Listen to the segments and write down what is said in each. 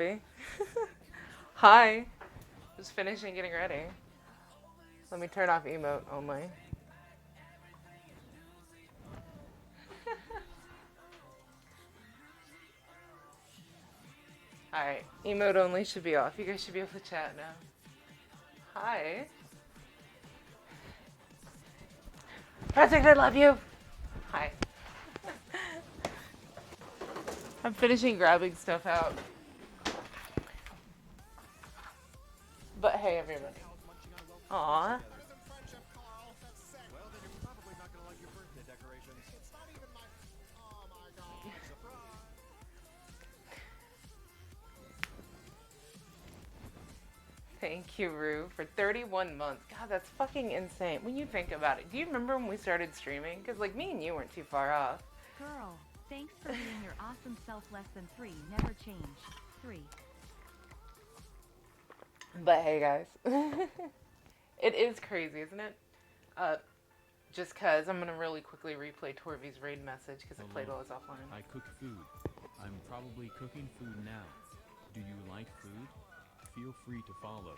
Torby. Hi. Just finishing getting ready. Let me turn off emote only. Alright, emote only should be off. You guys should be able to chat now. Hi. Project, I love you. Hi. I'm finishing grabbing stuff out. But hey, everybody. Aw. Thank you, Rue, for 31 months. God, that's fucking insane. When you think about it, do you remember when we started streaming? Because, like, me and you weren't too far off. Girl, thanks for being your awesome self. Less than 3, never change. 3. But hey, guys. It is crazy, isn't it? Just because I'm going to really quickly replay Torvy's raid message because it played while I was offline. I cook food. I'm probably cooking food now. Do you like food? Feel free to follow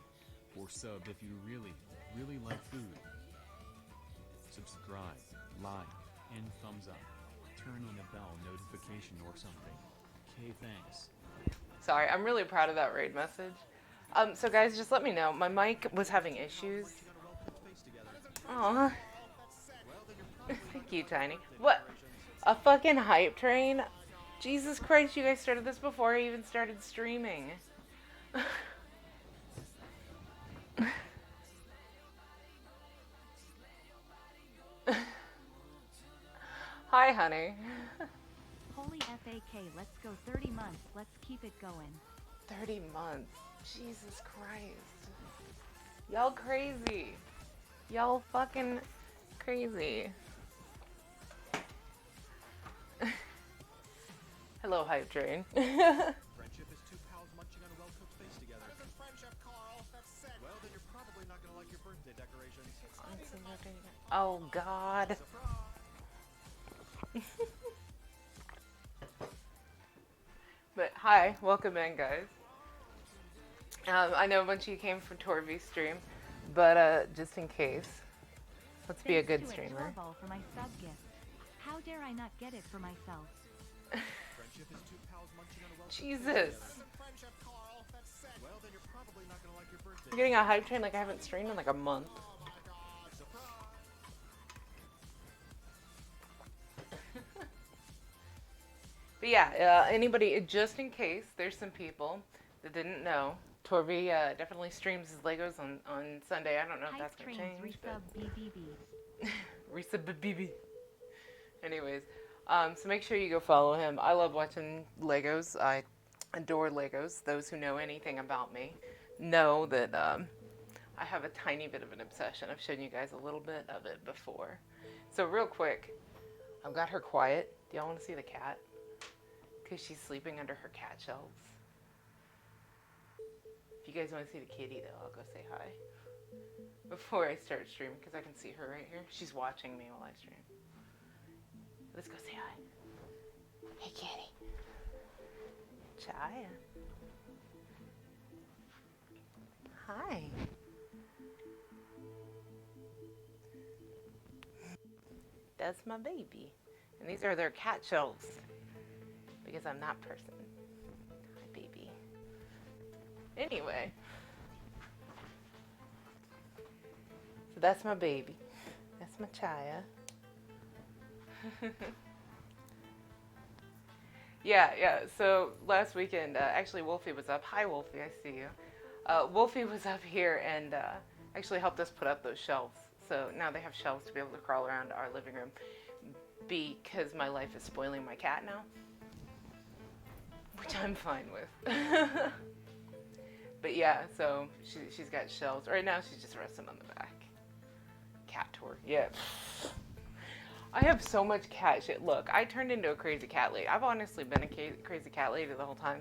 or sub if you really, really like food. Subscribe, like, and thumbs up. Turn on a bell notification or something. Okay, thanks. Sorry, I'm really proud of that raid message. So guys, just let me know. My mic was having issues. Aww. Thank you, Tiny. What? A fucking hype train? Jesus Christ, you guys started this before I even started streaming. Hi, honey. Holy FAK, let's go 30 months. Let's keep it going. 30 months. Jesus Christ. Y'all crazy. Y'all fucking crazy. Hello, hype train. Friendship is two pals munching on a well-cooked face together. That isn't friendship, Carl. That's sick. Well, then you're probably not gonna like your birthday decorations. Oh, God. But hi, welcome in, guys. I know a bunch of you came from Torvy's stream, but just in case, let's be a good streamer. For my sub gift. How dare I not get it for myself? Friendship is two pals munching on a well-cooked Jesus. That isn't friendship, Carl. That's sick. Well, then you're probably not gonna like your birthday. I'm getting a hype train like I haven't streamed in like a month. Oh my God! Surprise! But yeah, anybody, just in case, there's some people that didn't know, Torvy definitely streams his Legos on Sunday. I don't know if that's going to change, but... Resub BB. Anyways, so make sure you go follow him. I love watching Legos. I adore Legos. Those who know anything about me know that I have a tiny bit of an obsession. I've shown you guys a little bit of it before. So real quick, I've got her quiet. Do y'all want to see the cat? Because she's sleeping under her cat shelves. If you guys want to see the kitty, though, I'll go say hi. Before I start streaming, because I can see her right here. She's watching me while I stream. Let's go say hi. Hey, kitty. Chaya. Hi. That's my baby. And these are their cat shelves. Because I'm that person. Hi, baby. Anyway. So that's my baby. That's my Chaya. Yeah. So last weekend, actually Wolfie was up. Hi, Wolfie. I see you. Wolfie was up here and actually helped us put up those shelves. So now they have shelves to be able to crawl around our living room. Because my life is spoiling my cat now. Which I'm fine with. But yeah, so she's got shelves. Right now she's just resting on the back. Cat tour. Yeah. I have so much cat shit. Look, I turned into a crazy cat lady. I've honestly been a crazy cat lady the whole time.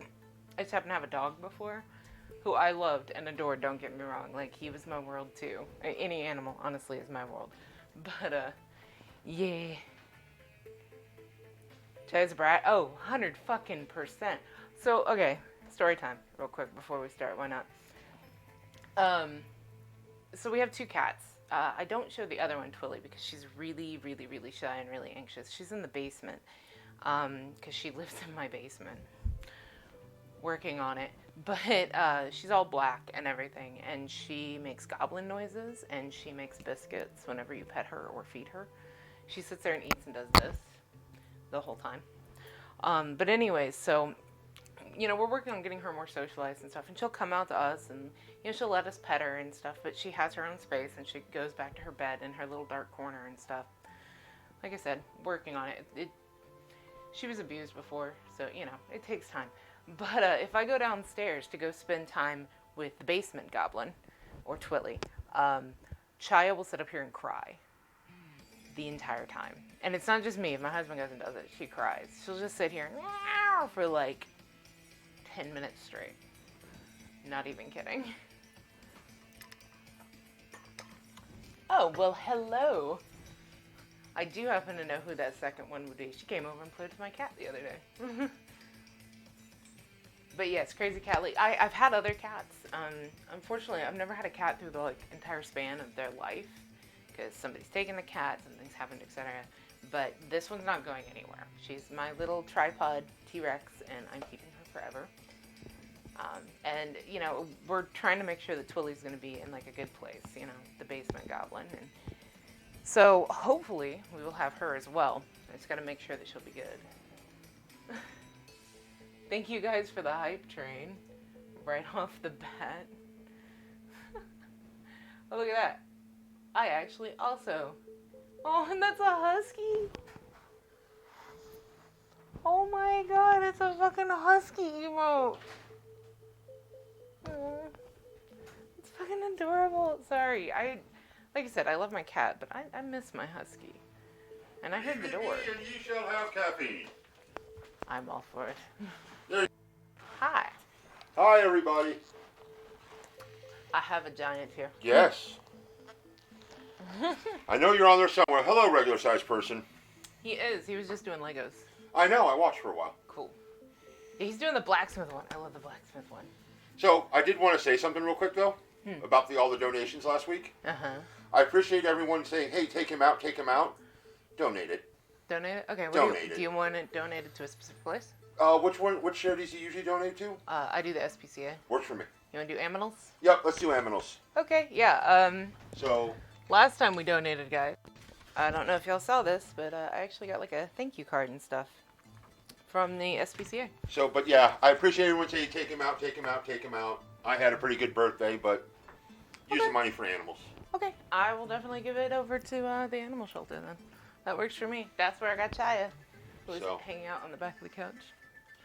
I just happened to have a dog before who I loved and adored, don't get me wrong. Like, he was my world too. Any animal, honestly, is my world. But, yeah. Chaz Brat. Oh, 100 fucking %. So, okay. story time, real quick, before we start. Why not? So we have 2 cats. I don't show the other one, Twilly, because she's really, really, really shy and really anxious. She's in the basement, because she lives in my basement, working on it. But she's all black and everything, and she makes goblin noises, and she makes biscuits whenever you pet her or feed her. She sits there and eats and does this the whole time. But anyways, so, you know, we're working on getting her more socialized and stuff, and she'll come out to us, and, you know, she'll let us pet her and stuff, but she has her own space, and she goes back to her bed in her little dark corner and stuff. Like I said, working on it. She was abused before, so, you know, it takes time. But if I go downstairs to go spend time with the basement goblin, or Twilly, Chaya will sit up here and cry the entire time. And it's not just me. If my husband goes and does it, she cries. She'll just sit here and meow for like 10 minutes straight. Not even kidding. Oh, well, hello. I do happen to know who that second one would be. She came over and played with my cat the other day. But yes, Crazy Cat Lady. I've had other cats. Unfortunately, I've never had a cat through the like entire span of their life because somebody's taken the cat, something's happened, etc. But this one's not going anywhere. She's my little tripod T-Rex, and I'm keeping her forever. And you know, we're trying to make sure that Twilly's going to be in like a good place. You know, the basement goblin, and so hopefully we will have her as well. I just got to make sure that she'll be good. Thank you guys for the hype train right off the bat. Oh, look at that. I actually also... Oh, and that's a husky. Oh my god, it's a fucking husky emote. It's fucking adorable. Sorry, like I said, I love my cat, but I miss my husky. And I heard the door. And ye shall have caffeine. I'm all for it. There. Hi. Hi, everybody. I have a giant here. Yes. I know you're on there somewhere. Hello, regular-sized person. He is. He was just doing Legos. I know. I watched for a while. Cool. Yeah, he's doing the blacksmith one. I love the blacksmith one. So, I did want to say something real quick, though, about all the donations last week. Uh-huh. I appreciate everyone saying, hey, take him out, take him out. Donate it. Donate it? Okay. Donate it. Do you want it donated to a specific place? Which charities do you usually donate to? I do the SPCA. Works for me. You want to do Aminals? Yep, let's do Aminals. Okay, yeah. So, Last time we donated, guys, I don't know if y'all saw this, but I actually got like a thank you card and stuff from the SPCA. but yeah, I appreciate everyone saying, take him out, take him out, take him out. I had a pretty good birthday, but use the money for animals. Okay, I will definitely give it over to the animal shelter then. That works for me. That's where I got Chaya, who was hanging out on the back of the couch.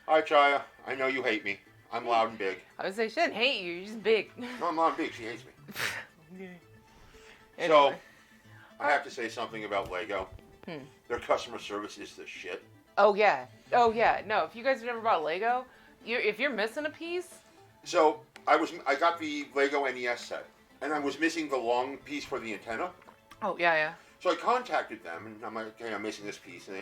Hi, Chaya. I know you hate me. I'm loud and big. I would say she didn't hate you. You're just big. No, I'm loud and big. She hates me. Okay. So, Anyway. I have to say something about Lego. Their customer service is the shit. Oh yeah. Oh yeah. No, if you guys have never bought Lego, if you're missing a piece. So, I got the Lego NES set, and I was missing the long piece for the antenna. Oh yeah. So I contacted them, and I'm like, okay, I'm missing this piece. And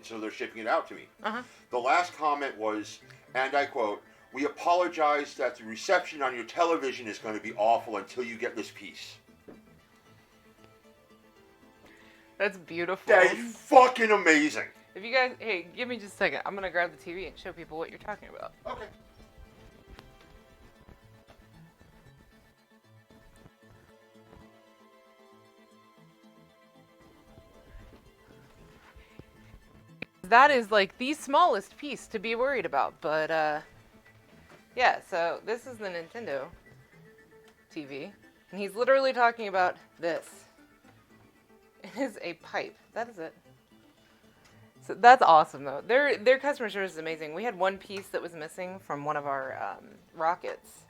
so they're shipping it out to me. Uh-huh. The last comment was, and I quote, "We apologize that the reception on your television is going to be awful until you get this piece." That's beautiful. That is fucking amazing. If you guys, hey, give me just a second. I'm going to grab the TV and show people what you're talking about. Okay. That is like the smallest piece to be worried about, but yeah, so this is the Nintendo TV, and he's literally talking about this. It is a pipe. That is it. So that's awesome, though. Their customer service is amazing. We had one piece that was missing from one of our rockets,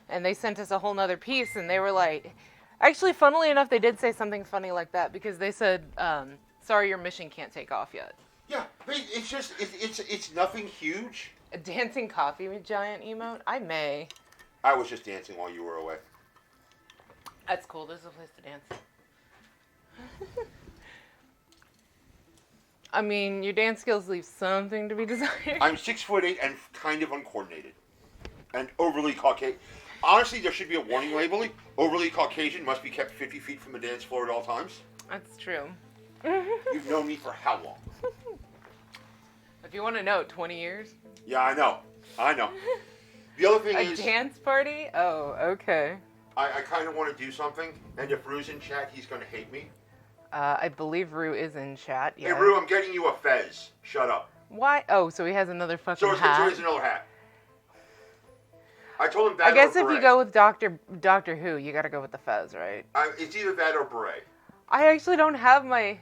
and they sent us a whole nother piece, and they were like, actually, funnily enough, they did say something funny like that, because they said, sorry, your mission can't take off yet. Yeah, it's just, it's nothing huge. A dancing coffee with giant emote? I may. I was just dancing while you were away. That's cool. There's a place to dance. I mean, your dance skills leave something to be desired. I'm 6'8" and kind of uncoordinated. and overly Caucasian. Honestly, there should be a warning labeling. Overly Caucasian must be kept 50 feet from the dance floor at all times. That's true. You've known me for how long? If you want to know, 20 years? Yeah, I know. The other thing A is... dance party? Oh, okay. I kind of want to do something, and if Rue's in chat, he's going to hate me. I believe Rue is in chat, yeah. Hey, Rue, I'm getting you a fez. Shut up. Why? Oh, so he has another fucking So he hat. has another hat. I told him that I guess or if you beret. go with Doctor Who, you gotta go with the fez, right? It's either that or beret. I actually don't have my...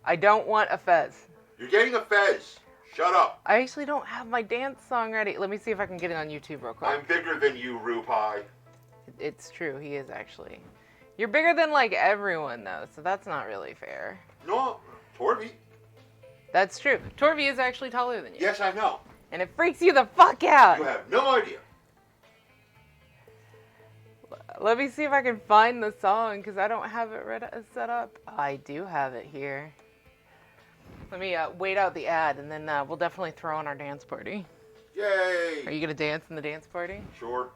I don't want a fez. You're getting a fez. Shut up. I actually don't have my dance song ready. Let me see if I can get it on YouTube real quick. I'm bigger than you, Rue Pie. It's true, he is actually. You're bigger than, like, everyone, though, so that's not really fair. No, Torby. That's true. Torvi is actually taller than you. Yes, I know. And it freaks you the fuck out. You have no idea. Let me see if I can find the song, because I don't have it set up. I do have it here. Let me wait out the ad, and then we'll definitely throw on our dance party. Yay. Are you going to dance in the dance party? Sure.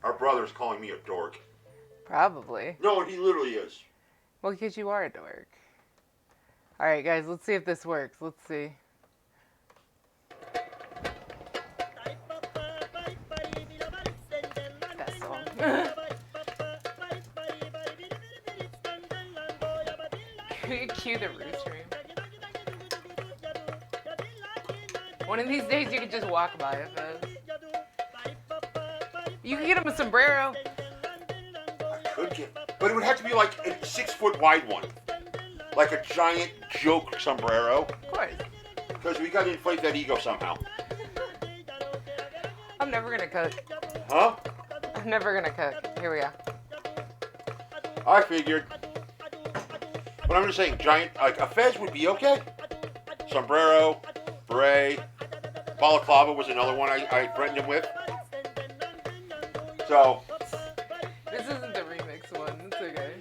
Our brother's calling me a dork. Probably. No, he literally is. Well, because you are a dork. Alright, guys, let's see if this works. Let's see. That song. Cue the Roo stream. One of these days you could just walk by it, Fez. You can get him a sombrero. I could get, but it would have to be like a 6 foot wide one. Like a giant joke sombrero. Of course. Because we gotta inflate that ego somehow. I'm never gonna cook. Huh? I'm never gonna cook. Here we go. I figured. But I'm just saying, giant, like a fez would be okay. Sombrero, beret, balaclava was another one I threatened him with. So, This isn't the remix one. It's okay.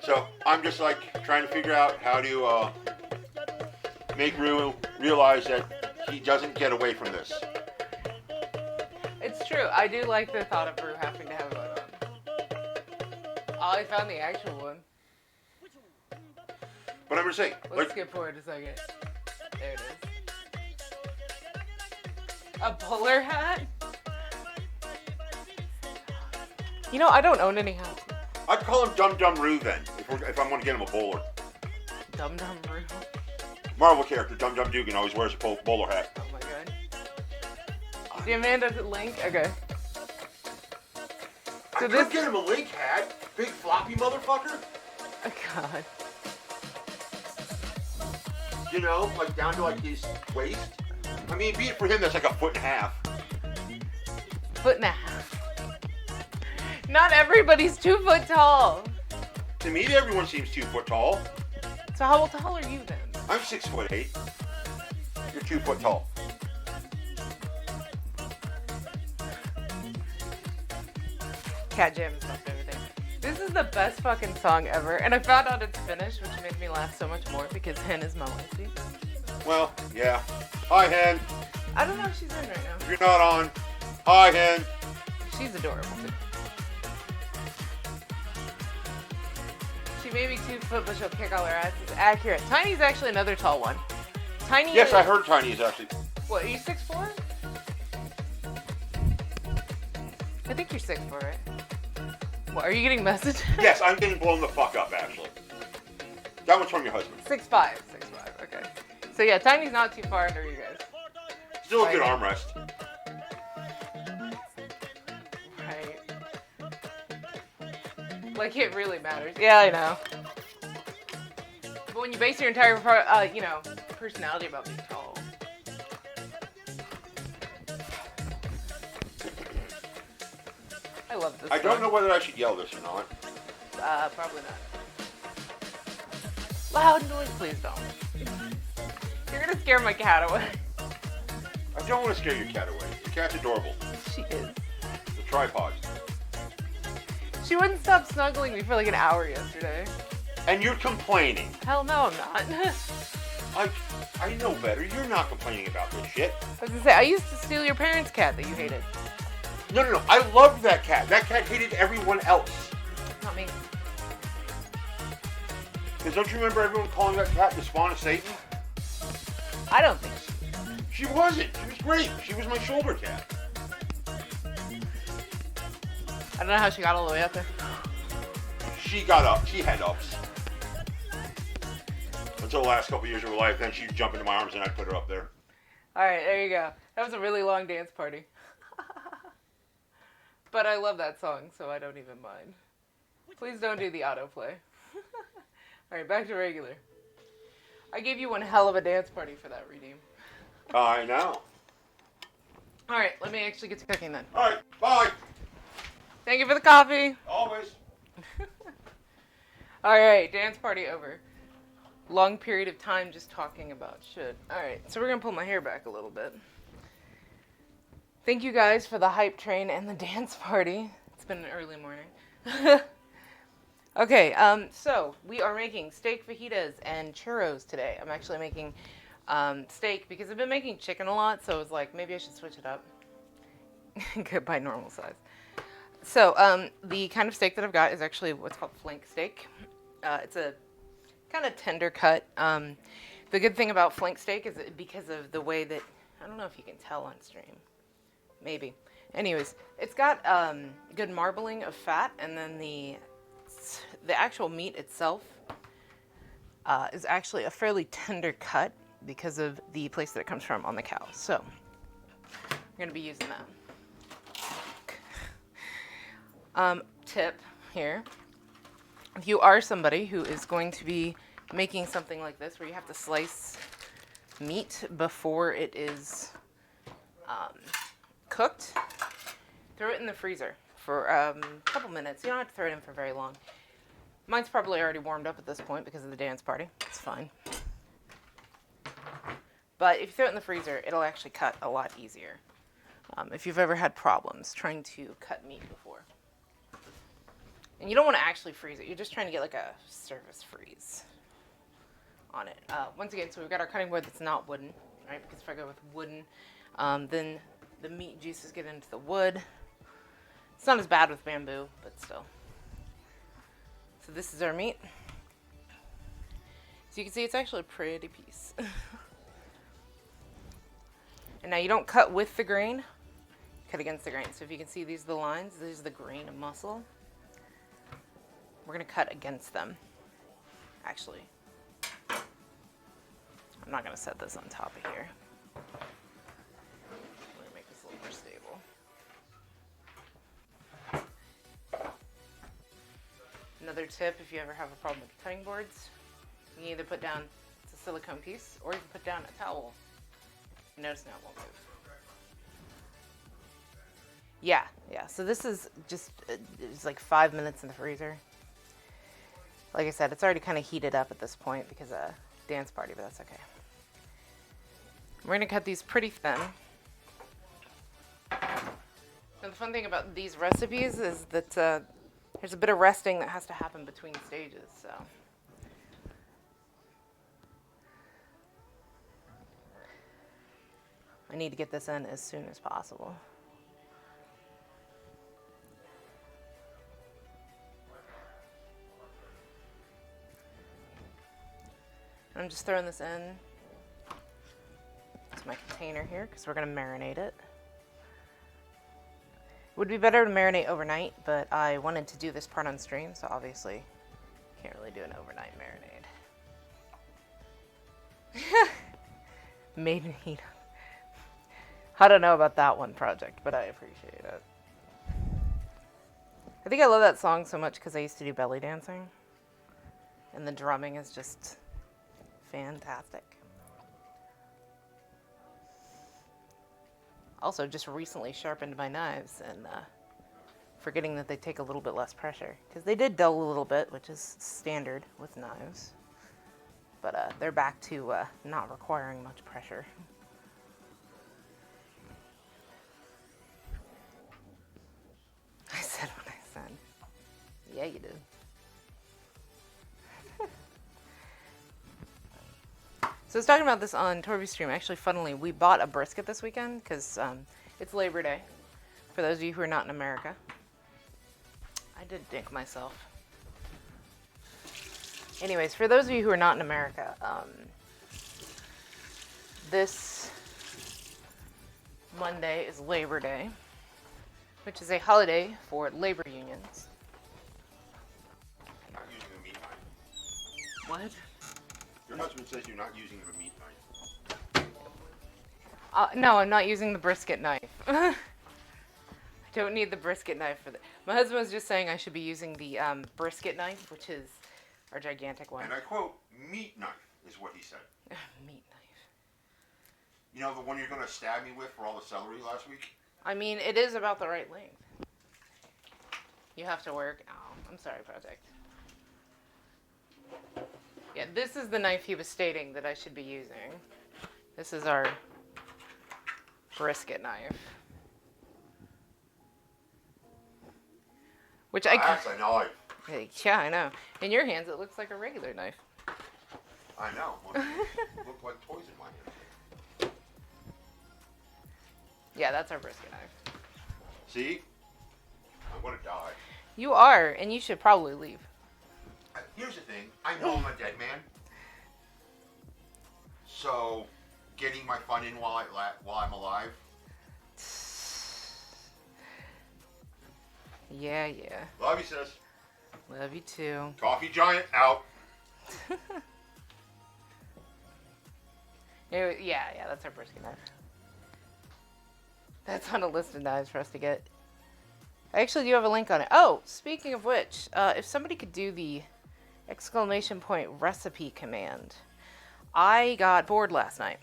so I'm just like trying to figure out how to make Rue realize that he doesn't get away from this. It's true. I do like the thought of Rue having to have a vote on. Oh, I found the actual one. But I'm just saying, Let's like, skip forward a second. There it is. A bowler hat? You know, I don't own any hats. I'd call him Dum Dum Rue then, if I'm going to get him a bowler. Dum Dum Rue. Marvel character Dum Dum Dugan always wears a bowler hat. Oh my god. The Amanda link? Okay. I So could this- get him a Link hat, big floppy motherfucker. Oh god. You know, like down to like his waist. I mean, be it for him, that's like a foot and a half. Foot and a half. Not everybody's 2 foot tall. To me, everyone seems 2 foot tall. So how tall are you then? I'm 6'8". You're 2 foot tall. Cat Jam is my favorite thing. This is the best fucking song ever, and I found out it's Finnish, which made me laugh so much more because Hen is my wifey. Well, yeah. Hi, Hen. I don't know if she's in right now. If you're not on, hi, Hen. She's adorable too. She may be 2 foot, but she'll kick all her ass. It's accurate. Tiny's actually another tall one. Tiny. Yes, is, I heard Tiny is actually. What? Are you 6'4"? I think you're 6'4", right? What? Are you getting messages? Yes, I'm getting blown the fuck up, actually. That one's from your husband. 6'5". 6'5". Okay. So yeah, Tiny's not too far under you guys. Still a good Right. armrest. Right. Like it really matters. Yeah, I know. But when you base your entire, personality about being tall. I love this. I don't song. know whether I should yell this or not. Probably not. Loud noise, please don't. You're gonna scare my cat away. I don't want to scare your cat away. Your cat's adorable. She is. The tripod. She wouldn't stop snuggling me for like an hour yesterday. And you're complaining. Hell no, I'm not. I know better. You're not complaining about this shit. I was gonna say, I used to steal your parents' cat that you hated. No. I loved that cat. That cat hated everyone else. Not me. Because don't you remember everyone calling that cat the spawn of Satan? I don't think She wasn't. She was great. She was my shoulder cat. I don't know how she got all the way up there. She got up. She had ups. Until the last couple years of her life, then she'd jump into my arms and I'd put her up there. Alright, there you go. That was a really long dance party. But I love that song, so I don't even mind. Please don't do the autoplay. Alright, back to regular. I gave you one hell of a dance party for that redeem. I know. Alright, let me actually get to cooking then. Alright, bye. Thank you for the coffee. Always. Alright, dance party over. Long period of time just talking about shit. Alright, so we're gonna pull my hair back a little bit. Thank you guys for the hype train and the dance party. It's been an early morning. Okay, so we are making steak fajitas and churros today. I'm actually making steak because I've been making chicken a lot, so I was like, maybe I should switch it up. Goodbye, normal size. So, the kind of steak that I've got is actually what's called flank steak. It's a kind of tender cut. The good thing about flank steak is that because of the way that, I don't know if you can tell on stream. Maybe. Anyways, it's got good marbling of fat, and then the actual meat itself is actually a fairly tender cut because of the place that it comes from on the cow. So, I'm going to be using that. Tip here. If you are somebody who is going to be making something like this where you have to slice meat before it is cooked, throw it in the freezer for a couple minutes. You don't have to throw it in for very long. Mine's probably already warmed up at this point because of the dance party. It's fine. But if you throw it in the freezer, it'll actually cut a lot easier. If you've ever had problems trying to cut meat before. And you don't want to actually freeze it. You're just trying to get like a surface freeze on it. Once again, so we've got our cutting board that's not wooden, right? Because if I go with wooden, then the meat juices get into the wood. It's not as bad with bamboo, but still. So this is our meat. So you can see it's actually a pretty piece. And now you don't cut with the grain, cut against the grain. So if you can see, these are the lines. These are the grain of muscle. We're going to cut against them, actually. I'm not going to set this on top of here. I'm going to make this a little more stable. Another tip, if you ever have a problem with cutting boards, you can either put down a silicone piece or you can put down a towel. Notice now it won't move. Yeah. So this is just, it's like 5 minutes in the freezer. Like I said, it's already kind of heated up at this point because of dance party, but that's okay. We're going to cut these pretty thin. And the fun thing about these recipes is that there's a bit of resting that has to happen between stages, so. I need to get this in as soon as possible. I'm just throwing this in to my container here because we're going to marinate it. It would be better to marinate overnight, but I wanted to do this part on stream, so obviously can't really do an overnight marinade. Made in heat. I don't know about that one project, but I appreciate it. I think I love that song so much because I used to do belly dancing, and the drumming is just fantastic. Also, just recently sharpened my knives and forgetting that they take a little bit less pressure. Because they did dull a little bit, which is standard with knives. But they're back to not requiring much pressure. I said what I said. Yeah, you did. So I was talking about this on Torby's stream. Actually, funnily, we bought a brisket this weekend because it's Labor Day. For those of you who are not in America. I did dink myself. Anyways, for those of you who are not in America, this Monday is Labor Day, which is a holiday for labor unions. Not using a meat knife. What? Your husband says you're not using a meat knife. No, I'm not using the brisket knife. I don't need the brisket knife for that. My husband was just saying I should be using the brisket knife, which is our gigantic one. And I quote, meat knife is what he said. Meat knife. You know the one you're going to stab me with for all the celery last week? I mean, it is about the right length. You have to work. Oh, I'm sorry, Project. Yeah, this is the knife he was stating that I should be using. This is our brisket knife. Which That's a knife. Yeah, I know. In your hands, it looks like a regular knife. I know. Well, it looked like toys in my hand. Yeah, that's our brisket knife. See? I'm going to die. You are, and you should probably leave. Here's the thing. I know I'm a dead man. So, getting my fun in while I'm alive. Yeah. Love you, sis. Love you too. Coffee giant out. Yeah, that's our brisket knife. That's on a list of knives for us to get. I actually do have a link on it. Oh, speaking of which, if somebody could do the exclamation point recipe command. I got bored last night,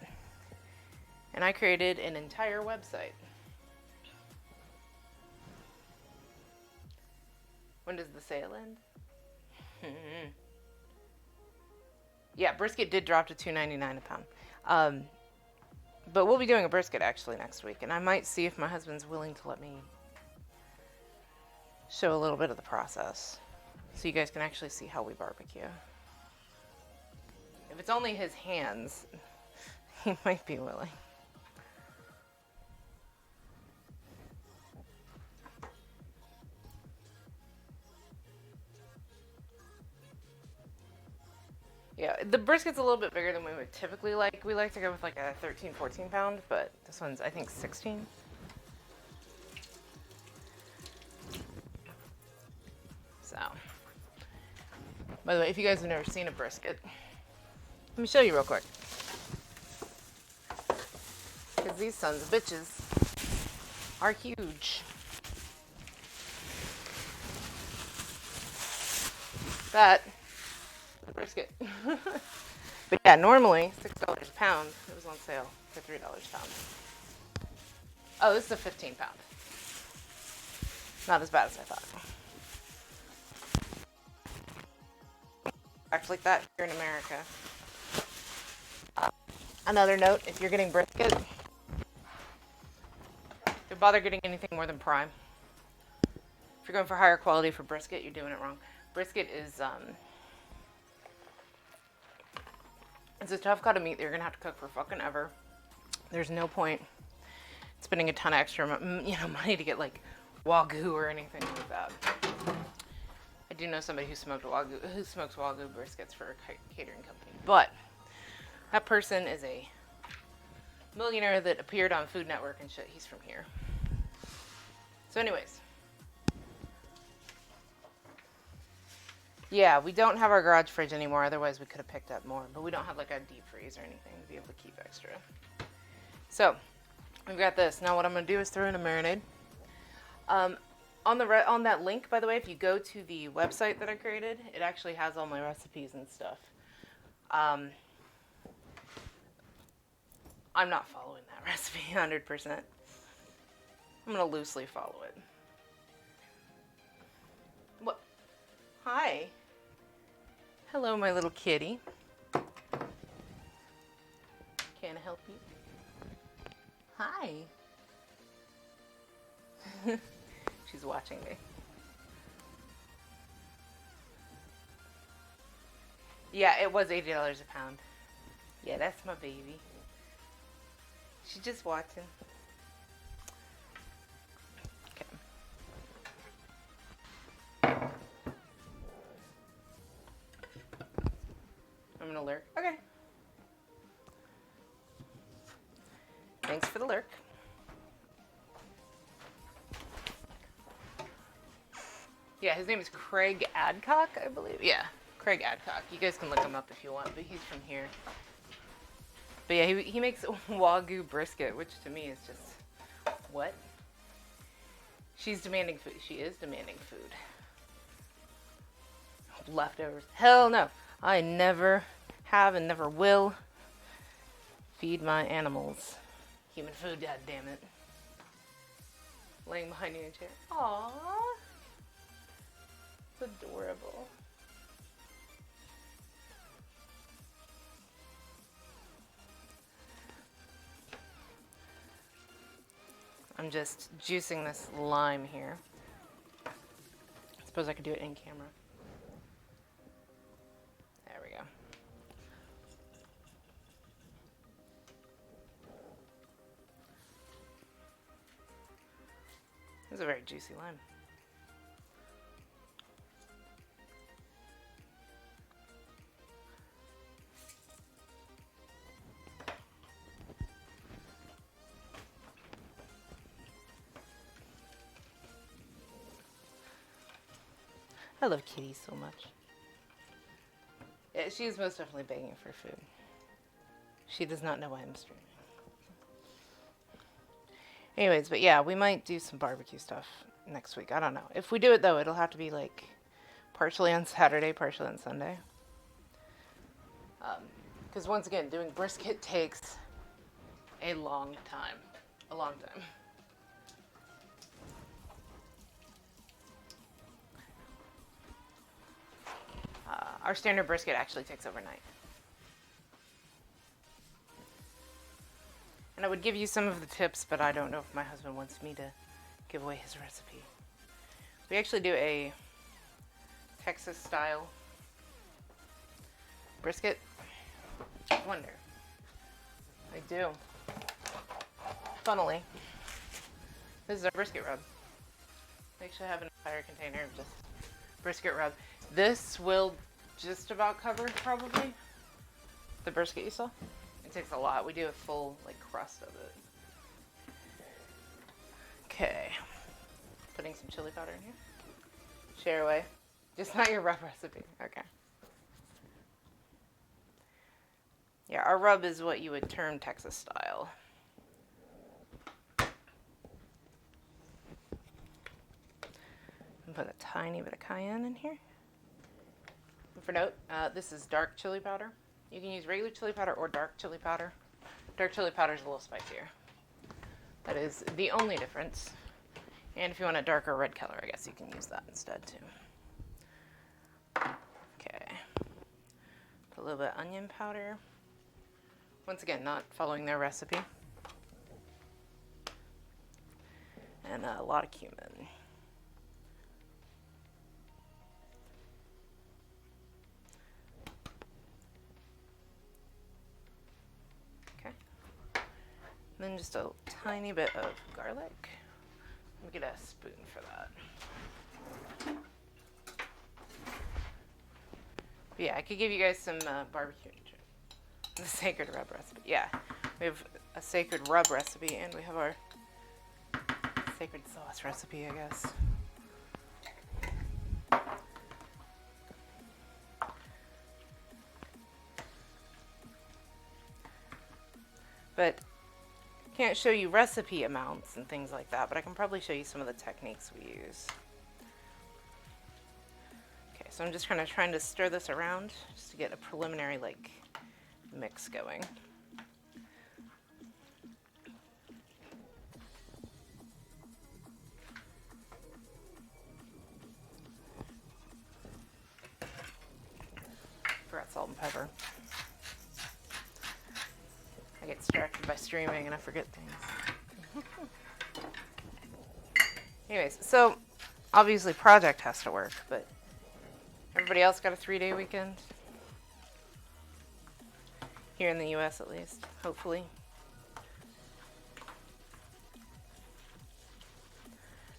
and I created an entire website. When does the sale end? Yeah, brisket did drop to $2.99 a pound. But we'll be doing a brisket actually next week, and I might see if my husband's willing to let me show a little bit of the process so you guys can actually see how we barbecue. If it's only his hands, he might be willing. Yeah, the brisket's a little bit bigger than we would typically like. We like to go with like a 13, 14 pound, but this one's, I think, 16. So, by the way, if you guys have never seen a brisket, let me show you real quick. Because these sons of bitches are huge. That brisket. But yeah, normally $6 a pound. It was on sale for $3 a pound. Oh, this is a 15 pound. Not as bad as I thought. Act like that here in America. Another note, if you're getting brisket, don't bother getting anything more than prime. If you're going for higher quality for brisket, you're doing it wrong. Brisket is it's a tough cut of meat that you're gonna have to cook for fucking ever. There's no point spending a ton of extra money to get like Wagyu or anything like that. I do know somebody who smokes Wagyu briskets for a catering company, but that person is a millionaire that appeared on Food Network and shit. He's from here. So anyways. Yeah, we don't have our garage fridge anymore. Otherwise, we could have picked up more. But we don't have like a deep freeze or anything to be able to keep extra. So, we've got this. Now what I'm going to do is throw in a marinade. On that link, by the way, if you go to the website that I created, it actually has all my recipes and stuff. I'm not following that recipe 100%. I'm going to loosely follow it. What? Hi. Hello, my little kitty. Can I help you? Hi. She's watching me. Yeah, it was $80 a pound. Yeah, that's my baby. She's just watching. Okay. I'm gonna lurk. Okay. Thanks for the lurk. Yeah, his name is Craig Adcock, I believe. Yeah, Craig Adcock. You guys can look him up if you want, but he's from here. But yeah, he makes Wagyu brisket, which to me is just, what? She's demanding food. She is demanding food. Leftovers. Hell no. I never have and never will feed my animals human food, god damn it. Laying behind you in a chair. Aww. It's adorable. I'm just juicing this lime here. I suppose I could do it in camera. There we go. This is a very juicy lime. I love Kitty so much. Yeah, she is most definitely begging for food. She does not know why I'm streaming. Anyways, but yeah, we might do some barbecue stuff next week. I don't know. If we do it, though, it'll have to be like partially on Saturday, partially on Sunday. Because once again, doing brisket takes a long time. A long time. Our standard brisket actually takes overnight. And I would give you some of the tips, but I don't know if my husband wants me to give away his recipe. We actually do a Texas style brisket. I wonder. I do. Funnily, this is our brisket rub. We actually have an entire container of just brisket rub. This will just about cover, probably, the brisket you saw. It takes a lot. We do a full, like, crust of it. Okay. Putting some chili powder in here. Share away. Just not your rub recipe. Okay. Yeah, our rub is what you would term Texas style. And put a tiny bit of cayenne in here. And for note, this is dark chili powder. You can use regular chili powder or dark chili powder. Dark chili powder is a little spicier. That is the only difference. And if you want a darker red color, I guess you can use that instead too. Okay. Put a little bit of onion powder. Once again, not following their recipe. And a lot of cumin. Then just a tiny bit of garlic. Let me get a spoon for that. But yeah, I could give you guys some barbecue. The sacred rub recipe. Yeah, we have a sacred rub recipe, and we have our sacred sauce recipe, I guess. But can't show you recipe amounts and things like that, but I can probably show you some of the techniques we use. Okay, so I'm just kind of trying to stir this around just to get a preliminary like mix going. Forgot salt and pepper. I get distracted by streaming and I forget things. Anyways, so obviously project has to work, but everybody else got a 3-day weekend? Here in the US at least, hopefully.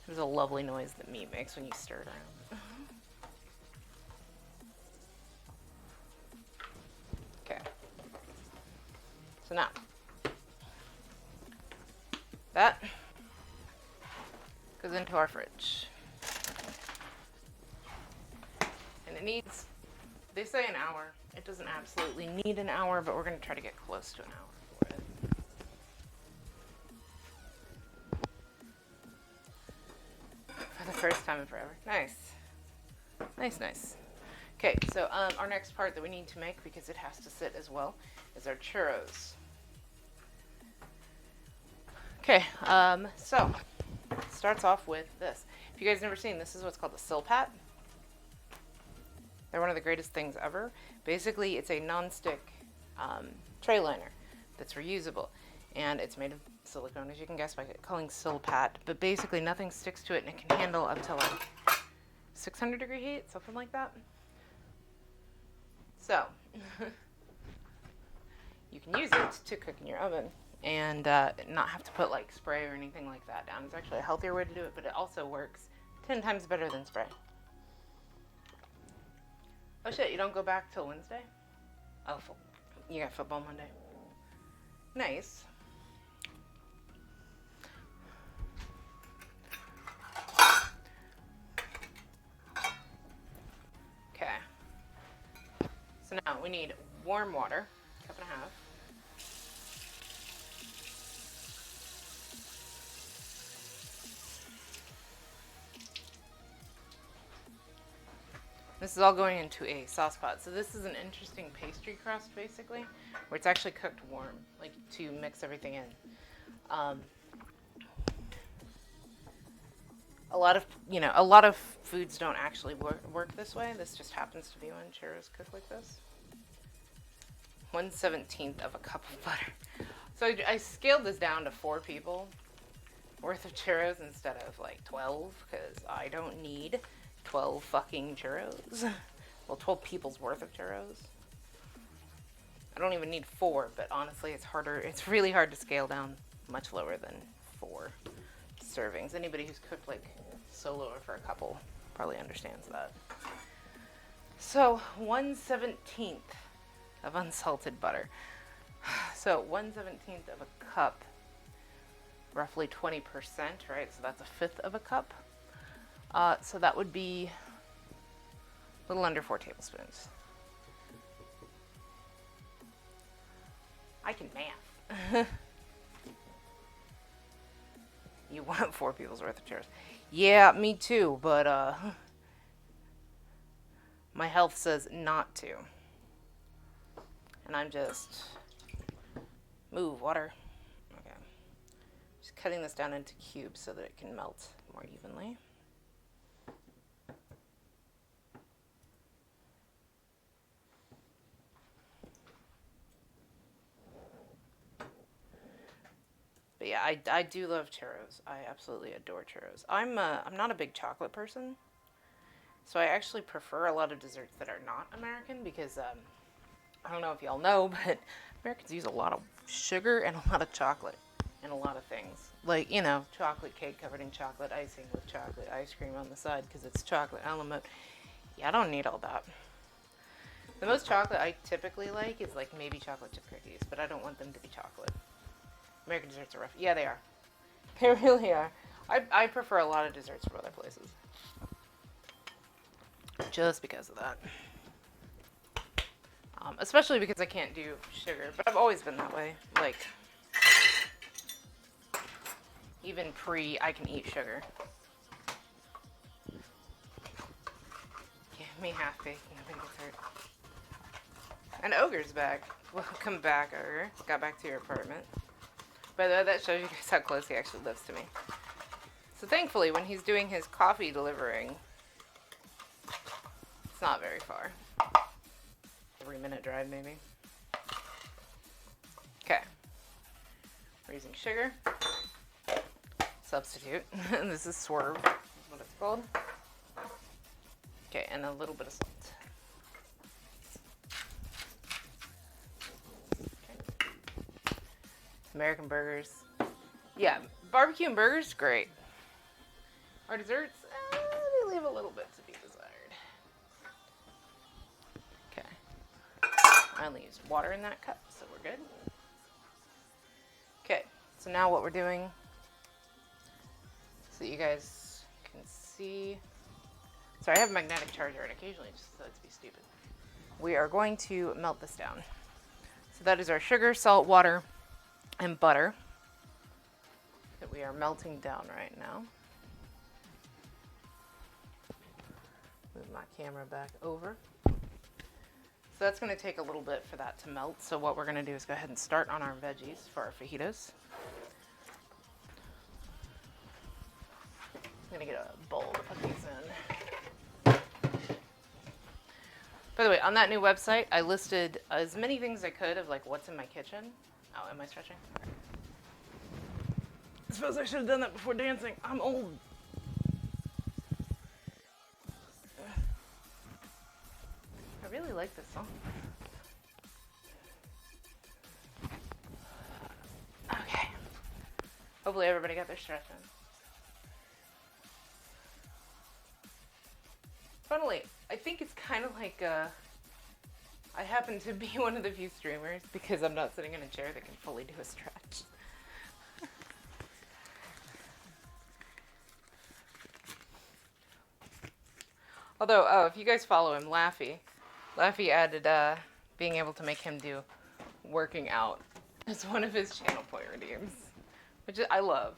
There's a lovely noise that meat makes when you stir it around. Okay. So now, that goes into our fridge. And it needs, they say an hour. It doesn't absolutely need an hour, but we're going to try to get close to an hour for it. For the first time in forever. Nice. Nice, nice. Okay, so our next part that we need to make, because it has to sit as well, is our churros. Okay, so it starts off with this. If you guys never seen, this is what's called the silpat. They're one of the greatest things ever. Basically, it's a non-stick tray liner that's reusable, and it's made of silicone, as you can guess by calling silpat. But basically, nothing sticks to it, and it can handle up to like 600 degree heat, something like that. So you can use it to cook in your oven and not have to put like spray or anything like that down. It's actually a healthier way to do it, but it also works 10 times better than spray. Oh shit, you don't go back till Wednesday? Oh, you got football Monday. Nice. Okay. So now we need warm water, cup and a half. This is all going into a sauce pot. So this is an interesting pastry crust, basically, where it's actually cooked warm, like to mix everything in. A lot of foods don't actually work this way. This just happens to be when churros cook like this. 1/17 of a cup of butter. So I scaled this down to 4 people worth of churros instead of like 12, because I don't need 12 fucking churros. Well, 12 people's worth of churros. I don't even need 4, but honestly, it's really hard to scale down much lower than 4 servings. Anybody who's cooked like solo or for a couple probably understands that. So 1/17 of unsalted butter. So 1/17 of a cup, roughly 20%, right? So that's 1/5 of a cup. So that would be a little under 4 tablespoons. I can math. You want 4 people's worth of churros. Yeah, me too, but my health says not to. And I'm just... Move, water. Okay. Just cutting this down into cubes so that it can melt more evenly. But yeah, I do love churros. I absolutely adore churros. I'm not a big chocolate person, so I actually prefer a lot of desserts that are not American because I don't know if y'all know, but Americans use a lot of sugar and a lot of chocolate and a lot of things. Like, you know, chocolate cake covered in chocolate icing with chocolate ice cream on the side because it's chocolate a la mode. Yeah, I don't need all that. The most chocolate I typically like is like maybe chocolate chip cookies, but I don't want them to be chocolate. American desserts are rough. Yeah, they are. They really are. I prefer a lot of desserts from other places. Just because of that. Especially because I can't do sugar. But I've always been that way. Like, even I can eat sugar. Give me half baked, nobody gets hurt. And Ogre's back. Welcome back, Ogre. Got back to your apartment. By the way, that shows you guys how close he actually lives to me. So thankfully, when he's doing his coffee delivering, it's not very far. 3-minute drive, maybe. Okay. We're using sugar. Substitute. This is swerve, is what it's called. Okay, and a little bit of salt. American burgers. Yeah, barbecue and burgers, great. Our desserts, they leave a little bit to be desired. Okay. I only used water in that cup, so we're good. Okay, so now what we're doing, so you guys can see. Sorry, I have a magnetic charger, and occasionally it just decides to be stupid. We are going to melt this down. So that is our sugar, salt, water, and butter that we are melting down right now. Move my camera back over. So that's going to take a little bit for that to melt. So what we're going to do is go ahead and start on our veggies for our fajitas. I'm going to get a bowl to put these in. By the way, on that new website, I listed as many things I could of like what's in my kitchen. Oh, am I stretching? I suppose I should have done that before dancing. I'm old. I really like this song. Okay. Hopefully everybody got their stretch in. Funnily, I think it's kind of like I happen to be one of the few streamers because I'm not sitting in a chair that can fully do a stretch. Although, if you guys follow him, Laffy added being able to make him do working out as one of his channel point redeems, which I love.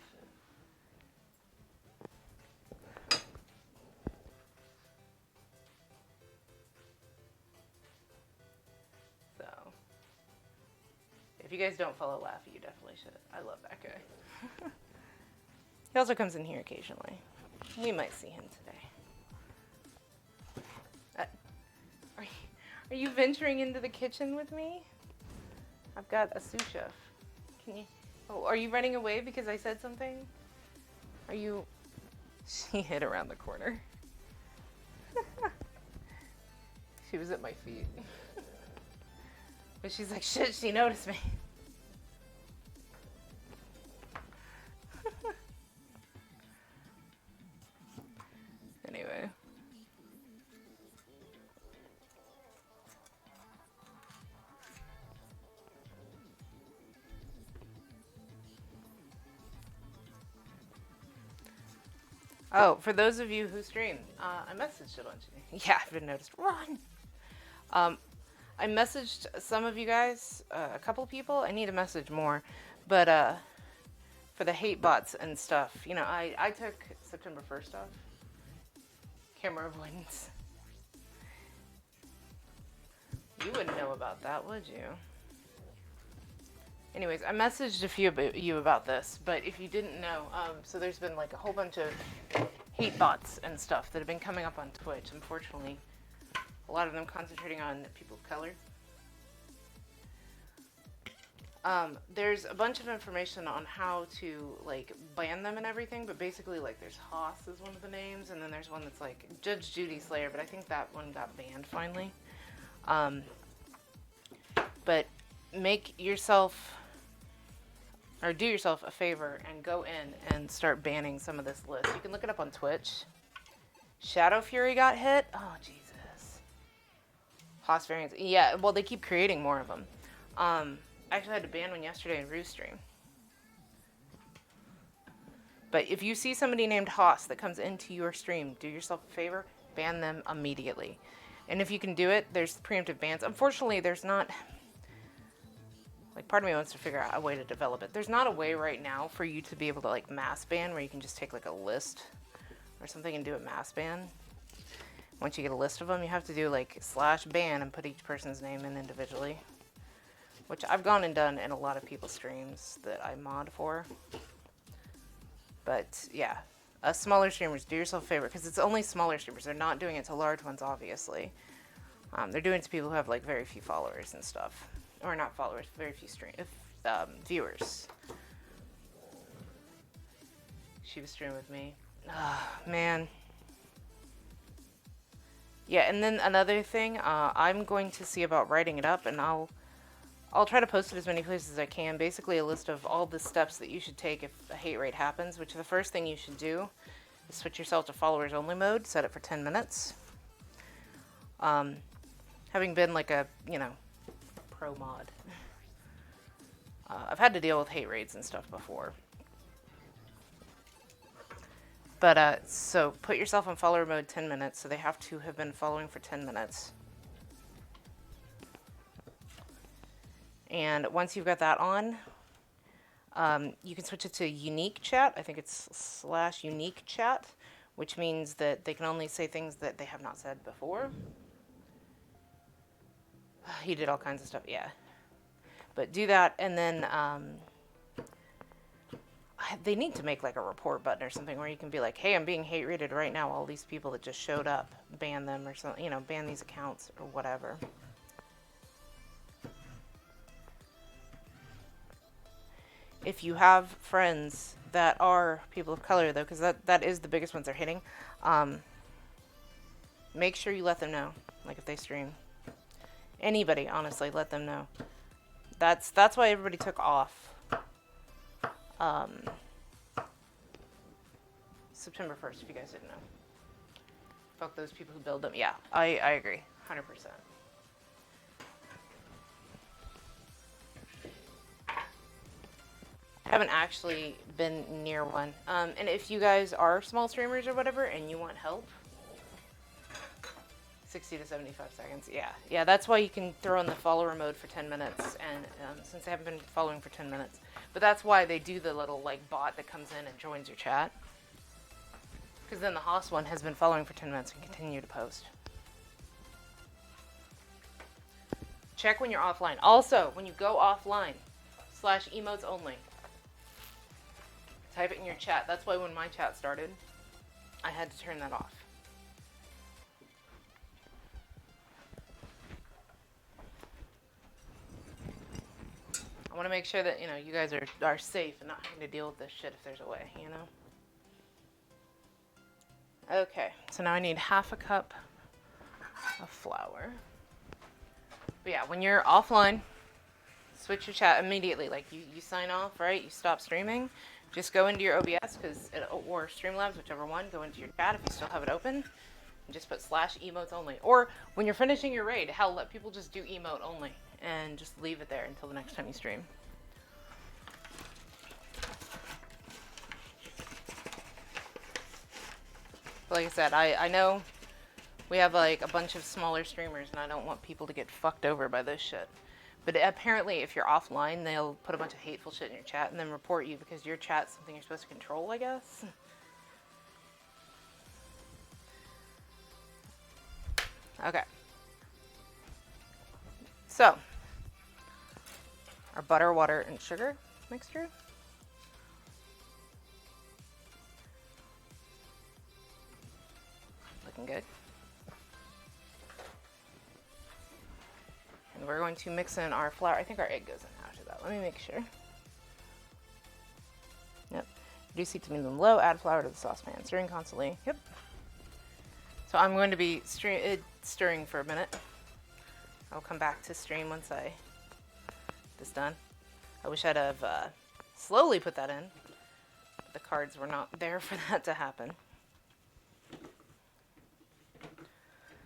So, if you guys don't follow Laffy, you definitely should. I love that guy. He also comes in here occasionally. We might see him today. Are you venturing into the kitchen with me? I've got a sous chef. Can you? Oh, are you running away because I said something? Are you? She hid around the corner. She was at my feet. But she's like, shit, she noticed me. Anyway. Oh, for those of you who stream, I messaged a bunch of you. Yeah, I've been noticed. Run! I messaged some of you guys, a couple people. I need to message more. But for the hate bots and stuff, you know, I took September 1st off. Camera avoidance. You wouldn't know about that, would you? Anyways, I messaged a few of you about this, but if you didn't know, so there's been like a whole bunch of hate bots and stuff that have been coming up on Twitch. Unfortunately, a lot of them concentrating on people of color. There's a bunch of information on how to like ban them and everything, but basically like there's Haas is one of the names, and then there's one that's like Judge Judy Slayer, but I think that one got banned finally. But make yourself, or do yourself a favor and go in and start banning some of this list. You can look it up on Twitch. Shadow Fury got hit. Oh, Jesus. Haas variants. Yeah, well, they keep creating more of them. I actually had to ban one yesterday in Roost Stream. But if you see somebody named Haas that comes into your stream, do yourself a favor, ban them immediately. And if you can do it, there's preemptive bans. Unfortunately, there's not... Like, part of me wants to figure out a way to develop it. There's not a way right now for you to be able to, like, mass ban, where you can just take, like, a list or something and do a mass ban. Once you get a list of them, you have to do, like, /ban and put each person's name in individually. Which I've gone and done in a lot of people's streams that I mod for. But, yeah. Smaller streamers, do yourself a favor, because it's only smaller streamers. They're not doing it to large ones, obviously. They're doing it to people who have, like, very few followers and stuff. Or not followers, very few viewers. She was streaming with me. Oh, man. Yeah, and then another thing, I'm going to see about writing it up, and I'll I'll try to post it as many places as I can. Basically, a list of all the steps that you should take if a hate raid happens, which the first thing you should do is switch yourself to followers only mode, set it for 10 minutes. Having been like a, pro mod, I've had to deal with hate raids and stuff before. But, so put yourself on follower mode 10 minutes, so they have to have been following for 10 minutes. And once you've got that on, you can switch it to unique chat. I think it's /unique chat, which means that they can only say things that they have not said before. He did all kinds of stuff, yeah. But do that, and then they need to make like a report button or something where you can be like, hey, I'm being hate raided right now. All these people that just showed up, ban them or something, ban these accounts or whatever. If you have friends that are people of color, though, because that is the biggest ones they're hitting, make sure you let them know, like if they stream. Anybody, honestly, let them know. That's why everybody took off. September 1st, if you guys didn't know. Fuck those people who build them. Yeah, I agree, 100%. Haven't actually been near one. And if you guys are small streamers or whatever and you want help, 60 to 75 seconds. Yeah, that's why you can throw in the follower mode for 10 minutes. And since they haven't been following for 10 minutes, but that's why they do the little like bot that comes in and joins your chat. Because then the Haas one has been following for 10 minutes and continue to post. Check when you're offline. Also, when you go offline, /emotes only. Type it in your chat. That's why when my chat started, I had to turn that off. I want to make sure that, you guys are safe and not having to deal with this shit if there's a way, Okay, so now I need half a cup of flour. But yeah, when you're offline, switch your chat immediately. Like you sign off, right? You stop streaming. Just go into your OBS or Streamlabs, whichever one. Go into your chat if you still have it open. And just put /emotes only. Or when you're finishing your raid, hell, let people just do emote only. And just leave it there until the next time you stream. But like I said, I know we have like a bunch of smaller streamers and I don't want people to get fucked over by this shit. But apparently if you're offline, they'll put a bunch of hateful shit in your chat and then report you because your chat's something you're supposed to control, I guess. Okay. So, our butter, water, and sugar mixture. Looking good. And we're going to mix in our flour. I think our egg goes in after that. Let me make sure. Yep. Reduce heat to medium low. Add flour to the saucepan. Stirring constantly. Yep. So I'm going to be stirring for a minute. I'll come back to stream once I get this done. I wish I'd have slowly put that in. But the cards were not there for that to happen.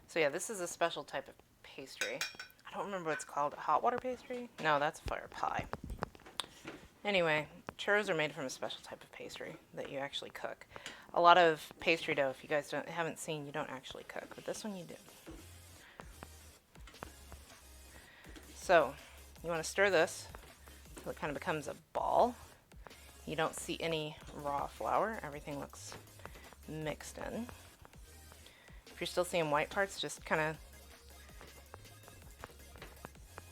So yeah, this is a special type of pastry. I don't remember what it's called. A hot water pastry? No, that's a fire pie. Anyway, churros are made from a special type of pastry that you actually cook. A lot of pastry dough, if you guys haven't seen, you don't actually cook, but this one you do. So, you want to stir this until it kind of becomes a ball. You don't see any raw flour. Everything looks mixed in. If you're still seeing white parts, just kind of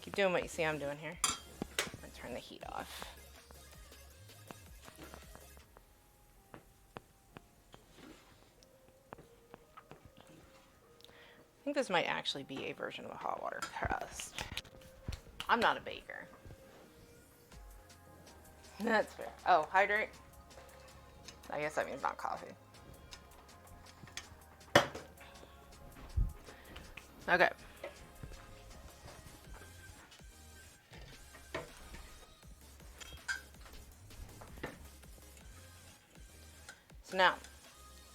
keep doing what you see I'm doing here. And turn the heat off. I think this might actually be a version of a hot water crust. I'm not a baker. That's fair. Oh, hydrate? I guess that means not coffee.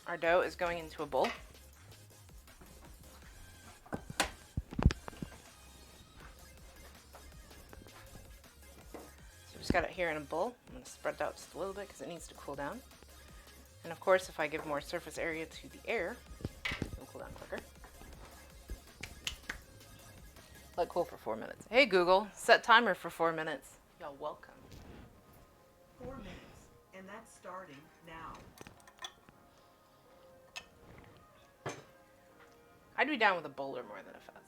Our dough is going into a bowl. So we just got it here in a bowl. I'm going to spread it out just a little bit because it needs to cool down. And of course, if I give more surface area to the air, it'll cool down quicker. Let cool for 4 minutes. Hey Google, set timer for 4 minutes. Y'all welcome. 4 minutes, and that's starting now. I'd be down with a bowler more than a fez.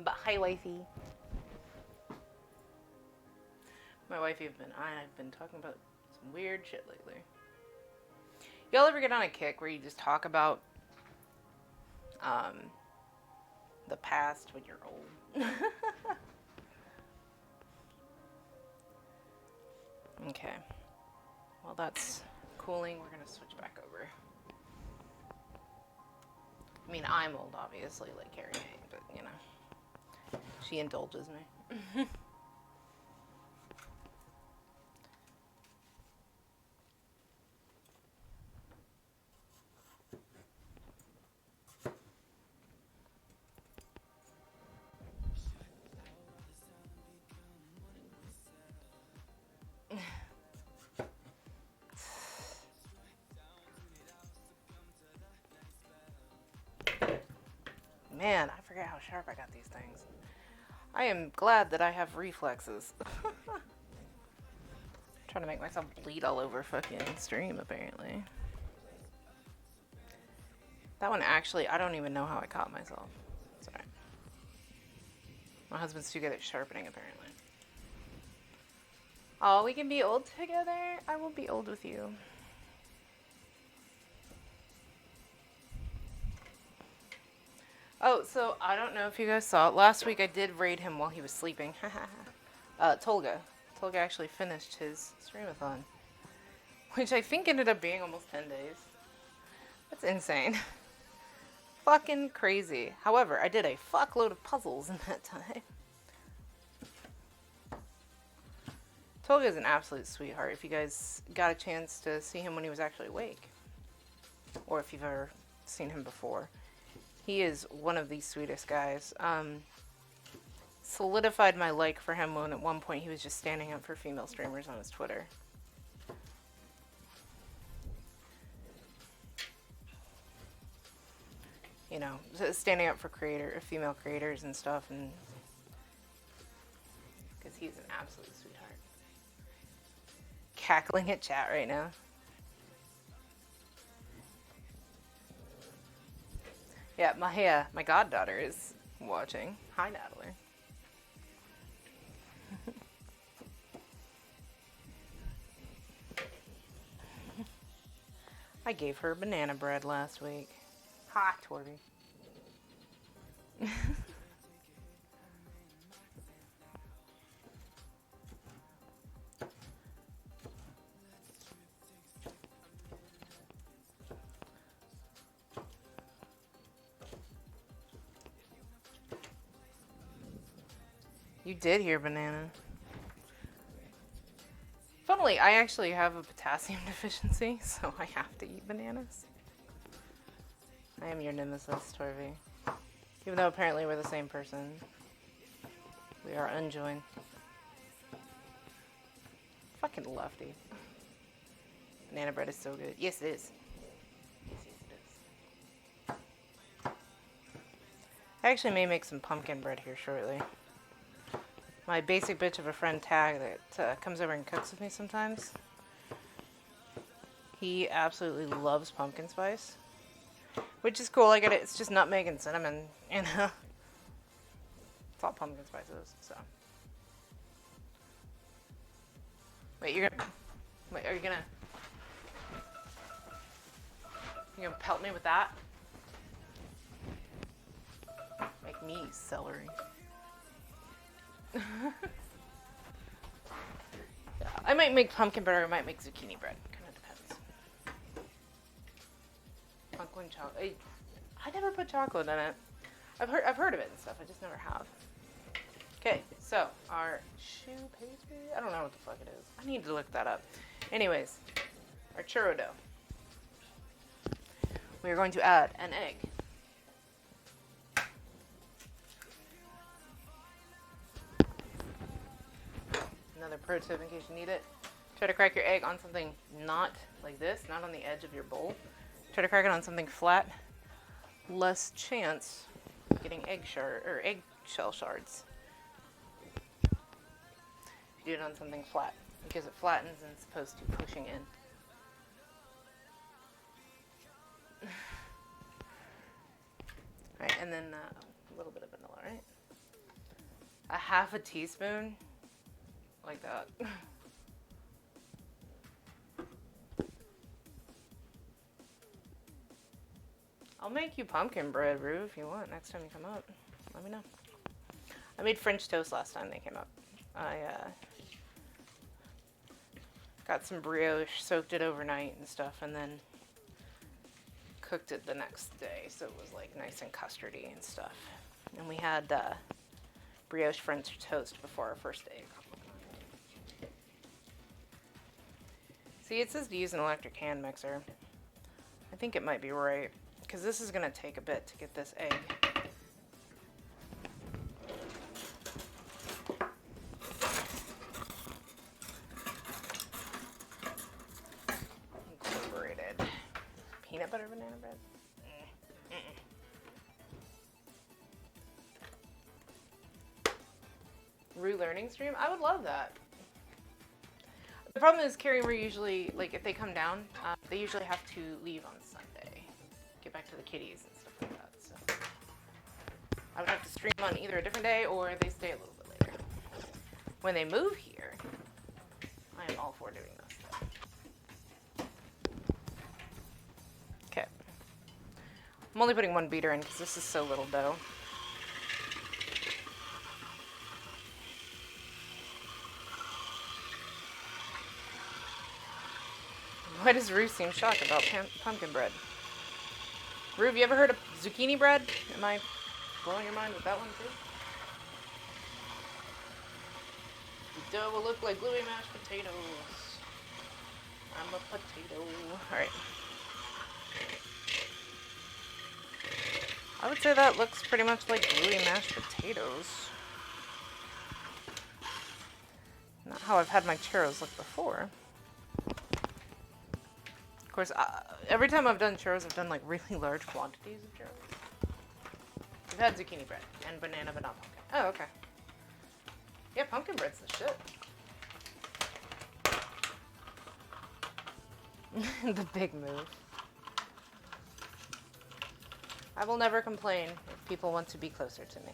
But hi, wifey. My wifey and I've been talking about some weird shit lately. Y'all ever get on a kick where you just talk about the past when you're old? Okay. While that's cooling, we're gonna switch back over. I mean, I'm old, obviously, like Carrie Mae, but you know, she indulges me. Man, I forget how sharp I got these things. I am glad that I have reflexes. Trying to make myself bleed all over fucking stream, apparently. That one actually, I don't even know how I caught myself. It's alright. My husband's too good at sharpening, apparently. Oh, we can be old together? I will be old with you. Oh, so I don't know if you guys saw it. Last week I did raid him while he was sleeping. Tolga. Tolga actually finished his streamathon. Which I think ended up being almost 10 days. That's insane. Fucking crazy. However, I did a fuckload of puzzles in that time. Tolga's an absolute sweetheart. If you guys got a chance to see him when he was actually awake. Or if you've ever seen him before. He is one of the sweetest guys. Solidified my like for him when at one point he was just standing up for female streamers on his Twitter. You know, standing up for female creators and stuff, and because he's an absolute sweetheart. Cackling at chat right now. Yeah, my goddaughter is watching. Hi, Natalie. I gave her banana bread last week. Ha, Torby. You did hear banana. Funnily, I actually have a potassium deficiency, so I have to eat bananas. I am your nemesis, Torby. Even though apparently we're the same person. We are unjoined. Fucking lefty. Banana bread is so good. Yes, it is. Yes, it is. I actually may make some pumpkin bread here shortly. My basic bitch of a friend Tag that comes over and cooks with me sometimes. He absolutely loves pumpkin spice. Which is cool, I get it. It's just nutmeg and cinnamon, you know. It's all pumpkin spice is, so. Wait, are you gonna pelt me with that? Make me celery. Yeah, I might make pumpkin bread or I might make zucchini bread. Kind of depends. Pumpkin chocolate. I never put chocolate in it. I've heard of it and stuff. I just never have. Okay, so our choux pastry. I don't know what the fuck it is. I need to look that up. Anyways, our churro dough. we are going to add an egg. Another pro tip in case you need it. Try to crack your egg on something not like this, not on the edge of your bowl. Try to crack it on something flat. Less chance of getting eggshell shards. If you do it on something flat, because it flattens and it's opposed to pushing in. Alright, and then a little bit of vanilla, right? A half a teaspoon, like that. I'll make you pumpkin bread, Rue, if you want, next time you come up. Let me know. I made French toast last time they came up. I got some brioche, soaked it overnight and stuff, and then cooked it the next day, so it was like nice and custardy and stuff. And we had brioche French toast before our first egg. See, it says to use an electric hand mixer. I think it might be right, because this is going to take a bit to get this egg. Incorporated. Peanut butter banana bread? Rue learning stream? I would love that. The problem is Carrie and Rue usually, like if they come down, they usually have to leave on Sunday. Get back to the kitties and stuff like that. So I would have to stream on either a different day or they stay a little bit later. When they move here, I am all for doing this. Okay. I'm only putting one beater in because this is so little dough. Why does Rue seem shocked about pumpkin bread? Rue, have you ever heard of zucchini bread? Am I blowing your mind with that one too? The dough will look like gluey mashed potatoes. I'm a potato. Alright. I would say that looks pretty much like gluey mashed potatoes. Not how I've had my churros look before. Of course, every time I've done churros, I've done like really large quantities of churros. We've had zucchini bread and banana, but not pumpkin. Oh, okay. Yeah, pumpkin bread's the shit. The big move. I will never complain if people want to be closer to me.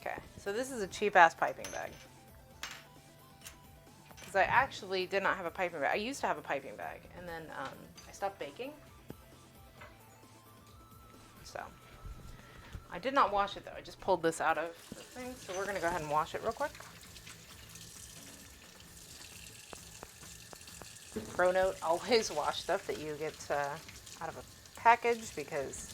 Okay, so this is a cheap-ass piping bag. Because I actually did not have a piping bag. I used to have a piping bag, and then I stopped baking. So, I did not wash it, though. I just pulled this out of the thing, so we're going to go ahead and wash it real quick. Pro note, always wash stuff that you get out of a package, because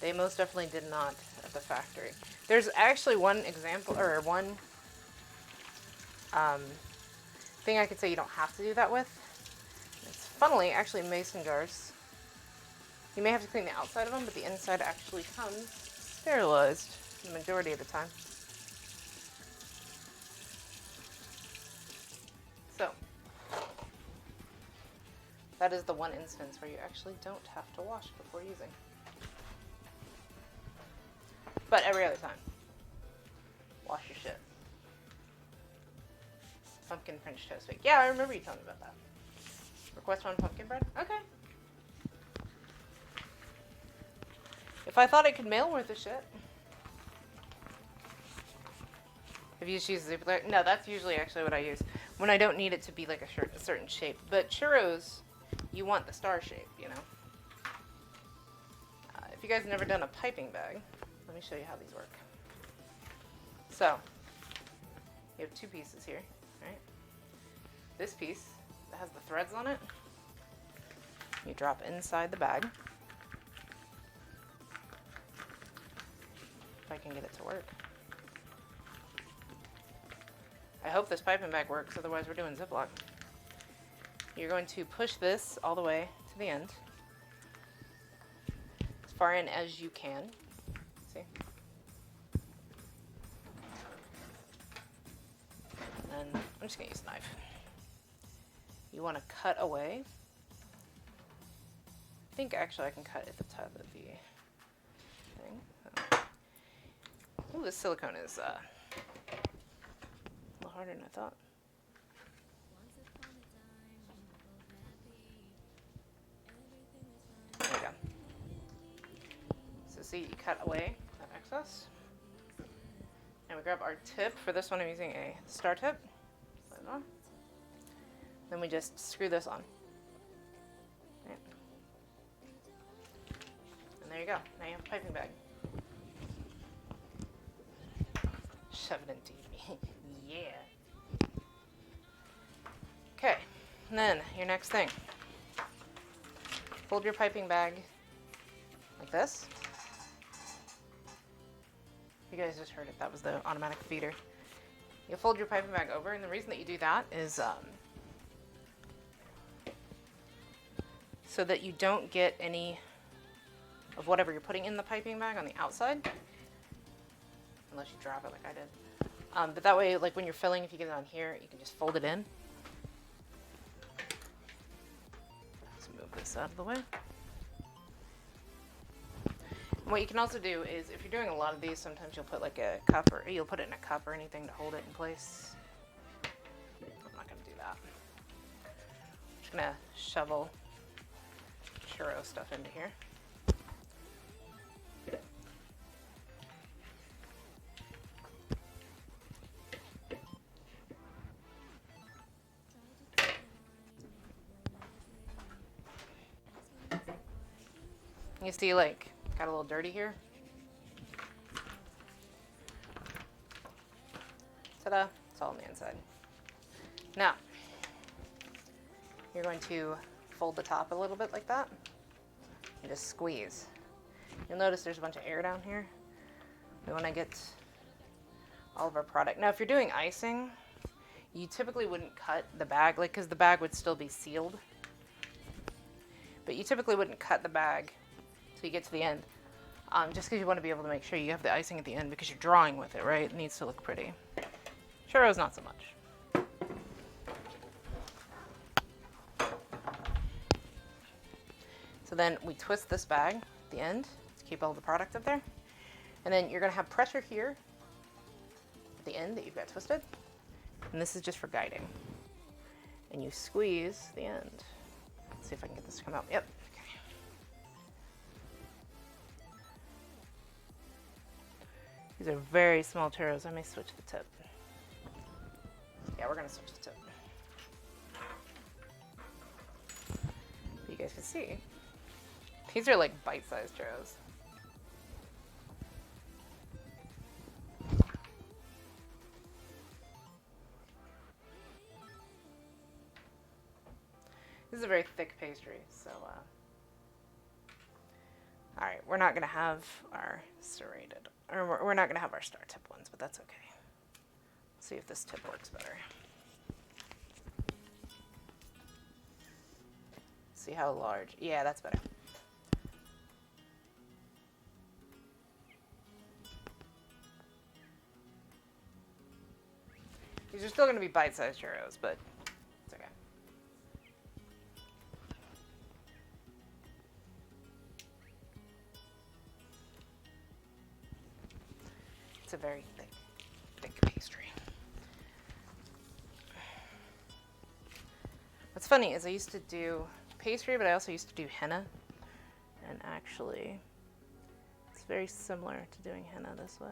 they most definitely did not at the factory. There's actually one example, or one thing I could say you don't have to do that with. It's funnily actually mason jars. You may have to clean the outside of them, but the inside actually comes sterilized the majority of the time. So, that is the one instance where you actually don't have to wash before using. But every other time, wash your shit. Pumpkin French toast bake. Yeah, I remember you telling me about that. Request one pumpkin bread? Okay. If I thought I could mail worth of shit. Have you used Ziploc? No, that's usually actually what I use when I don't need it to be like a certain shape. But churros, you want the star shape, you know. If you guys have never done a piping bag, let me show you how these work. So, you have two pieces here, right? This piece that has the threads on it, you drop inside the bag. If I can get it to work. I hope this piping bag works, otherwise we're doing Ziploc. You're going to push this all the way to the end. As far in as you can. See? And I'm just going to use a knife. You want to cut away. I think actually I can cut at the top of the thing. Ooh, this silicone is a little harder than I thought. There we go. So see, you cut away that excess. And we grab our tip. For this one I'm using a star tip. Slide it on. Then we just screw this on. Right. And there you go. Now you have a piping bag. Shove it into me. Yeah. Okay. And then your next thing. Fold your piping bag like this. You guys just heard it. That was the automatic feeder. You'll fold your piping bag over, and the reason that you do that is so that you don't get any of whatever you're putting in the piping bag on the outside, unless you drop it like I did. But that way, like when you're filling, if you get it on here, you can just fold it in. Let's move this out of the way. And what you can also do is, if you're doing a lot of these, sometimes you'll put like a cup, or you'll put it in a cup or anything to hold it in place. I'm not going to do that. I'm just going to shovel churro stuff into here. You see, like, got a little dirty here. Ta-da, it's all on the inside. Now, you're going to fold the top a little bit like that and just squeeze. You'll notice there's a bunch of air down here. We want to get all of our product. Now, if you're doing icing, you typically wouldn't cut the bag, like, because the bag would still be sealed. But you typically wouldn't cut the bag till you get to the end, just because you want to be able to make sure you have the icing at the end, because you're drawing with it, right? It needs to look pretty. Churros, not so much. So then we twist this bag at the end to keep all the product up there. And then you're going to have pressure here at the end that you've got twisted. And this is just for guiding. And you squeeze the end. Let's see if I can get this to come out. Yep. Okay. These are very small churros. I may switch the tip. Yeah, we're going to switch the tip. You guys can see. These are like bite-sized churros. This is a very thick pastry, so all right, we're not gonna have our serrated, or we're not gonna have our star tip ones, but that's okay. Let's see if this tip works better. See how large? Yeah, that's better. These are still gonna be bite-sized churros, but it's okay. It's a very thick pastry. What's funny is I used to do pastry, but I also used to do henna. And actually, it's very similar to doing henna this way.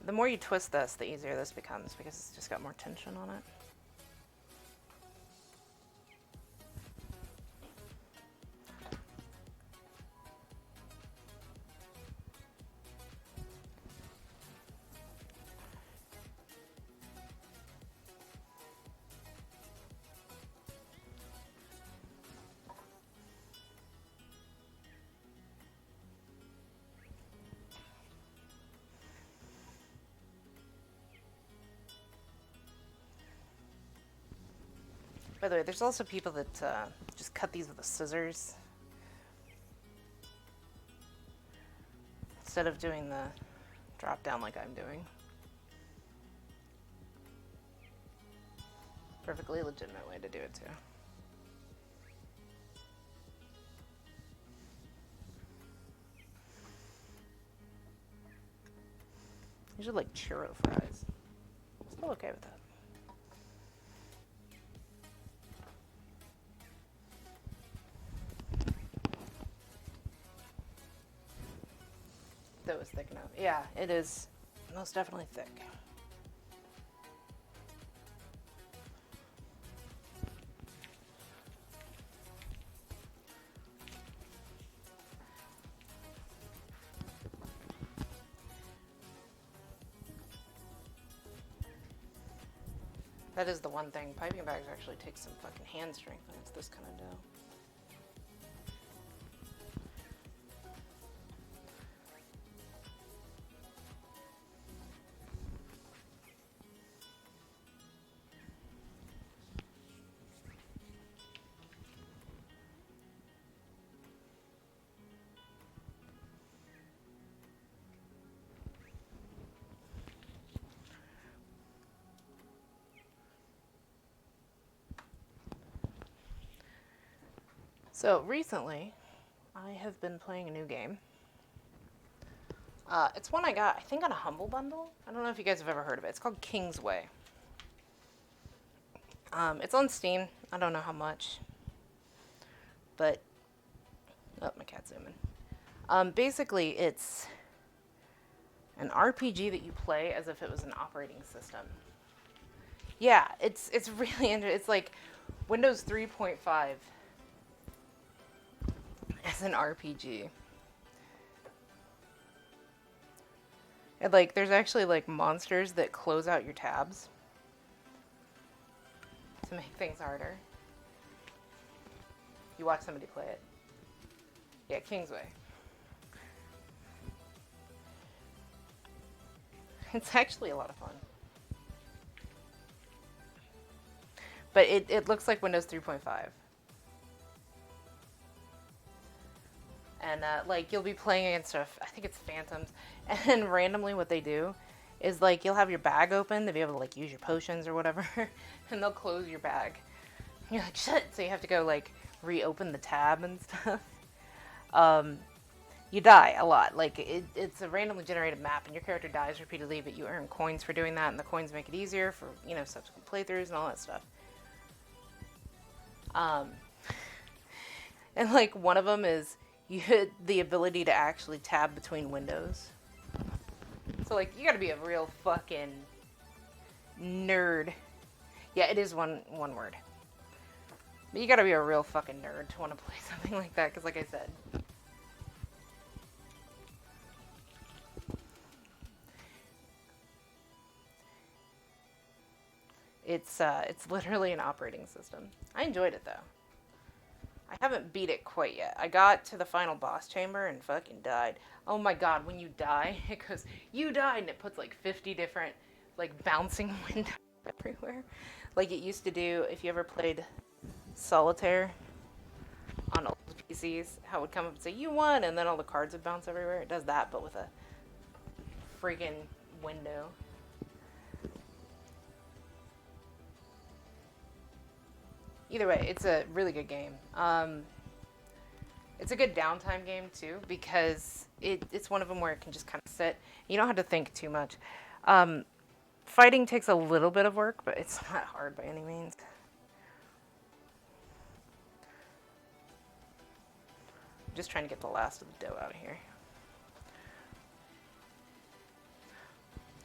The more you twist this, the easier this becomes, because it's just got more tension on it. By the way, there's also people that just cut these with the scissors instead of doing the drop down like I'm doing. Perfectly legitimate way to do it too. These are like churro fries. Still okay with that. That was thick enough. Yeah, it is most definitely thick. That is the one thing. Piping bags actually take some fucking hand strength when it's this kind of dough. So recently, I have been playing a new game. It's one I got, I think, on a Humble Bundle. I don't know if you guys have ever heard of it. It's called Kingsway. It's on Steam. I don't know how much, but oh, my cat's zooming. Basically, it's an RPG that you play as if it was an operating system. Yeah, it's really interesting. It's like Windows 3.5 as an RPG. And like, there's actually like monsters that close out your tabs to make things harder. You watch somebody play it. Yeah, Kingsway. It's actually a lot of fun. But it looks like Windows 3.5. And like, you'll be playing against I think it's phantoms, and then randomly what they do is like, you'll have your bag open to be able to like use your potions or whatever, and they'll close your bag. And you're like, shit, so you have to go like reopen the tab and stuff. You die a lot. Like, it's a randomly generated map, and your character dies repeatedly, but you earn coins for doing that, and the coins make it easier for, you know, subsequent playthroughs and all that stuff. And like, one of them is you hit the ability to actually tab between windows. So like, you gotta be a real fucking nerd. Yeah, it is one word. But you gotta be a real fucking nerd to want to play something like that, because like I said, it's literally an operating system. I enjoyed it though. I haven't beat it quite yet. I got to the final boss chamber and fucking died. Oh my god, when you die, it goes, you died, and it puts like 50 different like bouncing windows everywhere. Like it used to do if you ever played Solitaire on old PCs, how it would come up and say, you won, and then all the cards would bounce everywhere. It does that, but with a freaking window. Either way, it's a really good game. It's a good downtime game too, because it's one of them where it can just kind of sit. You don't have to think too much. Fighting takes a little bit of work, but it's not hard by any means. I'm just trying to get the last of the dough out of here.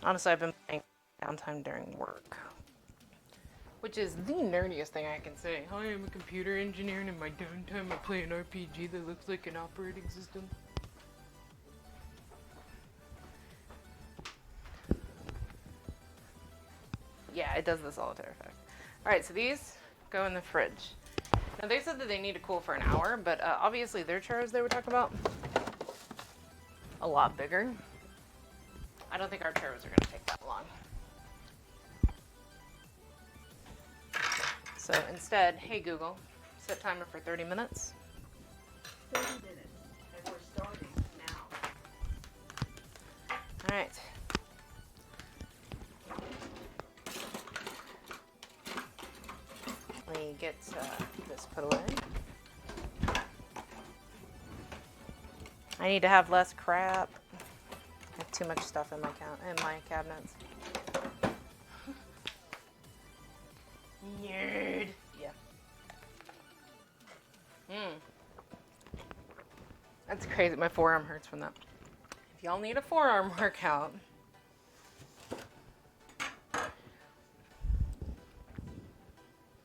Honestly, I've been playing downtime during work, which is the nerdiest thing I can say. Hi, I'm a computer engineer, and in my downtime I play an RPG that looks like an operating system. Yeah, it does the solitaire effect. Alright, so these go in the fridge. Now, they said that they need to cool for an hour, but obviously their churros they were talking about a lot bigger. I don't think our churros are going to take that long. So instead, hey Google, set timer for 30 minutes. 30 minutes, and we're starting now. All right. Let me get this put away. I need to have less crap. I have too much stuff in my cabinets. Nerd. Yeah. That's crazy. My forearm hurts from that. If y'all need a forearm workout,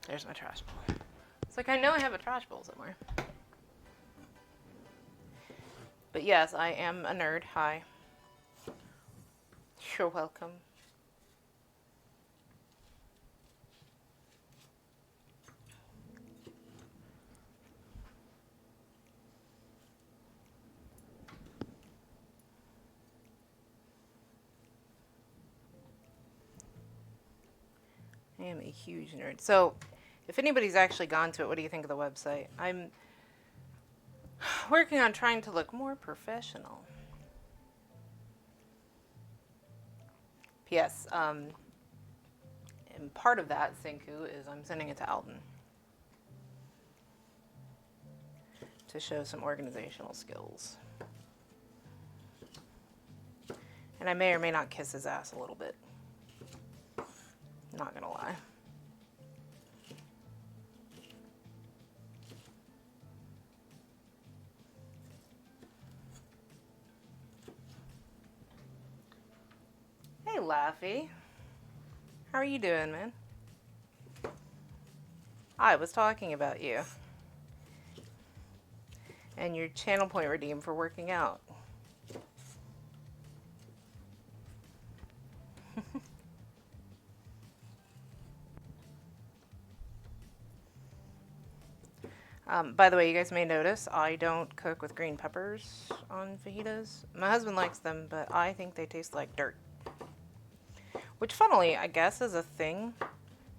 there's my trash bowl. It's like I know I have a trash bowl somewhere. But yes, I am a nerd. Hi. You're welcome. I am a huge nerd. So, if anybody's actually gone to it, what do you think of the website? I'm working on trying to look more professional. P.S. And part of that, Senku, is I'm sending it to Alden to show some organizational skills. And I may or may not kiss his ass a little bit. Not gonna lie. Hey, Laffy. How are you doing, man? I was talking about you. And your channel point redeem for working out. By the way, you guys may notice I don't cook with green peppers on fajitas. My husband likes them, but I think they taste like dirt. Which, funnily, I guess is a thing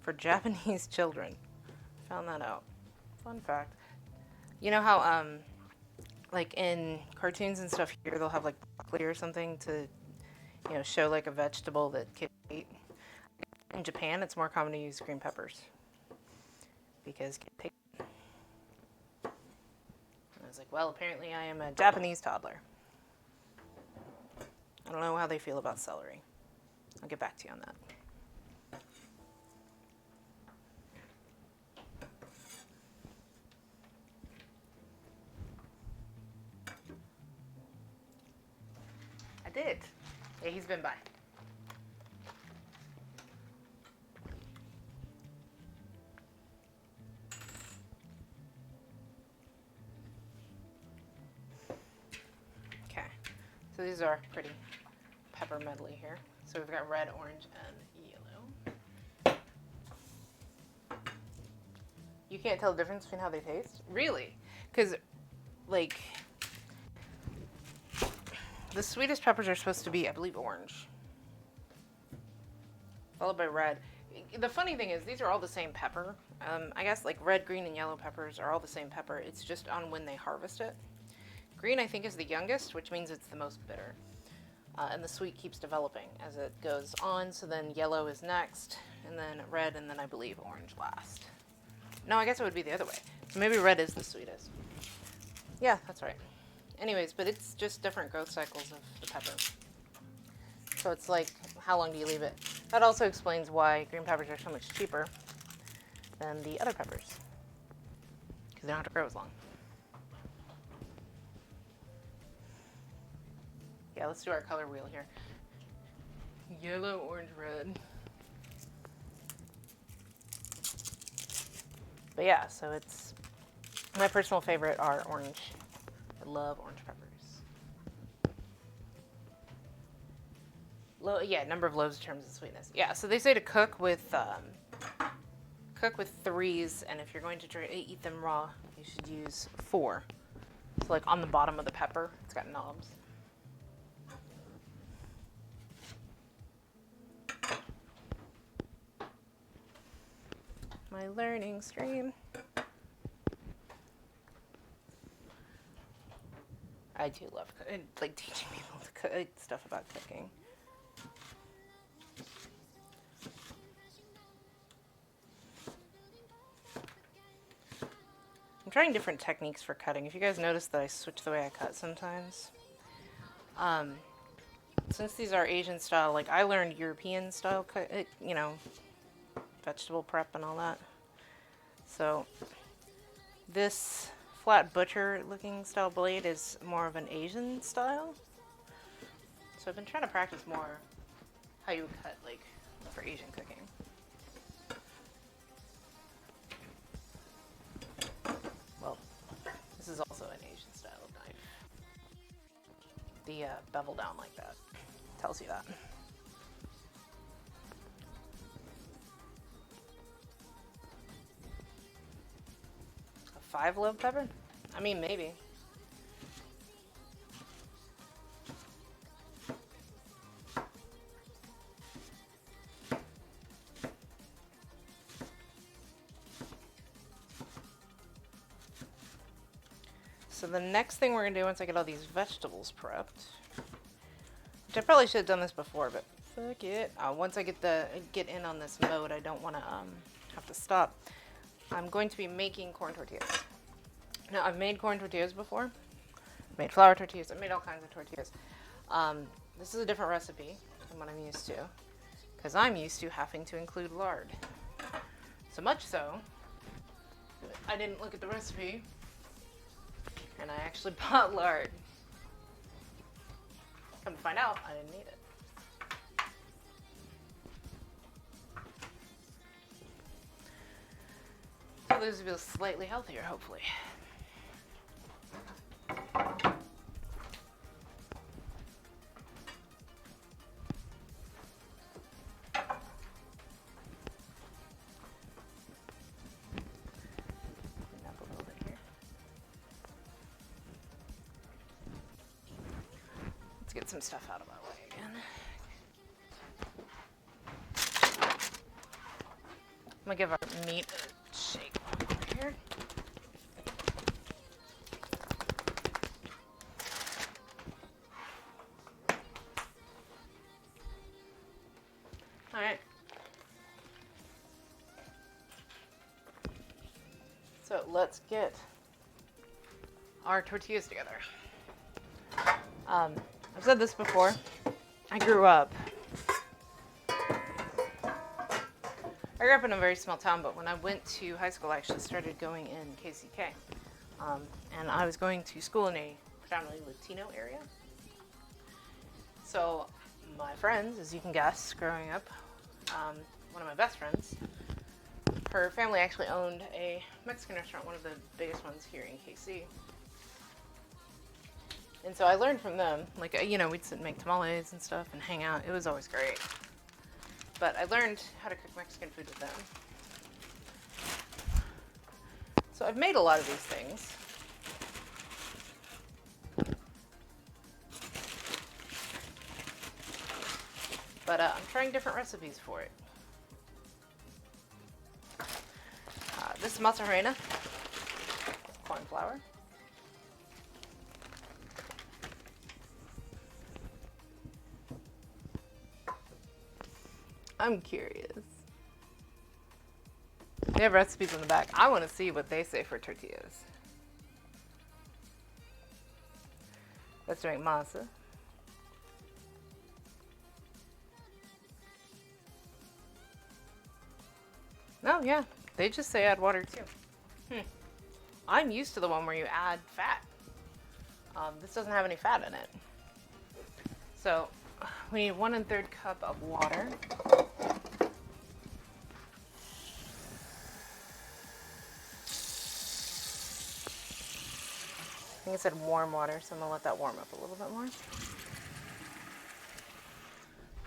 for Japanese children. Found that out. Fun fact. You know how, like in cartoons and stuff here, they'll have like broccoli or something to, you know, show like a vegetable that kids eat. In Japan, it's more common to use green peppers because kids take. I was like, well, apparently I am a Japanese toddler. I don't know how they feel about celery. I'll get back to you on that. I did. Yeah, he's been by. Okay, so these are pretty pepper medley here. So we've got red, orange, and yellow. You can't tell the difference between how they taste? Really? Because, like, the sweetest peppers are supposed to be, I believe, orange. Followed by red. The funny thing is, these are all the same pepper. I guess, like, red, green, and yellow peppers are all the same pepper. It's just on when they harvest it. Green, I think, is the youngest, which means it's the most bitter. And the sweet keeps developing as it goes on. So then yellow is next, and then red, and then I believe orange last. No, I guess it would be the other way. So maybe red is the sweetest. Yeah, that's right. Anyways, but it's just different growth cycles of the pepper. So it's like, how long do you leave it? That also explains why green peppers are so much cheaper than the other peppers. Because they don't have to grow as long. Yeah, let's do our color wheel here. Yellow, orange, red. But yeah, so it's, my personal favorite are orange. I love orange peppers. Yeah, number of loaves determines the sweetness. Yeah, so they say to cook with 3s, and if you're going to eat them raw, you should use 4. So like on the bottom of the pepper, it's got knobs. my learning stream. I do love like teaching people to cook, stuff about cooking. I'm trying different techniques for cutting. If you guys notice that I switch the way I cut sometimes. Since these are Asian style, like I learned European style cut, you know, vegetable prep and all that. So this flat butcher looking style blade is more of an Asian style. So I've been trying to practice more how you would cut like for Asian cooking. Well, this is also an Asian style of knife. The bevel down like that tells you that. A 5-lobe pepper? I mean, maybe. So the next thing we're gonna do once I get all these vegetables prepped, which I probably should have done this before, but fuck it. Once I get in on this mode, I don't want to have to stop. I'm going to be making corn tortillas. Now I've made corn tortillas before. I've made flour tortillas. I've made all kinds of tortillas. This is a different recipe than what I'm used to, because I'm used to having to include lard. So much so, I didn't look at the recipe. And I actually bought lard. Come to find out, I didn't need it. So this will be slightly healthier, hopefully. Let's get some stuff out of our way again. I'm gonna give our meat a shake over here. All right. So let's get our tortillas together. I've said this before. I grew up in a very small town, but when I went to high school, I actually started going in KCK. And I was going to school in a predominantly Latino area. So my friends, as you can guess, growing up, one of my best friends, her family actually owned a Mexican restaurant, one of the biggest ones here in KC. And so I learned from them, like, you know, we'd sit and make tamales and stuff and hang out. It was always great. But I learned how to cook Mexican food with them. So I've made a lot of these things. But I'm trying different recipes for it. This is mozzarella, corn flour. I'm curious. They have recipes on the back. I want to see what they say for tortillas. Let's make masa. Oh yeah, they just say add water too. I'm used to the one where you add fat. This doesn't have any fat in it. So we need 1 1/3 cup of water. I think it said warm water, so I'm gonna let that warm up a little bit more.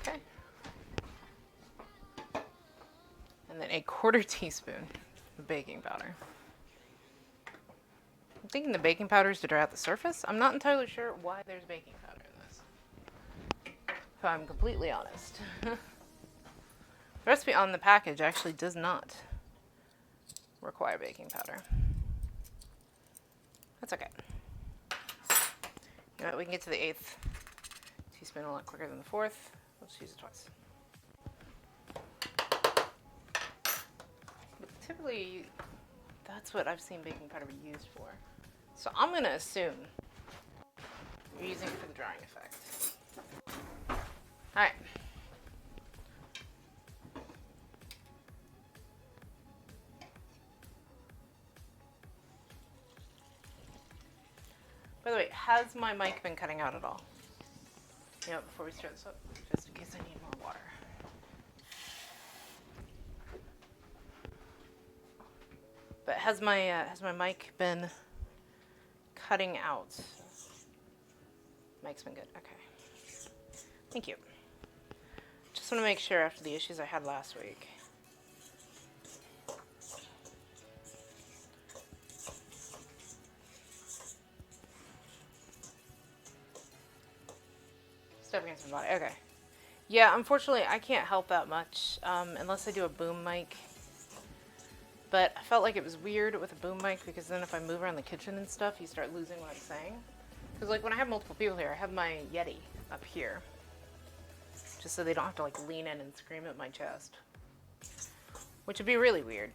Okay. And then 1/4 teaspoon of baking powder. I'm thinking the baking powder is to dry out the surface. I'm not entirely sure why there's baking powder in this, if I'm completely honest. The recipe on the package actually does not require baking powder. That's okay. You know what, we can get to the 8th teaspoon a lot quicker than the 4th. Let's use it twice. But typically, that's what I've seen baking powder be used for. So I'm going to assume you're using it for the drying effect. Alright. By the way, has my mic been cutting out at all? You know, before we start this up, just in case I need more water. But has my mic been cutting out? Mic's been good. Okay. Thank you. Just want to make sure after the issues I had last week. Stuff against my body. Okay. Yeah, unfortunately, I can't help that much unless I do a boom mic. But I felt like it was weird with a boom mic because then if I move around the kitchen and stuff, you start losing what I'm saying. Because like when I have multiple people here, I have my Yeti up here. Just so they don't have to like lean in and scream at my chest. Which would be really weird.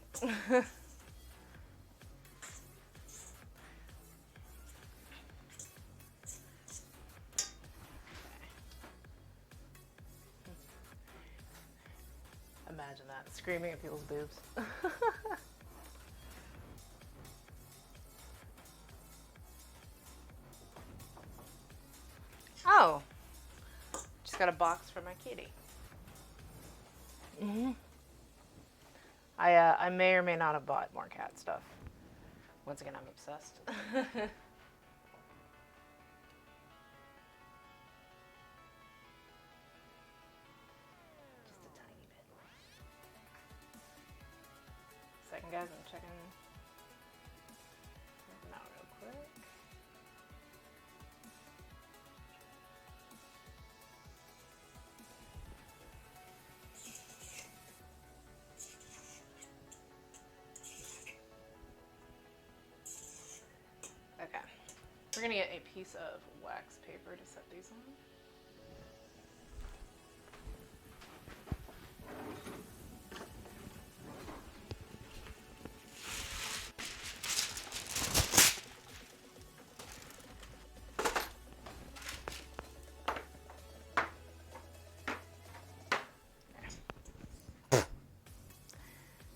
Imagine that, screaming at people's boobs. Oh, just got a box for my kitty. I may or may not have bought more cat stuff. Once again, I'm obsessed. Just a tiny bit. Second, guys, I'm checking them out real quick. Okay. We're gonna get a piece of wax paper to set these on.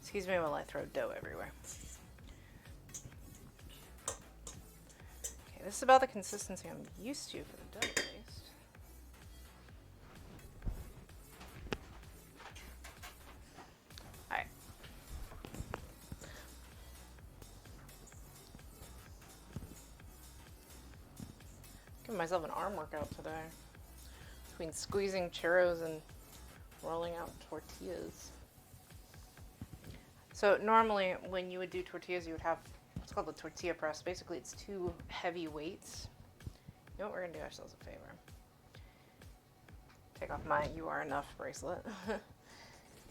Excuse me while I throw dough everywhere. Okay, this is about the consistency I'm used to for the dough paste. Alright. Giving myself an arm workout today. Between squeezing churros and rolling out tortillas. So normally when you would do tortillas, you would have what's called the tortilla press. Basically, it's 2 heavy weights. You know what, we're gonna do ourselves a favor. Take off my "You Are Enough" bracelet.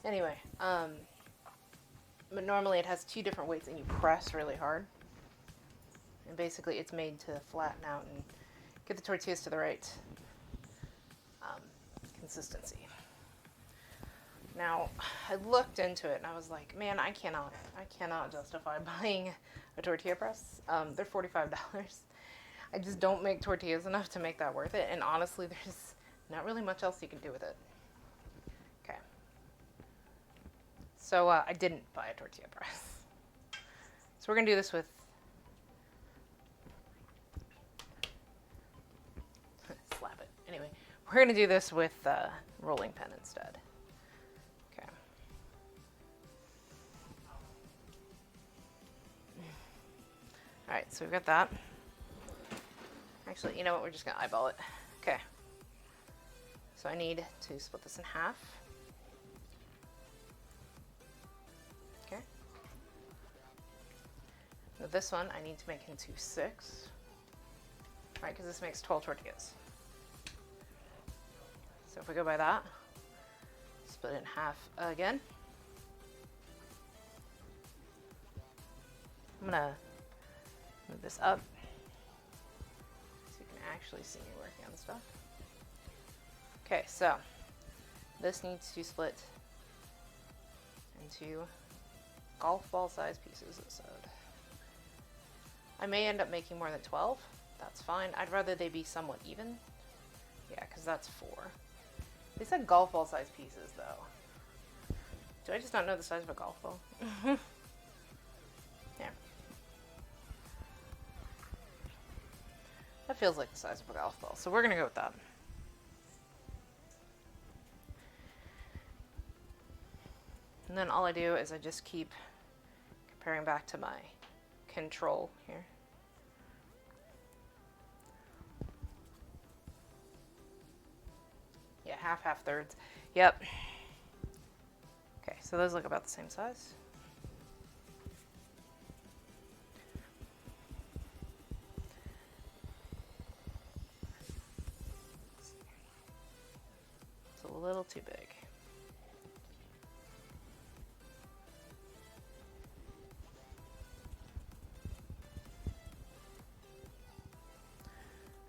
Anyway, but normally it has 2 different weights and you press really hard. And basically it's made to flatten out and get the tortillas to the right consistency. Now, I looked into it and I was like, man, I cannot justify buying a tortilla press. They're $45. I just don't make tortillas enough to make that worth it. And honestly, there's not really much else you can do with it. Okay. So I didn't buy a tortilla press. So we're going to do this with slap it. Anyway, we're going to do this with rolling pin instead. Alright, so we've got that. Actually, you know what? We're just going to eyeball it. Okay. So I need to split this in half. Okay. Now this one I need to make into 6. Right, because this makes 12 tortillas. So if we go by that, split it in half again. I'm gonna move this up so you can actually see me working on stuff. Okay, so this needs to split into golf ball size pieces of sewed. I may end up making more than 12. That's fine. I'd rather they be somewhat even. Yeah, because that's 4. They said golf ball size pieces, though. Do I just not know the size of a golf ball? Yeah. That feels like the size of a golf ball, so we're going to go with that. And then all I do is I just keep comparing back to my control here. Yeah, half, thirds. Yep. Okay, so those look about the same size. It's a little too big.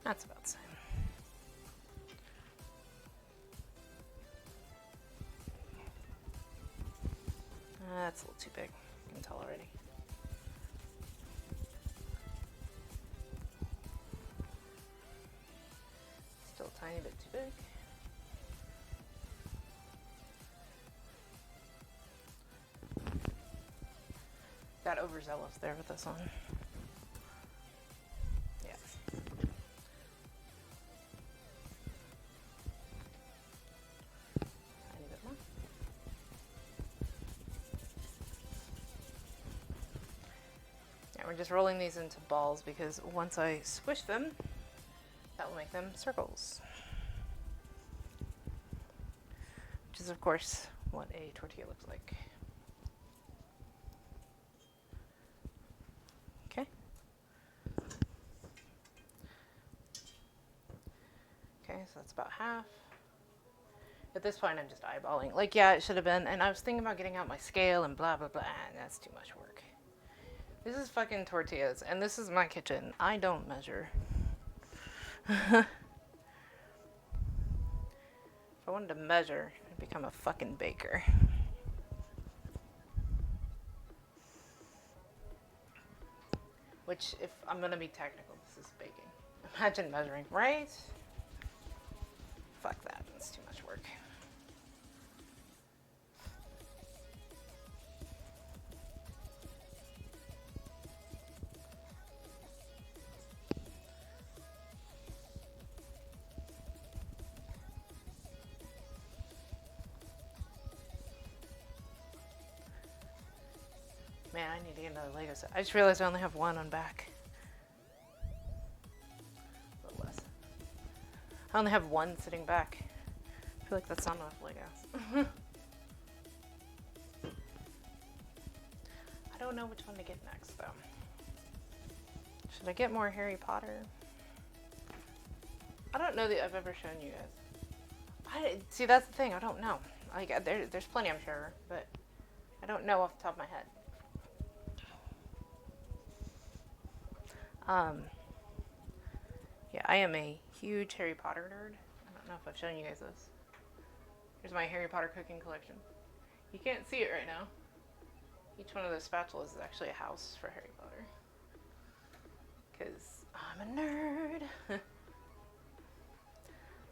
That's about the same. That's a little too big. You can tell already. Still a tiny bit too big. Got overzealous there with this one. Yeah. Tiny bit more. Yeah, we're just rolling these into balls because once I squish them, that will make them circles. Which is, of course, what a tortilla looks like. Okay. Okay, so that's about half. At this point, I'm just eyeballing. Like, yeah, it should have been. And I was thinking about getting out my scale and blah, blah, blah. And that's too much work. This is fucking tortillas, and this is my kitchen. I don't measure. If I wanted to measure, I'd become a fucking baker. Which, if I'm gonna be technical, this is baking. Imagine measuring, right? Fuck that, that's too much work. Man, I need to get another Lego set. I just realized I only have one on back. A little less. I only have one sitting back. I feel like that's not enough Legos. I don't know which one to get next, though. Should I get more Harry Potter? I don't know that I've ever shown you guys. See, that's the thing. I don't know. Like, there's plenty, I'm sure, but I don't know off the top of my head. Yeah, I am a huge Harry Potter nerd. I don't know if I've shown you guys this. Here's my Harry Potter cooking collection. You can't see it right now. Each one of those spatulas is actually a house for Harry Potter. Because I'm a nerd.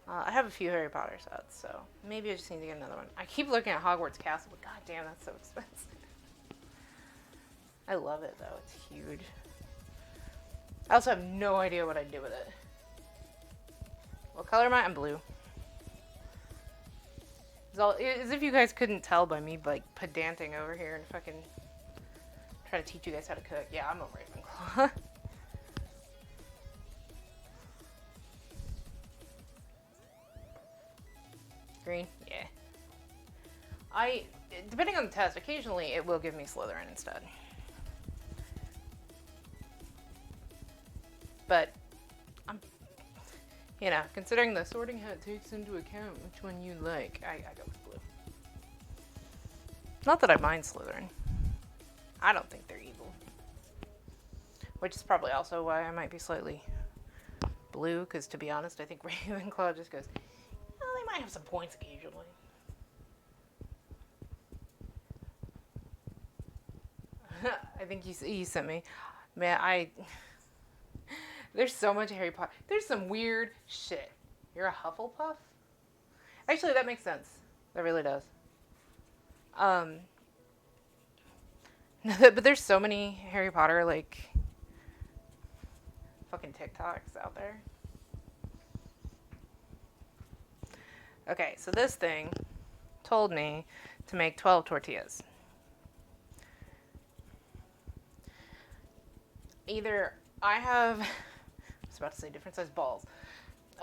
I have a few Harry Potter sets, so maybe I just need to get another one. I keep looking at Hogwarts Castle, but god damn, that's so expensive. I love it, though. It's huge. I also have no idea what I'd do with it. What color am I? I'm blue. As if you guys couldn't tell by me, like, pedanting over here and fucking trying to teach you guys how to cook. Yeah, I'm a Ravenclaw. Green? Yeah. Depending on the test, occasionally it will give me Slytherin instead. But, considering the sorting hat takes into account which one you like, I go with blue. Not that I mind Slytherin. I don't think they're evil. which is probably also why I might be slightly blue, because to be honest, I think Ravenclaw just goes, well, they might have some points occasionally. I think you sent me. Man, there's so much Harry Potter. There's some weird shit. You're a Hufflepuff? Actually, that makes sense. That really does. But there's so many Harry Potter, like, fucking TikToks out there. Okay, so this thing told me to make 12 tortillas. Either I have, I was about to say different size balls.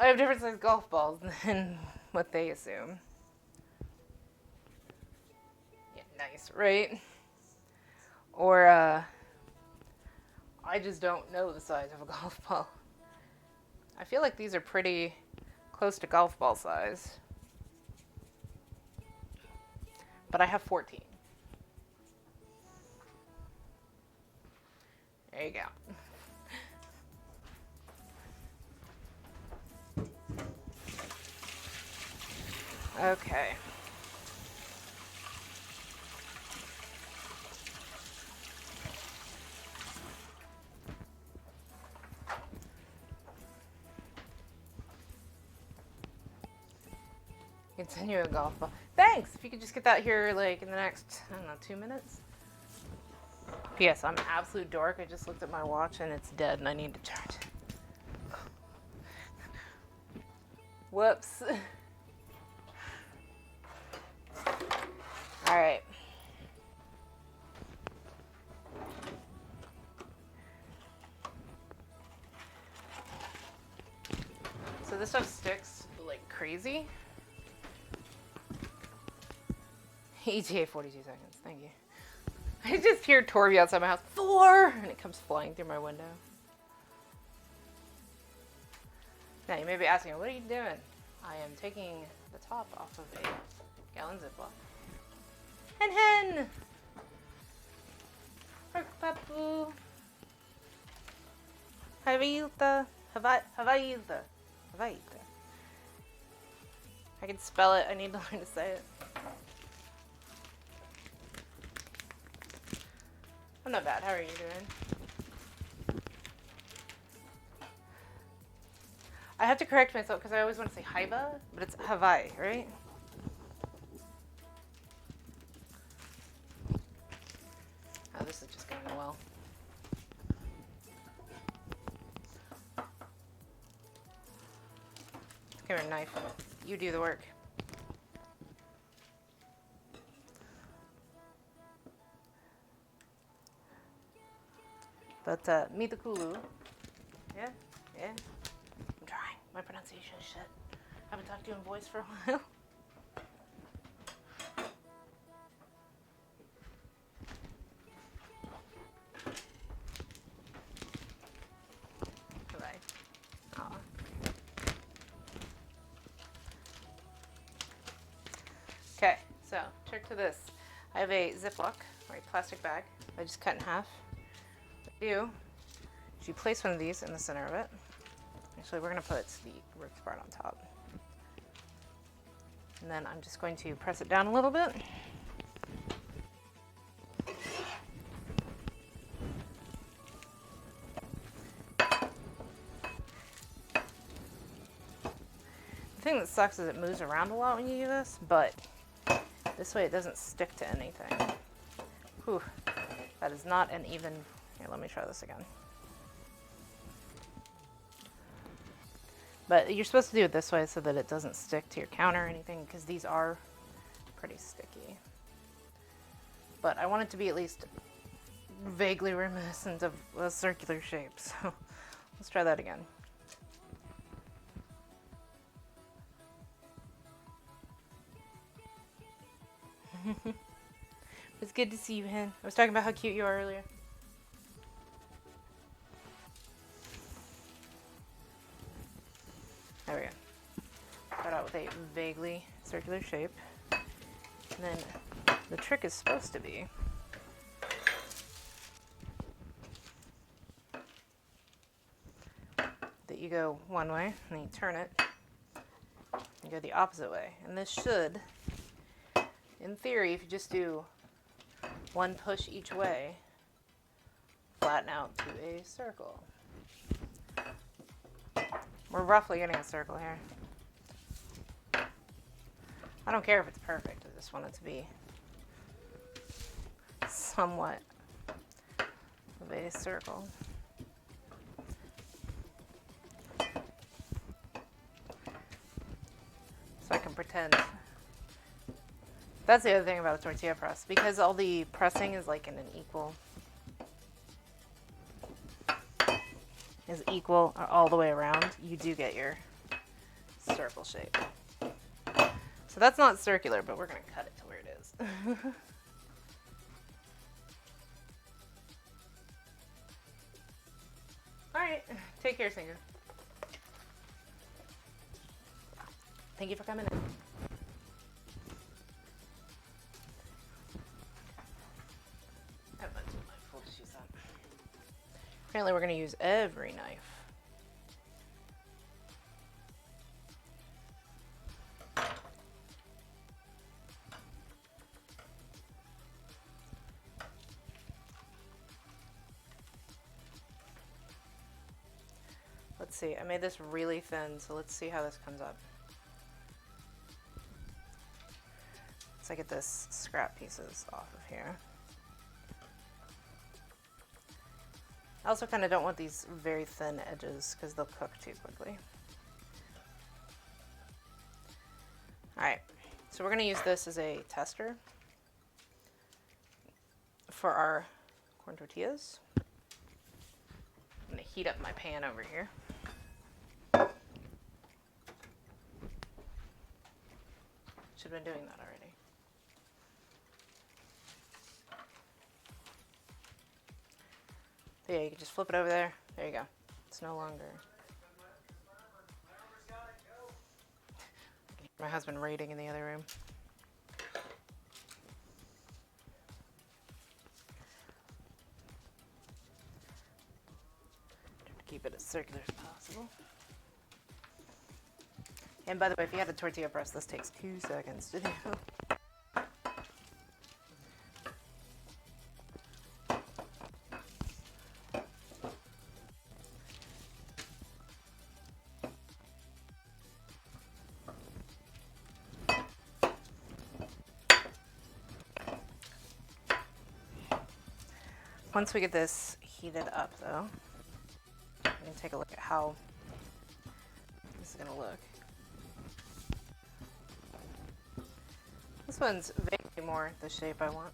I have different size golf balls than what they assume. Yeah, nice, right? Or, I just don't know the size of a golf ball. I feel like these are pretty close to golf ball size. But I have 14. There you go. Okay. Continue a golf ball. Thanks! If you could just get that here, like, in the next, I don't know, 2 minutes. P.S. I'm an absolute dork. I just looked at my watch and it's dead and I need to charge it. Whoops. Alright. So this stuff sticks like crazy. ETA 42 seconds. Thank you. I just hear Torby outside my house. Thor! And it comes flying through my window. Now you may be asking, what are you doing? I am taking the top off of a gallon Ziploc. Hen! Perk papu. Havayuta. Havayuta. I can spell it. I need to learn to say it. I'm not bad. How are you doing? I have to correct myself because I always want to say Haiba, but it's Hawaii, right? Oh, this is just going well. Give her a knife. You do the work. But, Mitakulu. Yeah? Yeah? I'm trying. My pronunciation is shit. I haven't talked to you in voice for a while. Bye. Aw. Okay, so, trick to this. I have a Ziploc, or a plastic bag. I just cut in half. Do is you place one of these in the center of it. Actually, we're going to put the ripped part on top. And then I'm just going to press it down a little bit. The thing that sucks is it moves around a lot when you do this, but this way it doesn't stick to anything. Whew, that is not an even... Here, let me try this again. But you're supposed to do it this way so that it doesn't stick to your counter or anything, because these are pretty sticky. But I want it to be at least vaguely reminiscent of a circular shape, so let's try that again. It's good to see you, Hen. I was talking about how cute you are earlier. There we go. Start out with a vaguely circular shape. And then the trick is supposed to be you go one way, and then you turn it, and go the opposite way. And this should, in theory, if you just do one push each way, flatten out to a circle. We're roughly getting a circle here. I don't care if it's perfect, I just want it to be somewhat of a circle. So I can pretend. That's the other thing about a tortilla press. Because all the pressing is like in an equal all the way around, you do get your circle shape. So that's not circular, but we're going to cut it to where it is. Alright, take care, Singer. Thank you for coming in. I have a bunch of knife. We'll just use that. Apparently we're going to use every knife. Let's see, I made this really thin, so let's see how this comes up. So I get this scrap pieces off of here. I also kind of don't want these very thin edges because they'll cook too quickly. Alright, so we're going to use this as a tester for our corn tortillas. I'm going to heat up my pan over here. Should have been doing that already. But yeah, you can just flip it over there. There you go. It's no longer. My husband raiding in the other room. Keep it as circular as possible. And by the way, if you had a tortilla press, this takes 2 seconds to do. Once we get this heated up, though, we can take a look at how this is going to look. This one's vaguely more the shape I want.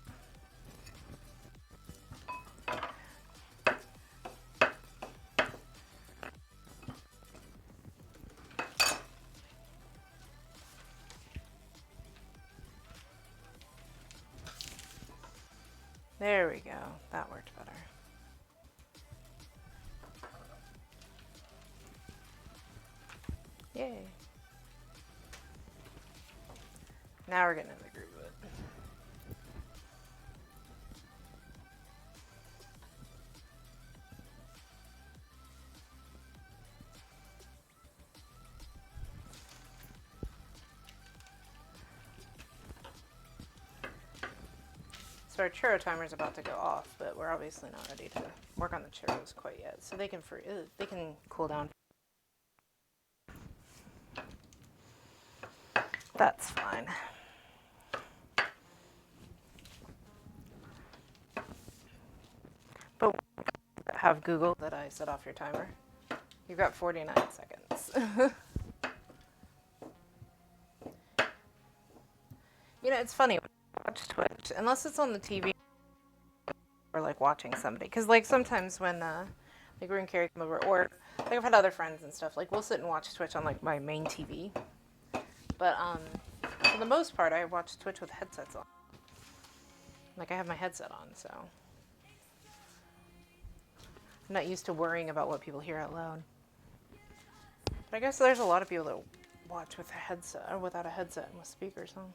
There we go. That worked better. Yay. Now we're getting in the groove of it. So our churro timer is about to go off, but we're obviously not ready to work on the churros quite yet. So they can cool down. That's fine. But have Google that I set off your timer. You've got 49 seconds. You know, it's funny when I watch Twitch, unless it's on the TV or like watching somebody, because like sometimes when like Rue and Carrie come over, or like I've had other friends and stuff, like we'll sit and watch Twitch on like my main TV. But for the most part, I watch Twitch with headsets on. Like I have my headset on, so I'm not used to worrying about what people hear out loud. But I guess there's a lot of people that watch with a headset or without a headset and with speakers on.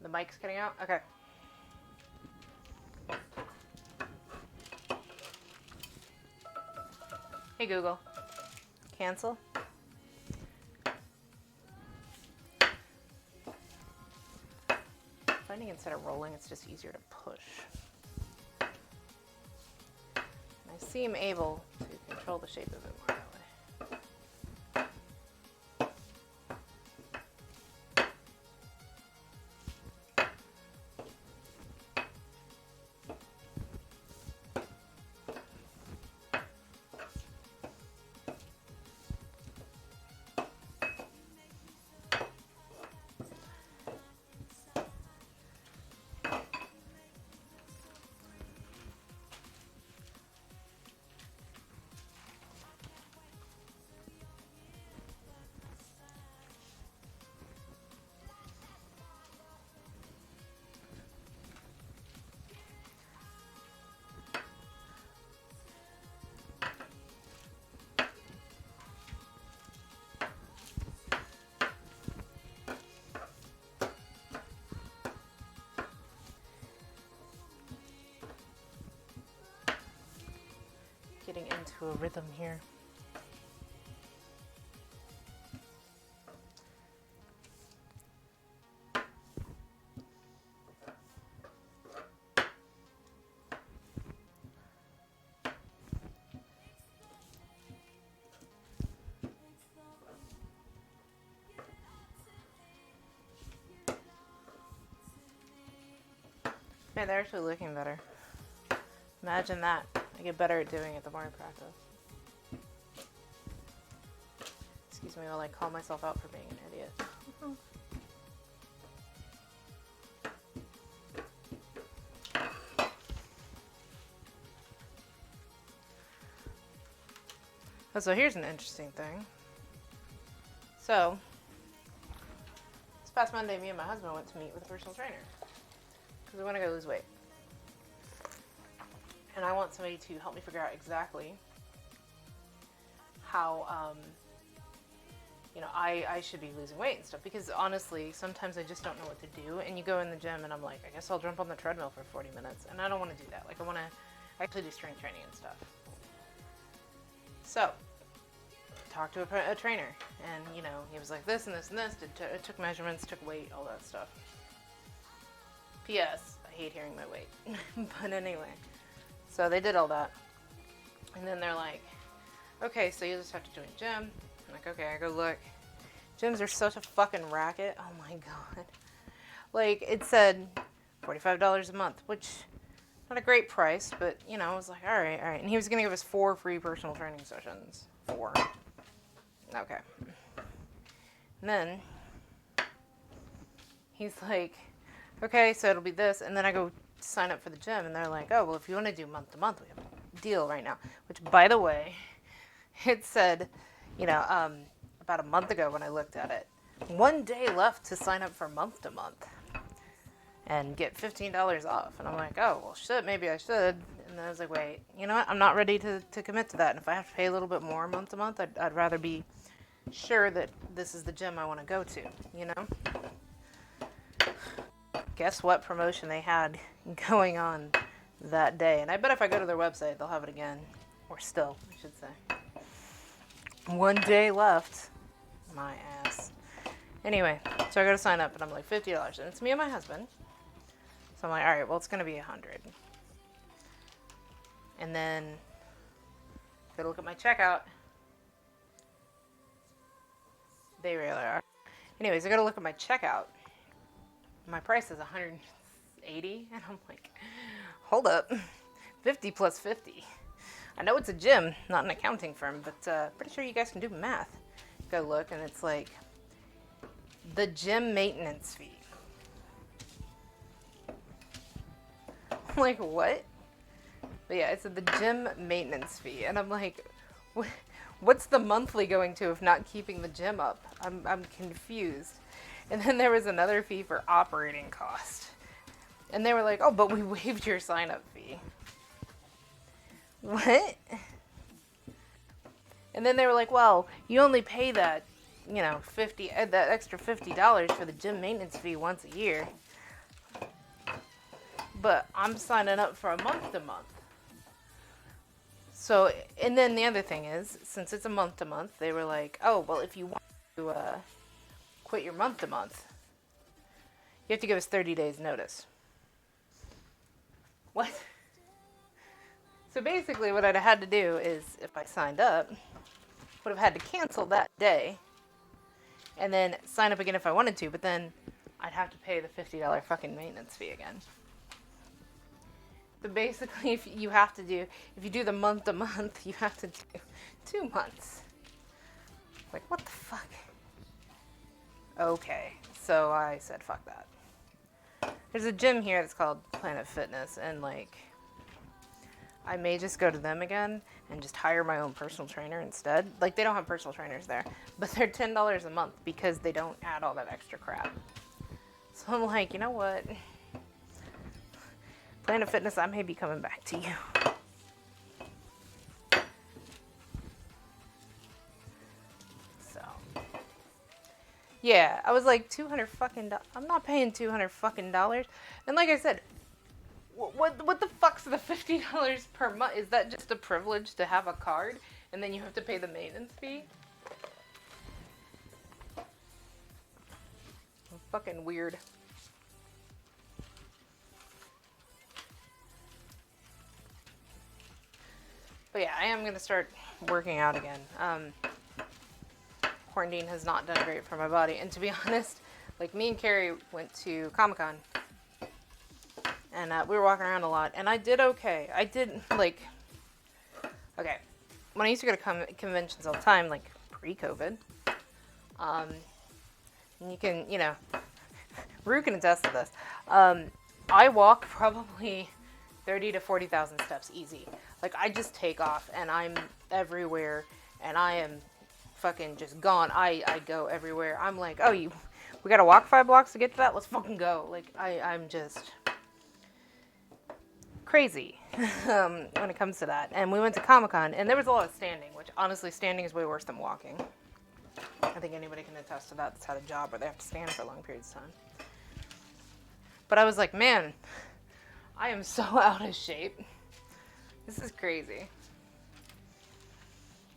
The mic's cutting out? Okay. Hey Google. Cancel. Finding instead of rolling, it's just easier to push. I seem able to control the shape of it more that way. Getting into a rhythm here. Man, they're actually looking better. Imagine that. I get better at doing it the more I practice. Excuse me while I call myself out for being an idiot. Oh, so here's an interesting thing. So, this past Monday, me and my husband went to meet with a personal trainer. Because we want to go lose weight. And I want somebody to help me figure out exactly how, I should be losing weight and stuff. Because honestly, sometimes I just don't know what to do. And you go in the gym and I'm like, I guess I'll jump on the treadmill for 40 minutes. And I don't want to do that. Like, I want to actually do strength training and stuff. So, talked to a trainer. And, he was like this and this and this. Took measurements, took weight, all that stuff. P.S. I hate hearing my weight. But anyway. So they did all that. And then they're like, okay, so you just have to join a gym. I'm like, okay, I go look. Gyms are such a fucking racket. Oh my god. Like, it said $45 a month, which, not a great price, but, I was like, alright. And he was going to give us 4 free personal training sessions. 4. Okay. And then, he's like, okay, so it'll be this. And then I go sign up for the gym, and they're like, oh, well, if you want to do month to month, we have a deal right now. Which, by the way, it said, about a month ago when I looked at it, 1 day left to sign up for month to month and get $15 off. And I'm like, oh, well, shit, maybe I should. And then I was like, wait, you know what? I'm not ready to commit to that. And if I have to pay a little bit more month to month, I'd rather be sure that this is the gym I want to go to, Guess what promotion they had going on that day. And I bet if I go to their website, they'll have it again. Or still, I should say. 1 day left. My ass. Anyway, so I go to sign up, and I'm like, $50. And it's me and my husband. So I'm like, all right, well, it's going to be $100. And then, go to look at my checkout. They really are. Anyways, I go to look at my checkout. My price is $180, and I'm like, hold up, 50 plus 50. I know it's a gym, not an accounting firm, but pretty sure you guys can do math. Go look, and it's like the gym maintenance fee. I'm like, what? But yeah, it's the gym maintenance fee, and I'm like, what's the monthly going to if not keeping the gym up? I'm confused. And then there was another fee for operating cost. And they were like, oh, but we waived your sign-up fee. What? And then they were like, well, you only pay that, that extra $50 for the gym maintenance fee once a year. But I'm signing up for a month to month. So, and then the other thing is, since it's a month to month, they were like, oh, well, if you want to quit your month to month, you have to give us 30 days notice. What? So basically what I'd have had to do is, if I signed up, would have had to cancel that day and then sign up again if I wanted to, but then I'd have to pay the $50 fucking maintenance fee again. So basically, if you do the month to month, you have to do 2 months. Like, what the fuck? Okay, so I said fuck that. There's a gym here that's called Planet Fitness, and like, I may just go to them again and just hire my own personal trainer instead. Like, they don't have personal trainers there, but they're $10 a month because they don't add all that extra crap. So I'm like, you know what? Planet Fitness, I may be coming back to you. So, yeah, I was like, $200 fucking dollars. I'm not paying $200 fucking dollars. And like I said, what the fuck's the $50 per month? Is that just a privilege to have a card and then you have to pay the maintenance fee? Fucking weird. But yeah, I am going to start working out again. Quarantine has not done great for my body. And to be honest, like, me and Carrie went to Comic-Con. And we were walking around a lot. And I did okay. I did, like... Okay. When I used to go to conventions all the time, like, pre-COVID. And you can, you know... Rue can attest to this. I walk probably 30 to 40,000 steps easy. Like, I just take off, and I'm everywhere, and I am fucking just gone. I go everywhere. I'm like, oh, we gotta walk 5 blocks to get to that? Let's fucking go. Like, I'm just crazy when it comes to that. And we went to Comic-Con, and there was a lot of standing, which, honestly, standing is way worse than walking. I think anybody can attest to that that's had a job where they have to stand for long periods of time. But I was like, man, I am so out of shape. This is crazy.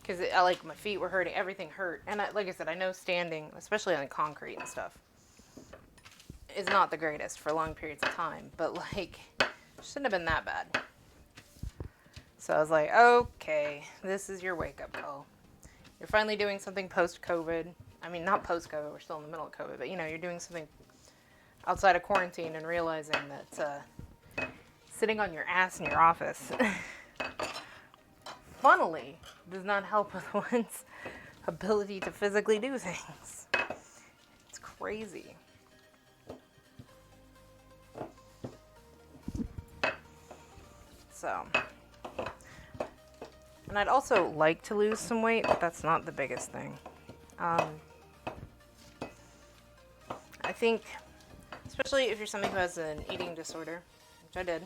Because like, my feet were hurting, everything hurt. And like I said, I know standing, especially on concrete and stuff, is not the greatest for long periods of time. But like, it shouldn't have been that bad. So I was like, okay, this is your wake-up call. You're finally doing something post-COVID. I mean, not post-COVID, we're still in the middle of COVID. But, you know, you're doing something outside of quarantine and realizing that sitting on your ass in your office, funnily, does not help with one's ability to physically do things. It's crazy. So, and I'd also like to lose some weight, but that's not the biggest thing. I think, especially if you're somebody who has an eating disorder, which I did,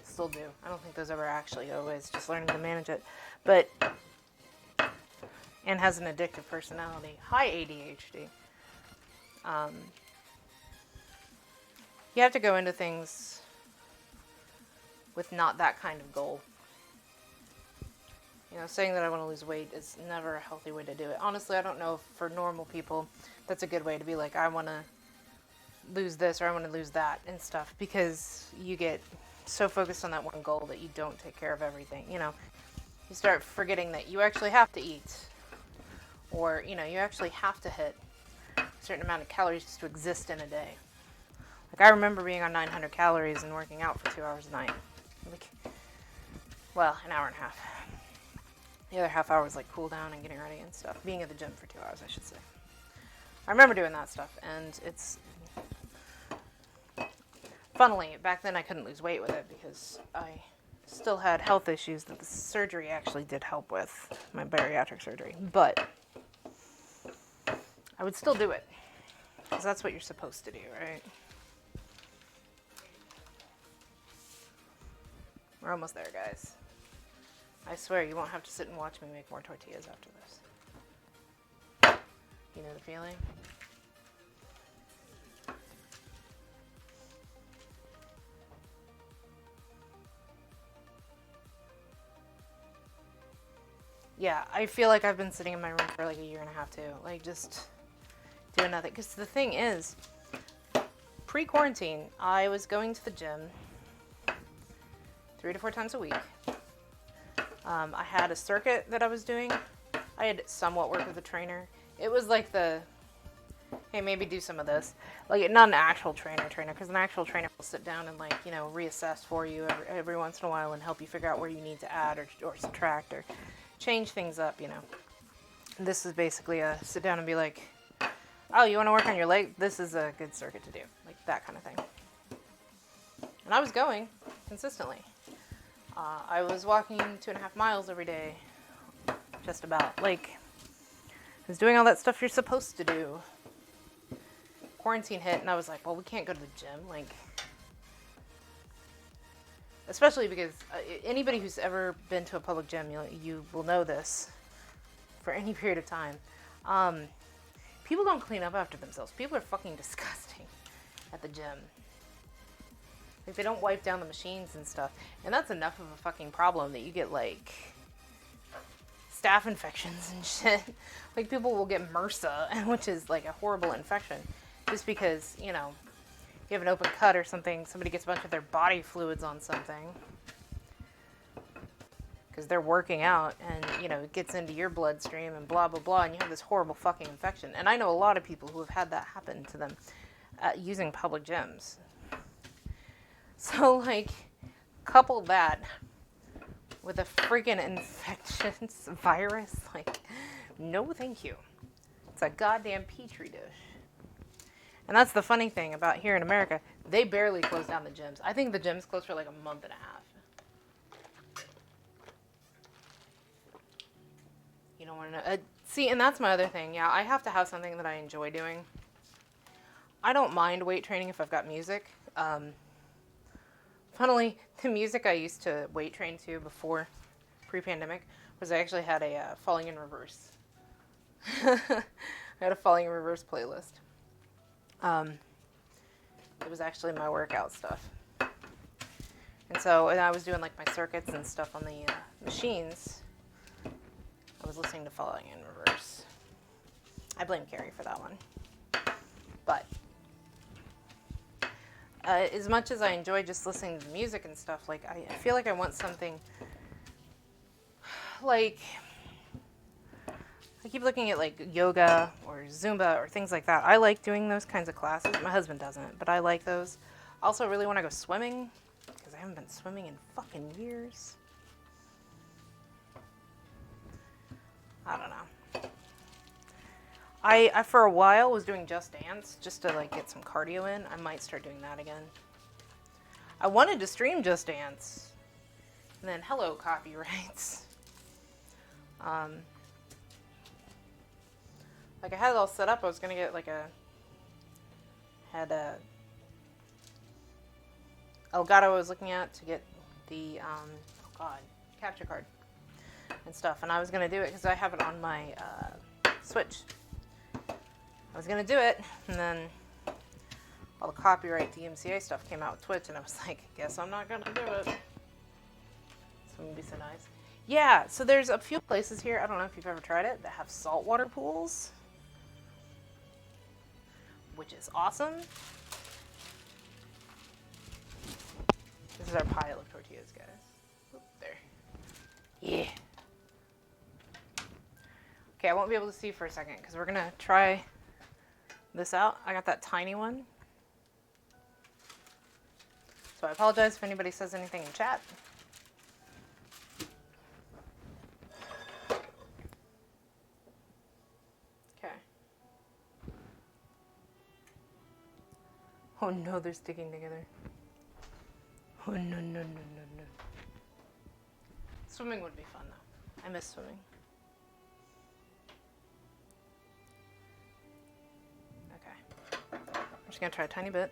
still do. I don't think those ever actually go away. It's just learning to manage it. But, and has an addictive personality, high ADHD. You have to go into things with not that kind of goal. You know, saying that I want to lose weight is never a healthy way to do it. Honestly, I don't know if for normal people that's a good way to be like, I want to lose this or I want to lose that and stuff, because you get so focused on that one goal that you don't take care of everything. You know, you start forgetting that you actually have to eat, or, you know, you actually have to hit a certain amount of calories just to exist in a day. Like, I remember being on 900 calories and working out for 2 hours a night. Like, well, an hour and a half. The other half hour was like cool down and getting ready and stuff. Being at the gym for 2 hours, I should say. I remember doing that stuff, and it's... Funnily, back then I couldn't lose weight with it because I still had health issues that the surgery actually did help with, my bariatric surgery. But I would still do it, because that's what you're supposed to do, right? We're almost there, guys. I swear you won't have to sit and watch me make more tortillas after this. You know the feeling? yeah, I feel like I've been sitting in my room for like a year and a half too. Like just doing nothing. Because the thing is, pre-quarantine, I was going to the gym 3 to 4 times a week. I had a circuit that I was doing. I had somewhat work with a trainer. It was like the, hey, maybe do some of this. Like, not an actual trainer, because an actual trainer will sit down and, like, you know, reassess for you every once in a while and help you figure out where you need to add or subtract or change things up, you know. This is basically a sit down and be like, oh, you want to work on your leg? This is a good circuit to do. Like, that kind of thing. And I was going consistently. I was walking 2.5 miles every day, just about. Like, I was doing all that stuff you're supposed to do. Quarantine hit, and I was like, well, we can't go to the gym. Like, especially because anybody who's ever been to a public gym, you will know this for any period of time. People don't clean up after themselves. People are fucking disgusting at the gym. Like, they don't wipe down the machines and stuff. And that's enough of a fucking problem that you get, like, staph infections and shit. Like, people will get MRSA, which is, like, a horrible infection. Just because, you know, you have an open cut or something, somebody gets a bunch of their body fluids on something. Because they're working out and, you know, it gets into your bloodstream and blah, blah, blah, and you have this horrible fucking infection. And I know a lot of people who have had that happen to them using public gyms. So, like, couple that with a freaking infectious virus, like, no thank you. It's a goddamn petri dish. And that's the funny thing about here in America. They barely close down the gyms. I think the gyms close for like a month and a half. You don't want to know. See, and that's my other thing. Yeah, I have to have something that I enjoy doing. I don't mind weight training if I've got music. Funnily, the music I used to weight train to before pre-pandemic was I actually had a Falling in Reverse. I had a Falling in Reverse playlist. It was actually my workout stuff. And so, and I was doing like my circuits and stuff on the machines. I was listening to Falling in Reverse. I blame Carrie for that one. But as much as I enjoy just listening to the music and stuff, like I feel like I want something like, I keep looking at like yoga or Zumba or things like that. I like doing those kinds of classes. My husband doesn't, but I like those. I also really want to go swimming because I haven't been swimming in fucking years. I don't know. I for a while was doing Just Dance just to like get some cardio in. I might start doing that again. I wanted to stream Just Dance. And then hello copyrights. Like I had it all set up. I was gonna get like Elgato I was looking at to get the capture card and stuff, and I was gonna do it because I have it on my Switch. I was gonna do it, and then all the copyright DMCA stuff came out with Twitch, and I was like, guess I'm not gonna do it. It's gonna be so nice. Yeah, so there's a few places here, I don't know if you've ever tried it, that have saltwater pools, which is awesome. This is our pile of tortillas, guys. Oop, there. Yeah. Okay, I won't be able to see for a second because we're gonna try this out. I got that tiny one. So I apologize if anybody says anything in chat. Okay. Oh no, they're sticking together. Oh no, no, no, no, no. Swimming would be fun though. I miss swimming. I'm just gonna try a tiny bit.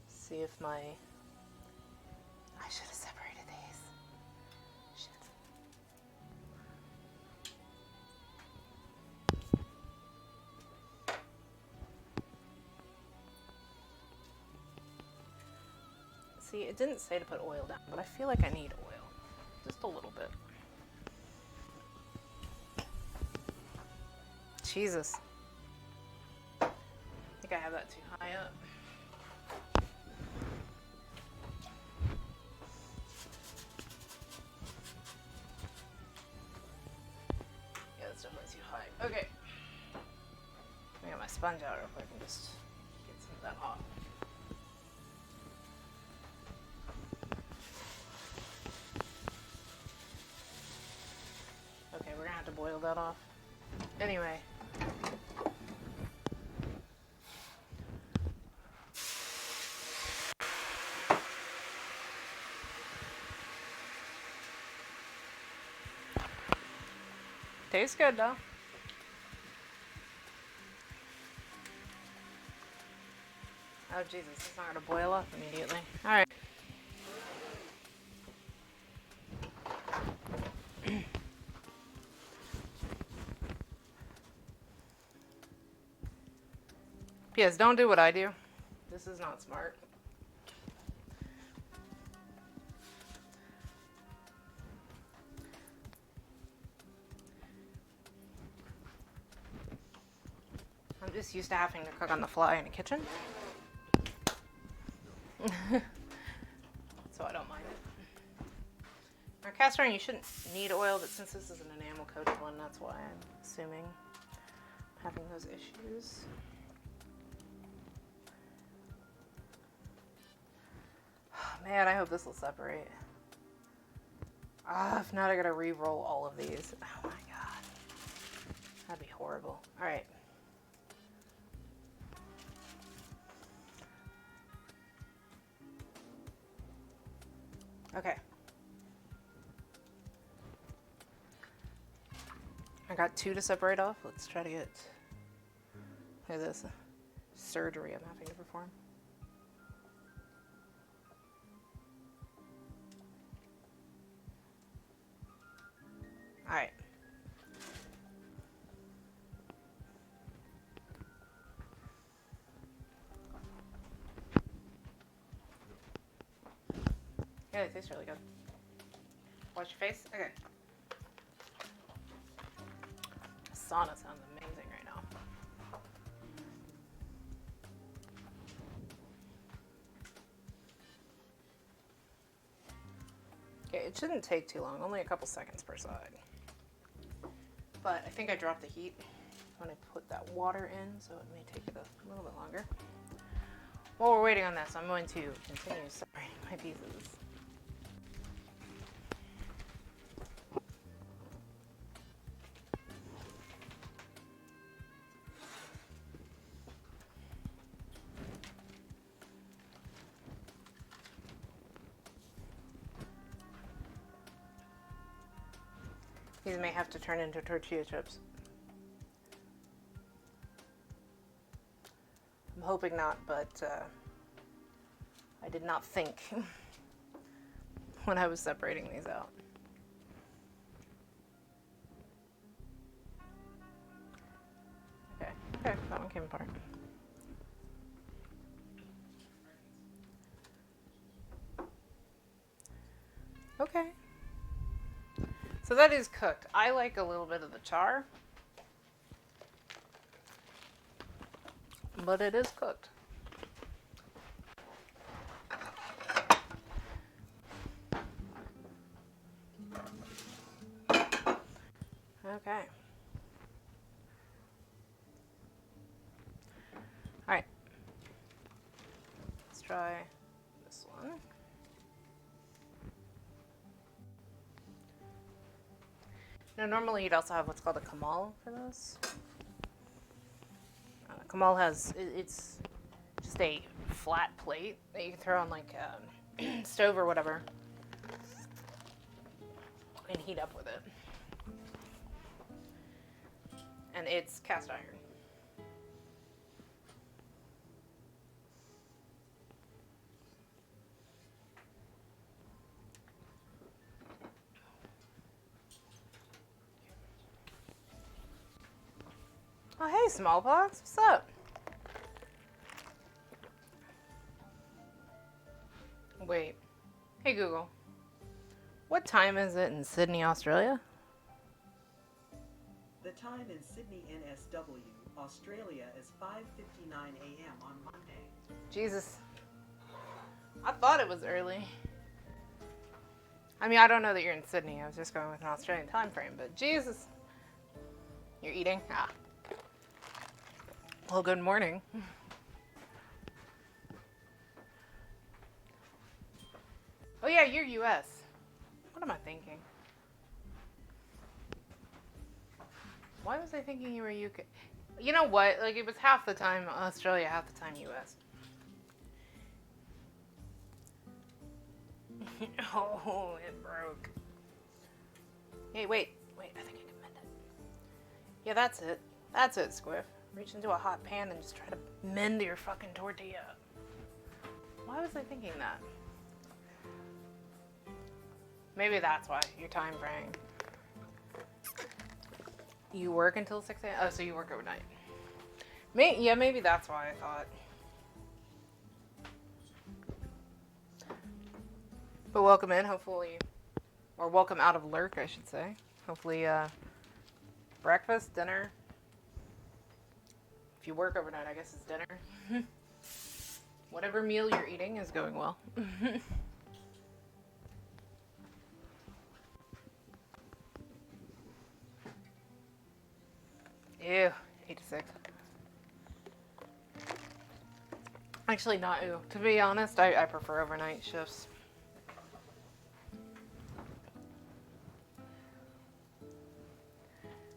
See if my... I should have separated these. Shit. See, it didn't say to put oil down, but I feel like I need oil. Just a little bit. Jesus. I think I have that too high up. Yeah, that's definitely too high. Okay. Let me get my sponge out real quick and just get some of that off. Okay, we're gonna have to boil that off. Anyway. Tastes good though. Oh Jesus, it's not gonna boil up immediately. Alright. P.S. Don't do what I do. This is not smart. I'm just used to having to cook on the fly in a kitchen. So I don't mind it. Our cast iron, you shouldn't need oil, but since this is an enamel coated one, that's why I'm assuming I'm having those issues. Man, I hope this will separate. If not, I gotta re-roll all of these. Oh my god. That'd be horrible. Alright. Okay. I got 2 to separate off. Let's try to get... Look at this. Surgery I'm having to perform. Alright. Yeah, they taste really good. Wash your face? Okay. Sauna sounds amazing right now. Okay, it shouldn't take too long, only a couple seconds per side. But I think I dropped the heat when I put that water in, so it may take it a little bit longer. While we're waiting on this, I'm going to continue separating my pieces. These may have to turn into tortilla chips. I'm hoping not, but I did not think when I was separating these out. Okay, that one came apart. Okay. So that is cooked. I like a little bit of the char, but it is cooked. Okay. All right. Let's try this one. Now, normally you'd also have what's called a kamal for this. Kamal has, it's just a flat plate that you can throw on like a stove or whatever and heat up with it. And it's cast iron. Oh, hey, Smallpox. What's up? Wait. Hey, Google. What time is it in Sydney, Australia? The time in Sydney, NSW, Australia is 5:59 a.m. on Monday. Jesus. I thought it was early. I mean, I don't know that you're in Sydney. I was just going with an Australian time frame, but Jesus. You're eating? Ah. Well, good morning. Oh yeah, you're US. What am I thinking? Why was I thinking you were UK? You know what? Like, it was half the time Australia, half the time US. Oh, it broke. Hey, wait. I think I can mend it. Yeah, that's it. That's it, Squiff. Reach into a hot pan and just try to mend your fucking tortilla. Why was I thinking that? Maybe that's why. Your time frame. You work until 6 a.m.? Oh, so you work overnight. Yeah, maybe that's why I thought. But welcome in, hopefully. Or welcome out of lurk, I should say. Hopefully, breakfast, dinner. If you work overnight, I guess it's dinner. Whatever meal you're eating is going well. Ew, 8 to 6. Actually, not ew. To be honest, I prefer overnight shifts.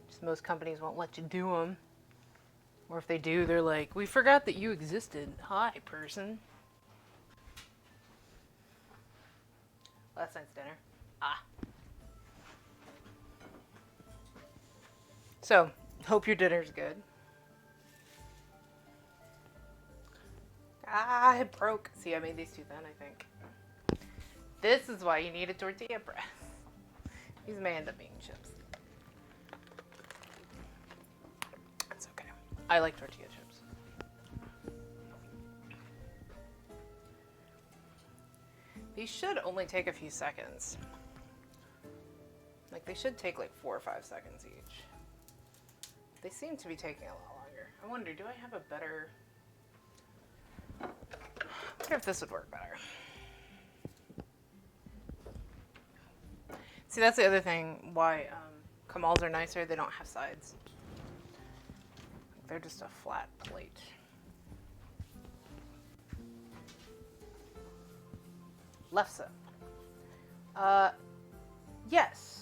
Just most companies won't let you do them. Or if they do, they're like, we forgot that you existed. Hi, person. Last night's dinner. Ah. So, hope your dinner's good. Ah, it broke. See, I made these too thin, I think. This is why you need a tortilla press. These may end up being chips. That's okay. I like tortilla chips. These should only take a few seconds. Like, they should take like 4 or 5 seconds each. They seem to be taking a lot longer. I wonder, do I have a better... I wonder if this would work better. See, that's the other thing why Kamals are nicer. They don't have sides. They're just a flat plate. Lefse. Yes.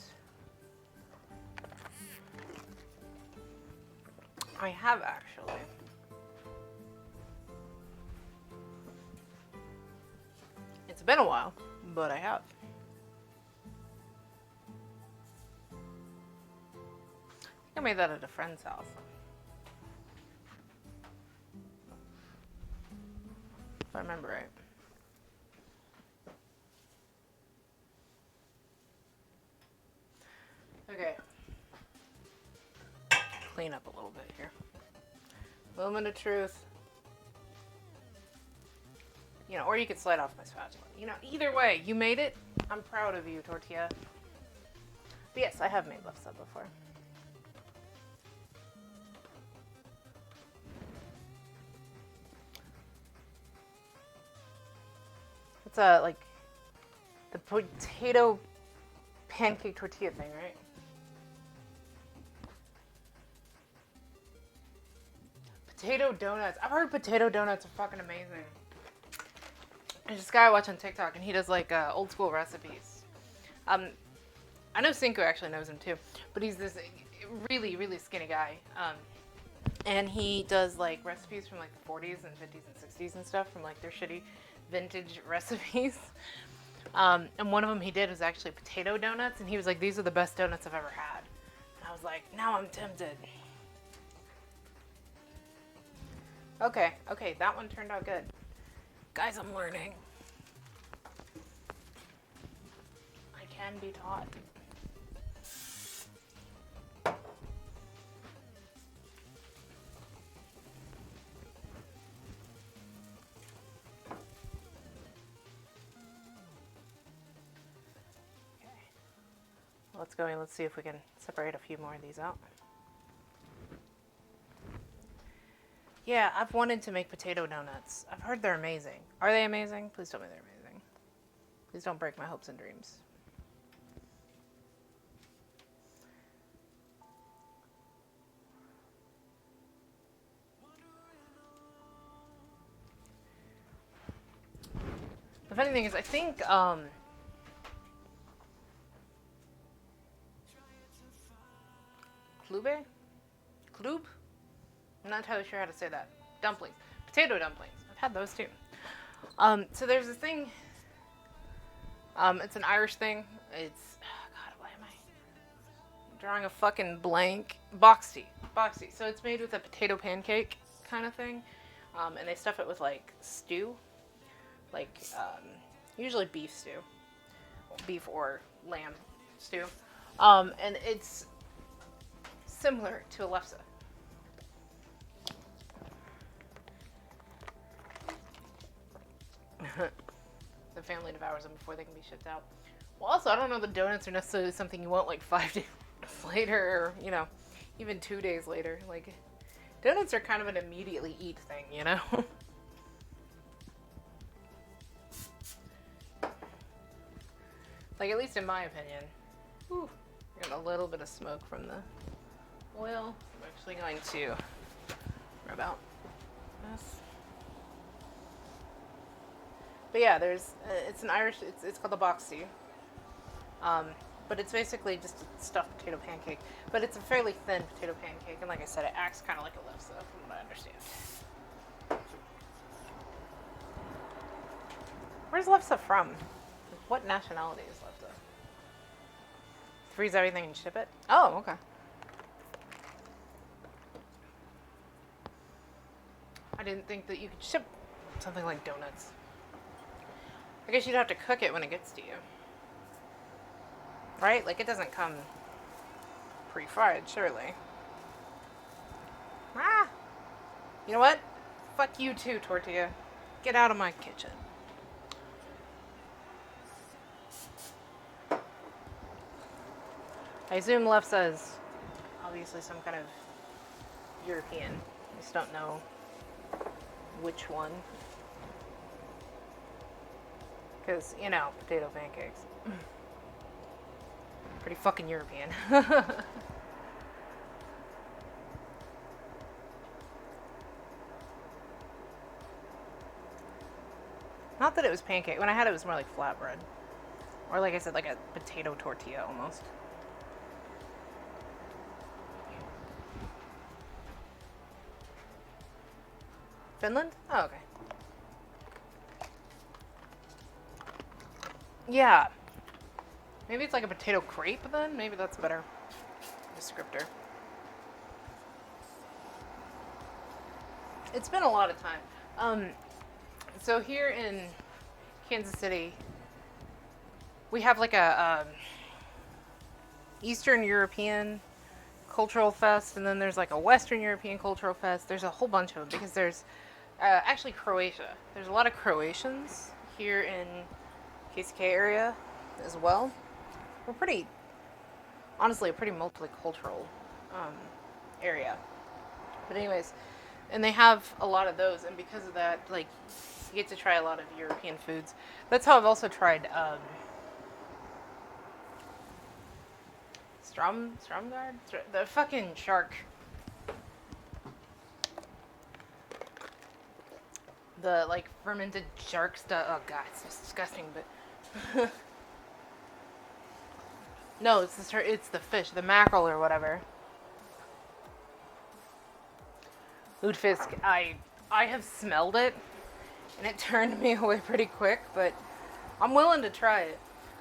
I have actually. It's been a while, but I have. I think I made that at a friend's house. If I remember right. Okay. Clean up a little bit here. Moment of truth. You know, or you could slide off my spatula. You know, either way, you made it. I'm proud of you, tortilla. But yes, I have made lefse before. It's like the potato pancake tortilla thing, right? Potato donuts. I've heard potato donuts are fucking amazing. There's this guy I watch on TikTok, and he does like old school recipes. I know Cinco actually knows him too, but he's this really, really skinny guy. And he does like recipes from like the 40s and 50s and 60s and stuff from like their shitty vintage recipes. And one of them he did was actually potato donuts, and he was like, these are the best donuts I've ever had. And I was like, now I'm tempted. Okay, that one turned out good. Guys, I'm learning. I can be taught. Okay. let's go and let's see if we can separate a few more of these out. Yeah, I've wanted to make potato donuts. I've heard they're amazing. Are they amazing? Please tell me they're amazing. Please don't break my hopes and dreams. The funny thing is, I think, Klube? Klube? I'm not entirely sure how to say that. Dumplings. Potato dumplings. I've had those too. So there's this thing, it's an Irish thing. It's, oh God, why am I drawing a fucking blank? Boxty. Boxty. So it's made with a potato pancake kind of thing. And they stuff it with like stew. Like, usually beef stew. Beef or lamb stew. And it's similar to a lefse. The family devours them before they can be shipped out. Well, also, I don't know the donuts are necessarily something you want like 5 days later, or, you know, even 2 days later. Like, donuts are kind of an immediately eat thing, you know? Like, at least in my opinion. Whew, got a little bit of smoke from the oil. I'm actually going to rub out this. But yeah, there's, it's an Irish, it's called the boxty. But it's basically just a stuffed potato pancake. But it's a fairly thin potato pancake, and like I said, it acts kind of like a lefse, from what I understand. Where's lefse from? What nationality is lefse? Freeze everything and ship it? Oh, okay. I didn't think that you could ship something like donuts. I guess you'd have to cook it when it gets to you. Right? Like, it doesn't come pre-fried, surely. Ah! You know what? Fuck you too, tortilla. Get out of my kitchen. I assume lefse is obviously some kind of European. I just don't know which one. Because, you know, potato pancakes. Pretty fucking European. Not that it was pancake. When I had it, it was more like flatbread. Or like I said, like a potato tortilla almost. Finland? Oh, okay. Yeah. Maybe it's like a potato crepe then? Maybe that's a better descriptor. It's been a lot of time. So here in Kansas City, we have like a Eastern European Cultural Fest, and then there's like a Western European Cultural Fest. There's a whole bunch of them because there's actually Croatia. There's a lot of Croatians here in KCK area as well. We're pretty, honestly, a pretty multicultural area. But anyways, and they have a lot of those, and because of that, like, you get to try a lot of European foods. That's how I've also tried Stromgard? The fucking shark. The, like, fermented shark stuff. Oh, God, it's disgusting, but... No, it's the fish, the mackerel or whatever. Lutefisk, I have smelled it, and it turned me away pretty quick, but I'm willing to try it.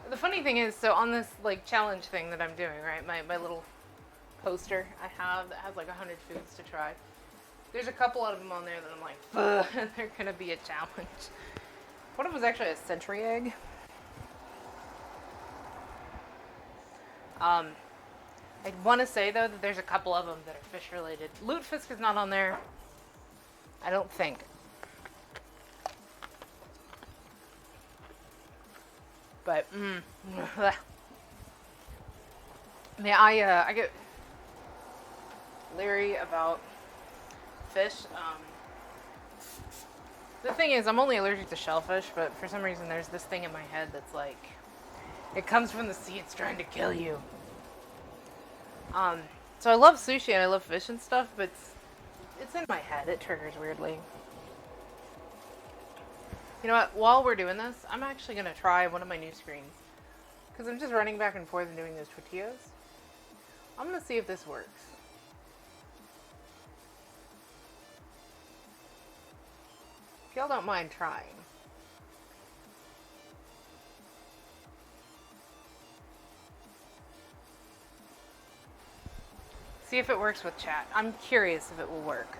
The funny thing is, so on this, like, challenge thing that I'm doing, right, my little poster I have that has, like, 100 foods to try, there's a couple of them on there that I'm like, ugh, they're gonna be a challenge. One of them was actually a century egg. I want to say, though, that there's a couple of them that are fish-related. Lutefisk is not on there, I don't think. But, Yeah, I get leery about fish. The thing is, I'm only allergic to shellfish, but for some reason there's this thing in my head that's like, it comes from the sea, it's trying to kill you. So I love sushi and I love fish and stuff, but it's in my head. It triggers weirdly. You know what? While we're doing this, I'm actually going to try one of my new screens. Because I'm just running back and forth and doing those tortillas. I'm going to see if this works. If y'all don't mind trying. See if it works with chat. I'm curious if it will work.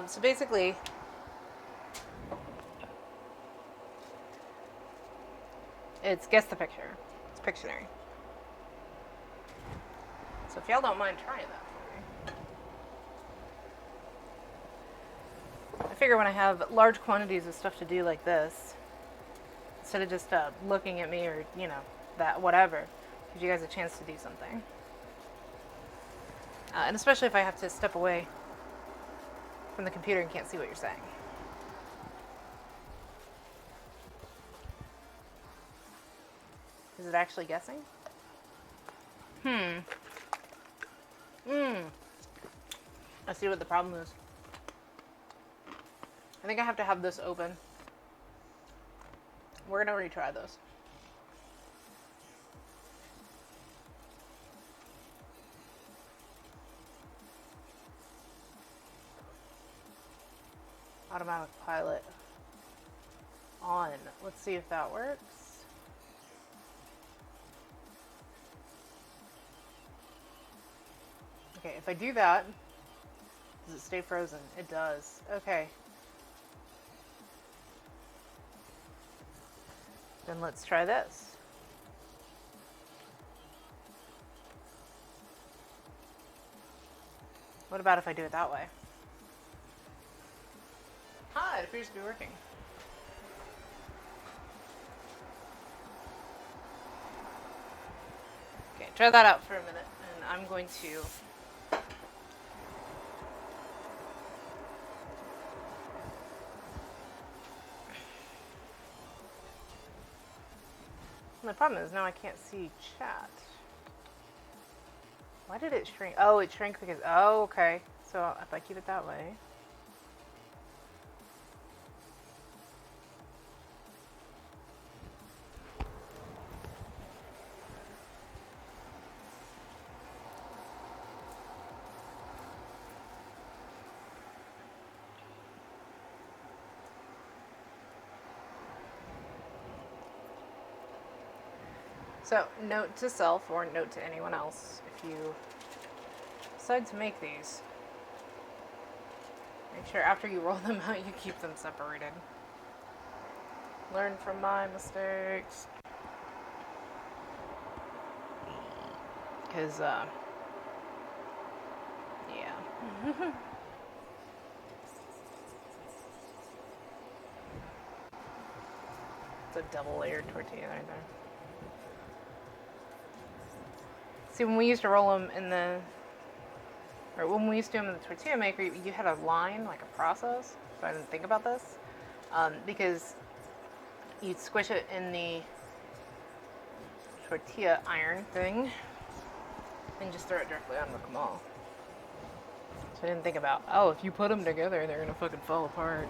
So basically, it's guess the picture. It's Pictionary. So if y'all don't mind trying that for me. I figure when I have large quantities of stuff to do like this, instead of just looking at me or, you know, that whatever, gives you guys a chance to do something. And especially if I have to step away from the computer and can't see what you're saying. Is it actually guessing? I see what the problem is. I think I have to have this open. We're gonna retry this. Automatic pilot on. Let's see if that works. Okay, if I do that, does it stay frozen? It does. Okay. Then let's try this. What about if I do it that way? Ah, it appears to be working. Okay, try that out for a minute, and I'm going to the problem is now I can't see chat. Why did it shrink? Oh, it shrank because, oh, okay. So if I keep it that way. So, note to self or note to anyone else, if you decide to make these, make sure after you roll them out you keep them separated. Learn from my mistakes. Because, yeah. It's a double layered tortilla right there. See, when we used to roll them in the, or when we used to do them in the tortilla maker, you had a line, like a process. So I didn't think about this. Because you'd squish it in the tortilla iron thing and just throw it directly on the comal. So I didn't think about, oh, if you put them together, they're gonna fucking fall apart.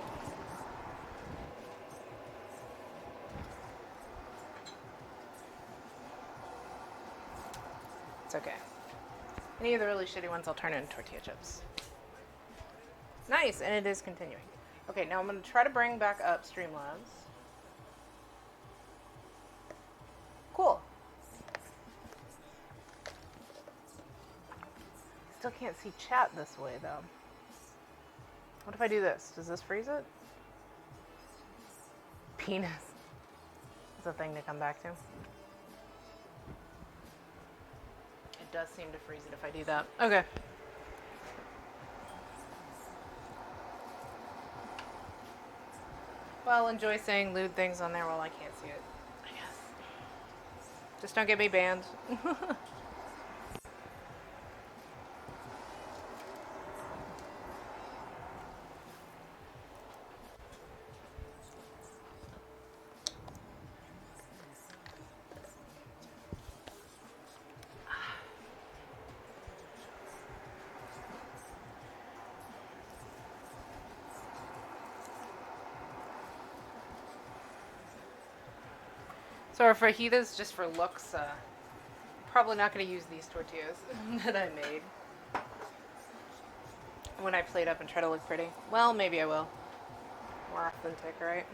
It's okay. Any of the really shitty ones, I'll turn into tortilla chips. Nice, and it is continuing. Okay, now I'm going to try to bring back up Streamlabs. Cool. Still can't see chat this way, though. What if I do this? Does this freeze it? Penis. It's a thing to come back to. It does seem to freeze it if I do that. Okay. Well, enjoy saying lewd things on there while I can't see it, I guess. Just don't get me banned. So our fajitas, just for looks, probably not going to use these tortillas that I made when I plate up and try to look pretty. Well, maybe I will. More authentic, right?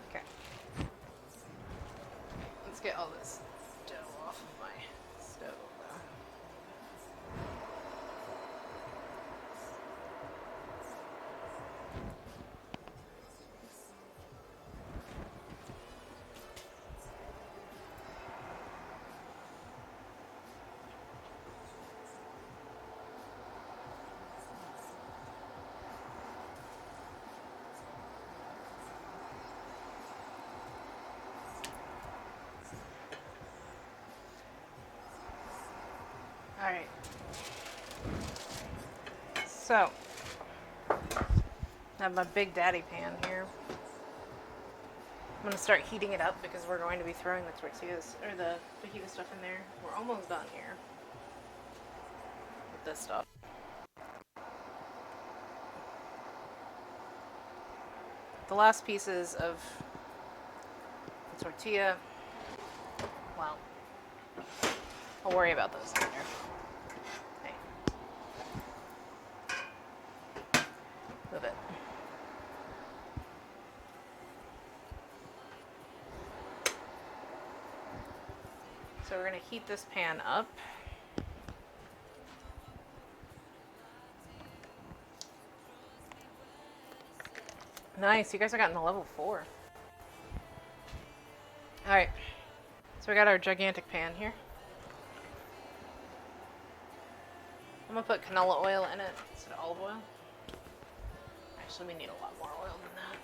Okay. Let's get all this dough off of my stove. Alright. So, I have my Big Daddy pan here. I'm going to start heating it up because we're going to be throwing the tortillas, or the fajita stuff in there. We're almost done here with this stuff. The last pieces of the tortilla, well, I'll worry about those later. Hey. Move it. So we're going to heat this pan up. Nice, you guys are getting to level 4. Alright, so we got our gigantic pan here. I'm going to put canola oil in it instead of olive oil. Actually, we need a lot more oil than that.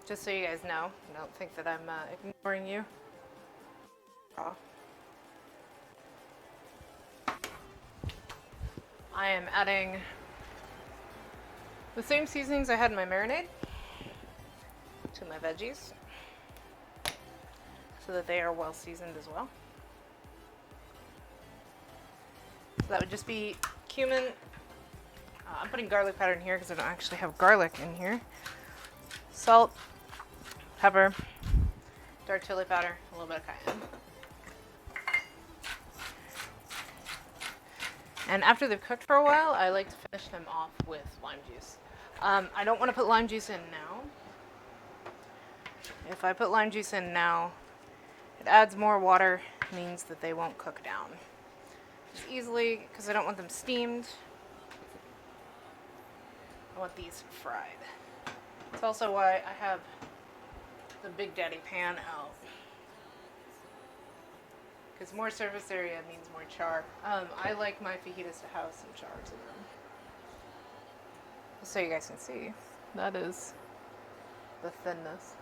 Just so you guys know, don't think that I'm ignoring you. I am adding the same seasonings I had in my marinade to my veggies so that they are well seasoned as well. So that would just be cumin. I'm putting garlic powder in here because I don't actually have garlic in here. Salt, pepper, dark chili powder, a little bit of cayenne. And after they've cooked for a while, I like to finish them off with lime juice. I don't want to put lime juice in now. If I put lime juice in now, it adds more water, means that they won't cook down as easily, because I don't want them steamed. I want these fried. It's also why I have the Big Daddy pan out. Because more surface area means more char. I like my fajitas to have some char to them. So you guys can see, that is the thinness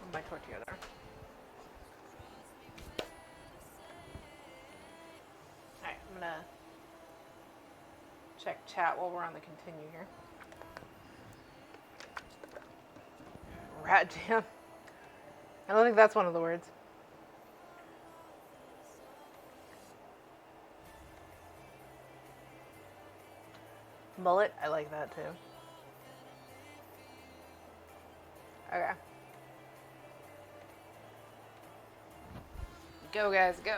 of my tortilla there. Alright, I'm gonna check chat while we're on the continue here. Rat jam. I don't think that's one of the words. Mullet, I like that too. Okay. Go guys, go.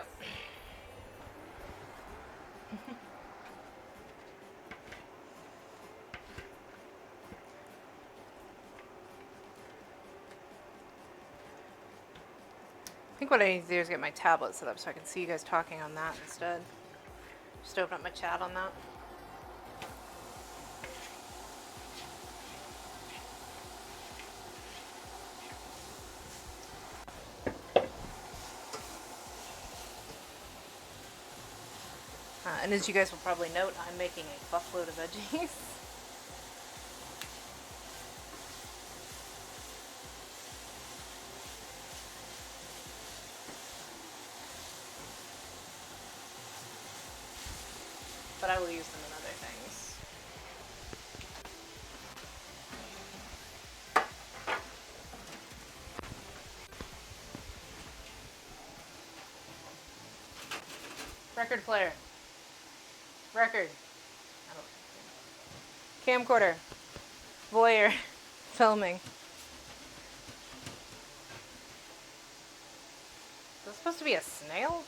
I think what I need to do is get my tablet set up so I can see you guys talking on that instead. Just open up my chat on that. And as you guys will probably note, I'm making a buttload of veggies. but I will use them in other things. Record player. Record. Camcorder. Voyeur. Filming. Is this supposed to be a snail?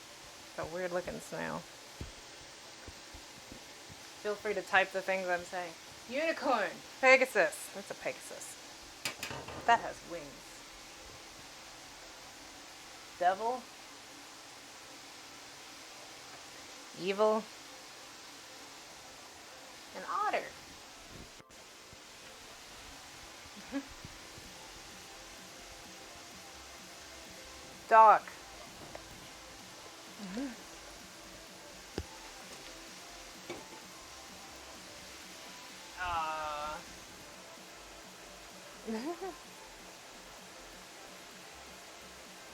It's a weird looking snail. Feel free to type the things I'm saying. Unicorn. Pegasus. That's a Pegasus. That has wings. Devil. Evil. An otter. Dog.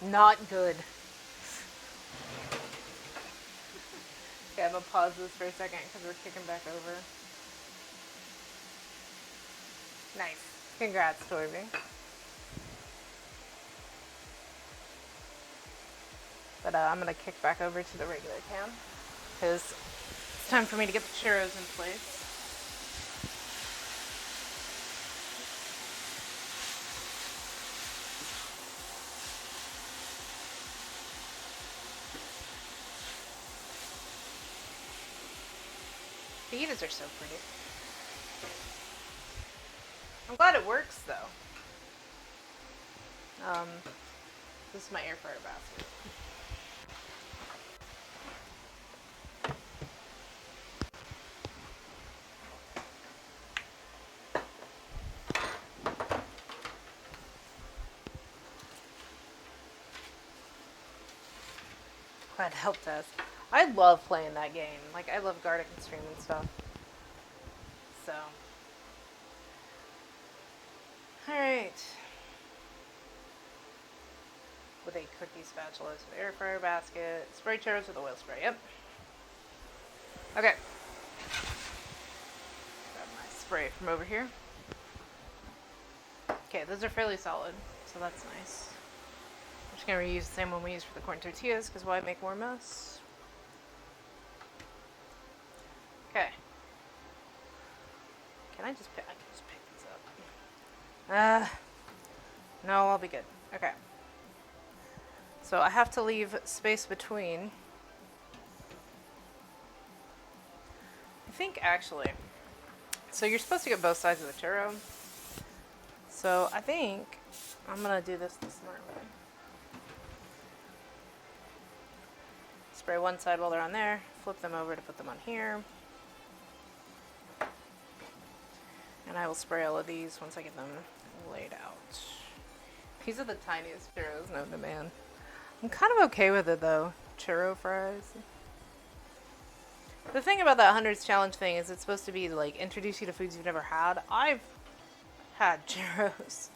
Not good. Okay, I'm gonna pause this for a second because we're kicking back over. Nice. Congrats, Torby. But I'm gonna kick back over to the regular cam because it's time for me to get the churros in place. Fajitas are so pretty. I'm glad it works though. This is my air fryer basket. Glad it helped us. I love playing that game. Like, I love Gartic and Stream and stuff. So. Alright. With a cookie spatula to the air fryer basket. Spray churros with oil spray. Yep. Okay. Grab my spray from over here. Okay, those are fairly solid. So that's nice. I'm just going to reuse the same one we used for the corn tortillas because why make more mess? Okay. Can I just pick? I can just pick these up. No, I'll be good. Okay. So I have to leave space between. I think actually. So you're supposed to get both sides of the churro. So I think I'm gonna do this the smart way. Spray one side while they're on there. Flip them over to put them on here. And I will spray all of these once I get them laid out. These are the tiniest churros known to man. I'm kind of okay with it though. Churro fries. The thing about that 100s challenge thing is it's supposed to be like introduce you to foods you've never had. I've had churros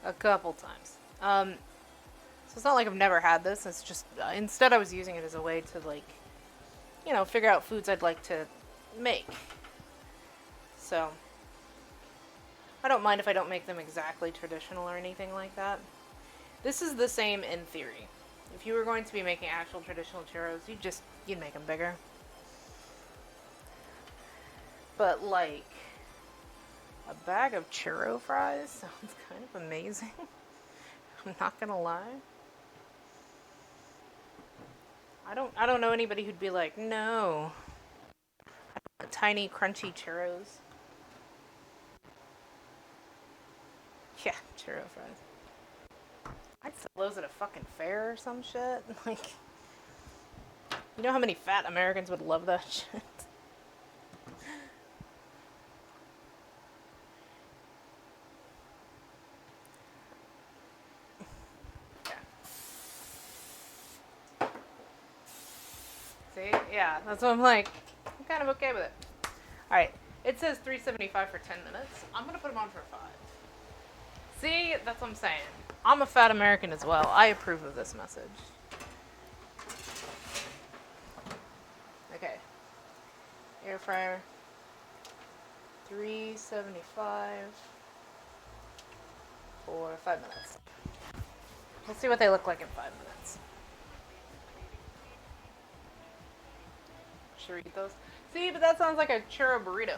a couple times. So it's not like I've never had this. It's just instead I was using it as a way to like, you know, figure out foods I'd like to make. So I don't mind if I don't make them exactly traditional or anything like that. This is the same in theory. If you were going to be making actual traditional churros, you'd make them bigger. But like a bag of churro fries sounds kind of amazing. I'm not gonna lie. I don't know anybody who'd be like, no. Tiny crunchy churros. Yeah, churro fries. I'd sell those at a fucking fair or some shit. Like, you know how many fat Americans would love that shit? See? Yeah, that's what I'm like. I'm kind of okay with it. Alright, it says $3.75 for 10 minutes. I'm gonna put them on for 5. See? That's what I'm saying. I'm a fat American as well. I approve of this message. Okay. Air fryer. 375 for 5 minutes. We'll see what they look like in 5 minutes. Churritos. See, but that sounds like a churro burrito.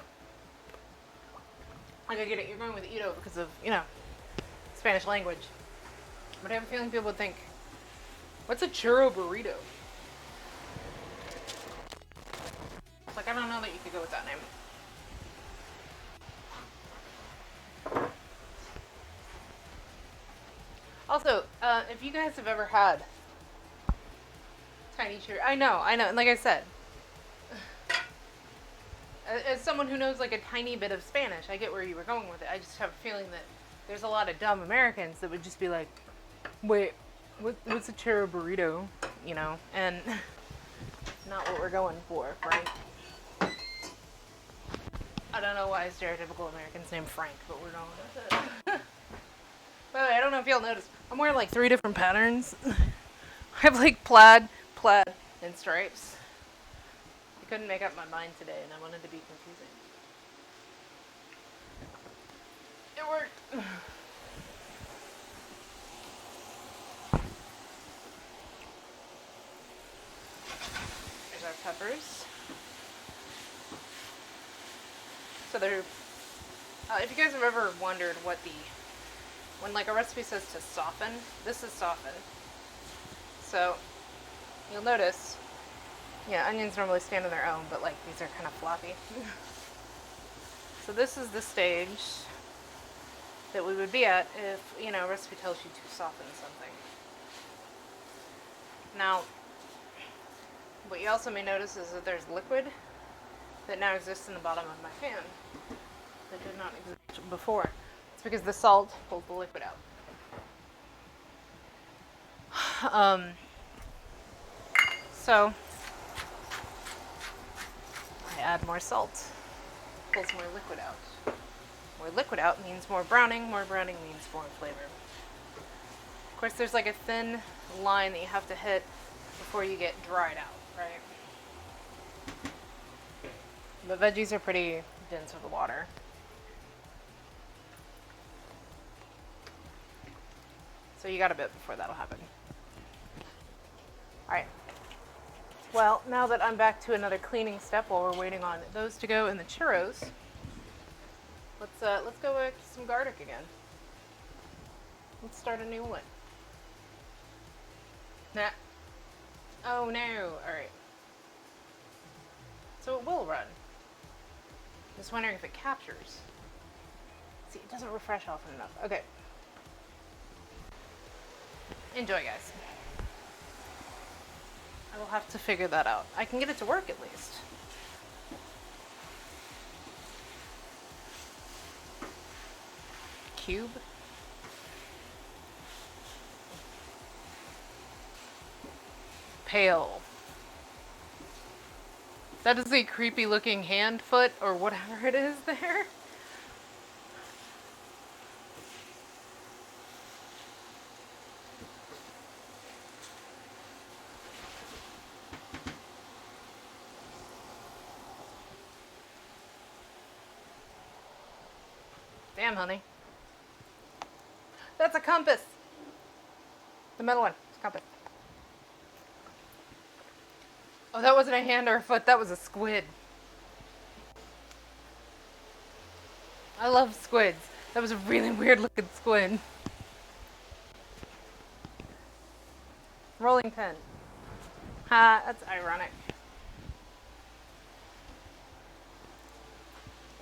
Like, I get it, you're going with Ito because of, you know, Spanish language. But I have a feeling people would think, what's a churro burrito? It's like, I don't know that you could go with that name. Also, if you guys have ever had tiny churro, I know, and like I said, as someone who knows like a tiny bit of Spanish, I get where you were going with it. I just have a feeling that there's a lot of dumb Americans that would just be like, wait, what's a churro burrito? You know, and not what we're going for, right? I don't know why stereotypical Americans named Frank, but we're going with it. By the way, I don't know if y'all noticed, I'm wearing like 3 different patterns. I have like plaid, and stripes. I couldn't make up my mind today, and I wanted to be confusing. It worked. There's our peppers. So they're, if you guys have ever wondered what when like a recipe says to soften, this is soften. So you'll notice, yeah, onions normally stand on their own, but like these are kind of floppy. So this is the stage that we would be at if, you know, a recipe tells you to soften something. Now, what you also may notice is that there's liquid that now exists in the bottom of my pan that did not exist before. It's because the salt pulls the liquid out. So I add more salt, pulls more liquid out. More liquid out means more browning means more flavor. Of course, there's like a thin line that you have to hit before you get dried out, right? The veggies are pretty dense with the water. So you got a bit before that'll happen. Alright. Well, now that I'm back to another cleaning step while we're waiting on those to go in the churros, let's go with some garlic again. Let's start a new one. Nah. Oh no. Alright. So it will run. Just wondering if it captures. See, it doesn't refresh often enough. Okay. Enjoy, guys. I will have to figure that out. I can get it to work at least. Cube. Pale. That is a creepy looking hand, foot, or whatever it is there. Damn, honey. That's a compass. The middle one. It's a compass. Oh, that wasn't a hand or a foot. That was a squid. I love squids. That was a really weird looking squid. Rolling pin. Ha, that's ironic.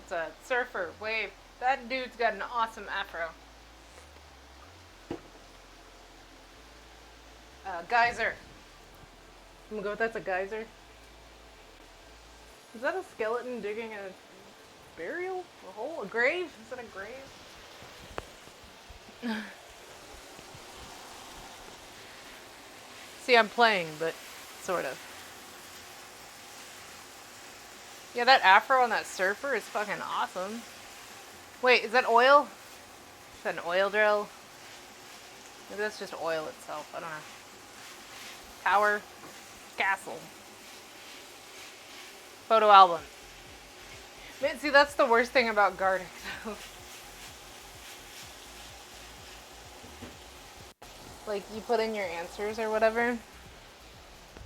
It's a surfer wave. That dude's got an awesome afro. Geyser. I'm gonna go with that's a geyser. Is that a skeleton digging a burial? A hole? A grave? Is that a grave? See, I'm playing, but sort of. Yeah, that afro on that surfer is fucking awesome. Wait, is that oil? Is that an oil drill? Maybe that's just oil itself. I don't know. Tower. Castle. Photo album. Man, see, that's the worst thing about garlic, though. Like, you put in your answers or whatever,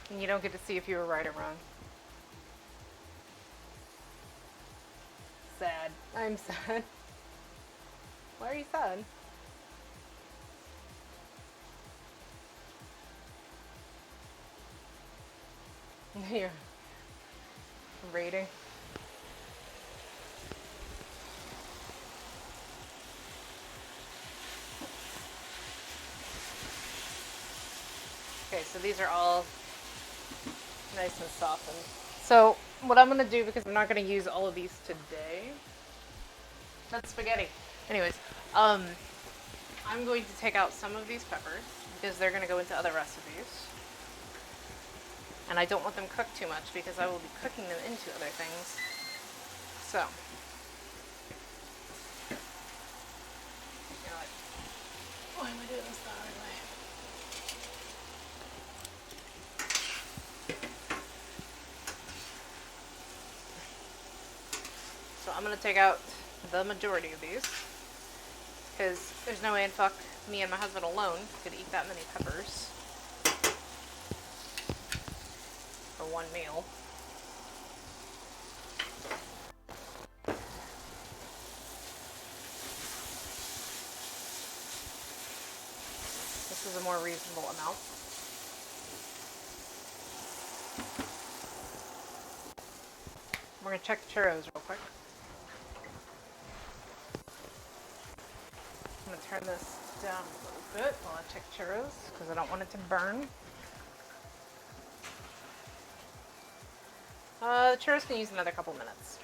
and you don't get to see if you were right or wrong. Sad. I'm sad. Why are you sad? You're rating. Okay, so these are all nice and softened. So what I'm gonna do, because I'm not gonna use all of these today. That's spaghetti. Anyways, I'm going to take out some of these peppers because they're gonna go into other recipes. And I don't want them cooked too much because I will be cooking them into other things. So, you're like, why am I doing this that way? So I'm gonna take out the majority of these because there's no way in fuck me and my husband alone could eat that many peppers for one meal. This is a more reasonable amount. We're gonna check the churros real quick. I'm gonna turn this down a little bit while I check churros because I don't want it to burn. The churros can use another couple minutes.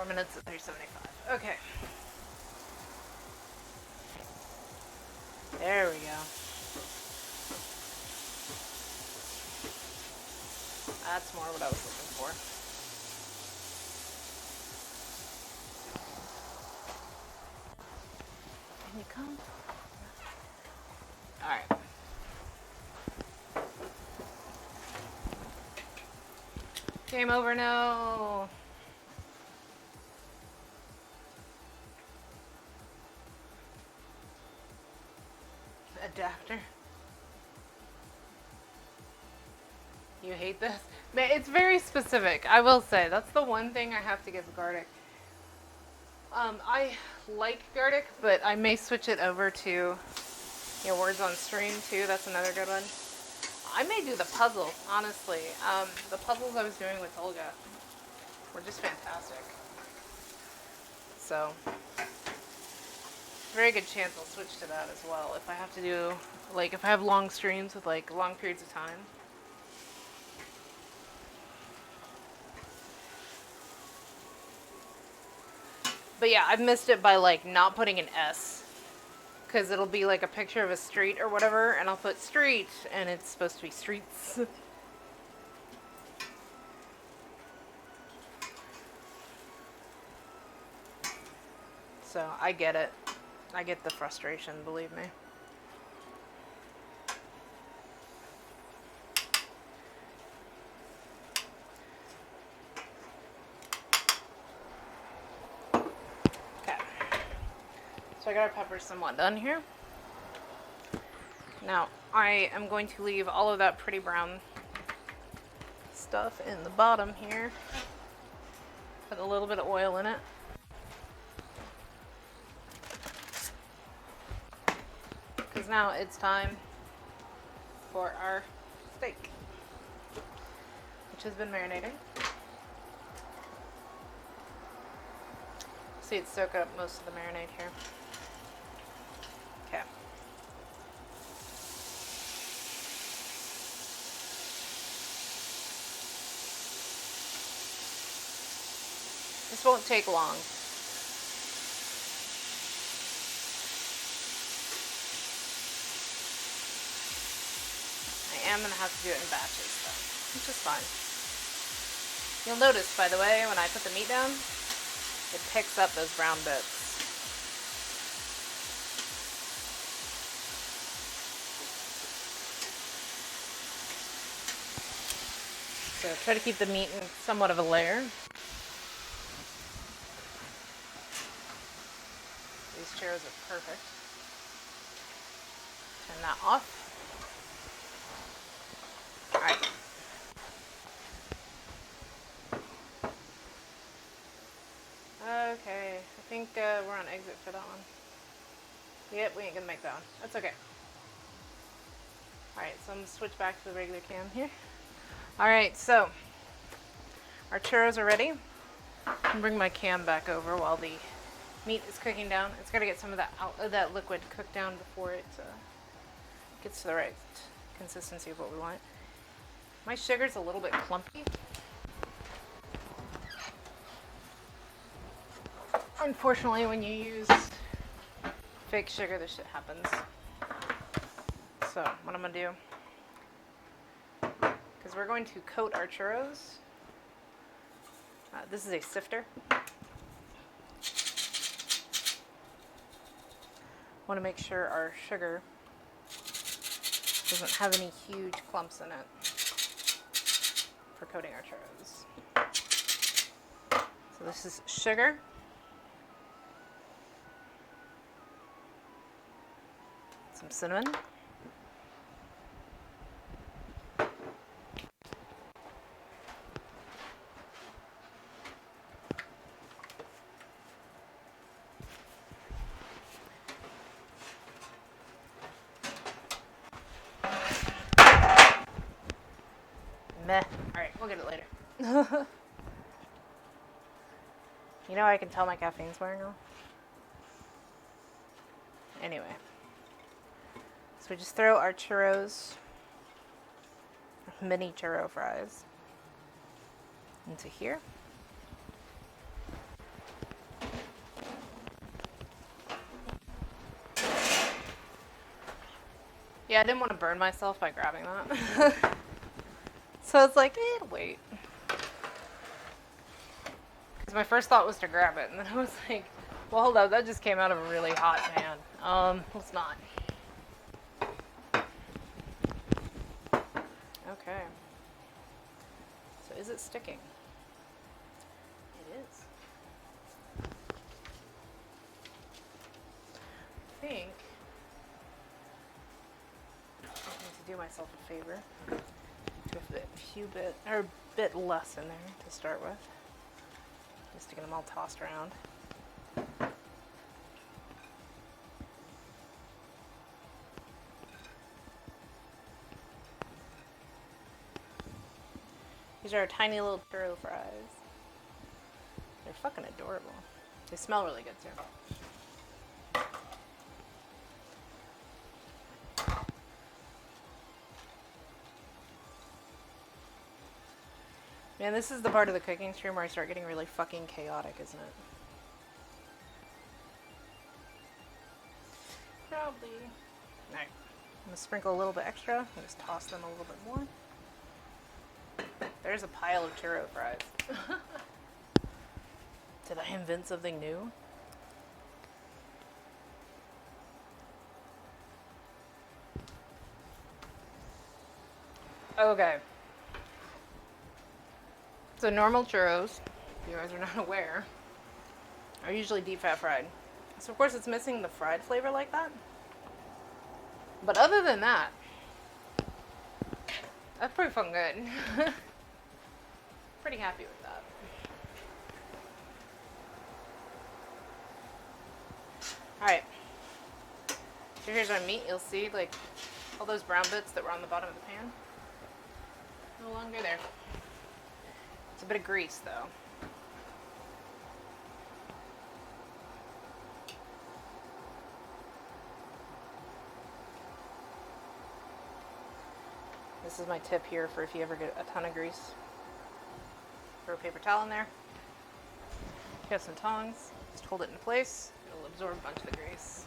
Minutes at 375. Okay. There we go. That's more what I was looking for. Can you come? Alright. Game over, no. Adapter. You hate this? Man, it's very specific. I will say that's the one thing I have to give Gardic. I like Gardic, but I may switch it over to Words on Stream too. That's another good one. I may do the puzzle, honestly. The puzzles I was doing with Olga were just fantastic. So, very good chance I'll switch to that as well if I have to do, like, if I have long streams with, like, long periods of time. But yeah, I've missed it by, like, not putting an S. Because it'll be, like, a picture of a street or whatever, and I'll put street, and it's supposed to be streets. So, I get it. I get the frustration, believe me. Okay. So I got our peppers somewhat done here. Now, I am going to leave all of that pretty brown stuff in the bottom here. Put a little bit of oil in it. Because now it's time for our steak, which has been marinating. See it soak up most of the marinade here. Okay. This won't take long. I am going to have to do it in batches though, which is fine. You'll notice, by the way, when I put the meat down, it picks up those brown bits. So try to keep the meat in somewhat of a layer. These churros are perfect. Turn that off. Alright. Okay, I think we're on exit for that one. Yep, we ain't gonna make that one. That's okay. Alright, so I'm gonna switch back to the regular cam here. Alright, so our churros are ready. I'm bring my cam back over while the meat is cooking down. It's got to get some of that liquid cooked down before it gets to the right consistency of what we want. My sugar's a little bit clumpy. Unfortunately, when you use fake sugar, this shit happens. So, what I'm going to do, because we're going to coat our churros. This is a sifter. Want to make sure our sugar doesn't have any huge clumps in it for coating our churros. So this is sugar. Some cinnamon. Meh. Alright, we'll get it later. You know I can tell my caffeine's wearing off? Anyway. So we just throw our churros, mini churro fries, into here. Yeah, I didn't want to burn myself by grabbing that. So it's like, wait. Because my first thought was to grab it, and then I was like, well, hold up, that just came out of a really hot pan. Let's not. Okay. So is it sticking? It is. I think I need to do myself a favor. Do a bit less in there to start with, just to get them all tossed around. These are our tiny little churro fries. They're fucking adorable. They smell really good too. Man, this is the part of the cooking stream where I start getting really fucking chaotic, isn't it? Probably. Alright. I'm gonna sprinkle a little bit extra and just toss them a little bit more. There's a pile of churro fries. Did I invent something new? Okay. So normal churros, if you guys are not aware, are usually deep fat fried. So of course it's missing the fried flavor like that. But other than that, that's pretty fucking good. Pretty happy with that. Alright. So here's our meat. You'll see like all those brown bits that were on the bottom of the pan. No longer there. It's a bit of grease though. This is my tip here for if you ever get a ton of grease. Throw a paper towel in there. You have some tongs. Just hold it in place. It'll absorb a bunch of the grease.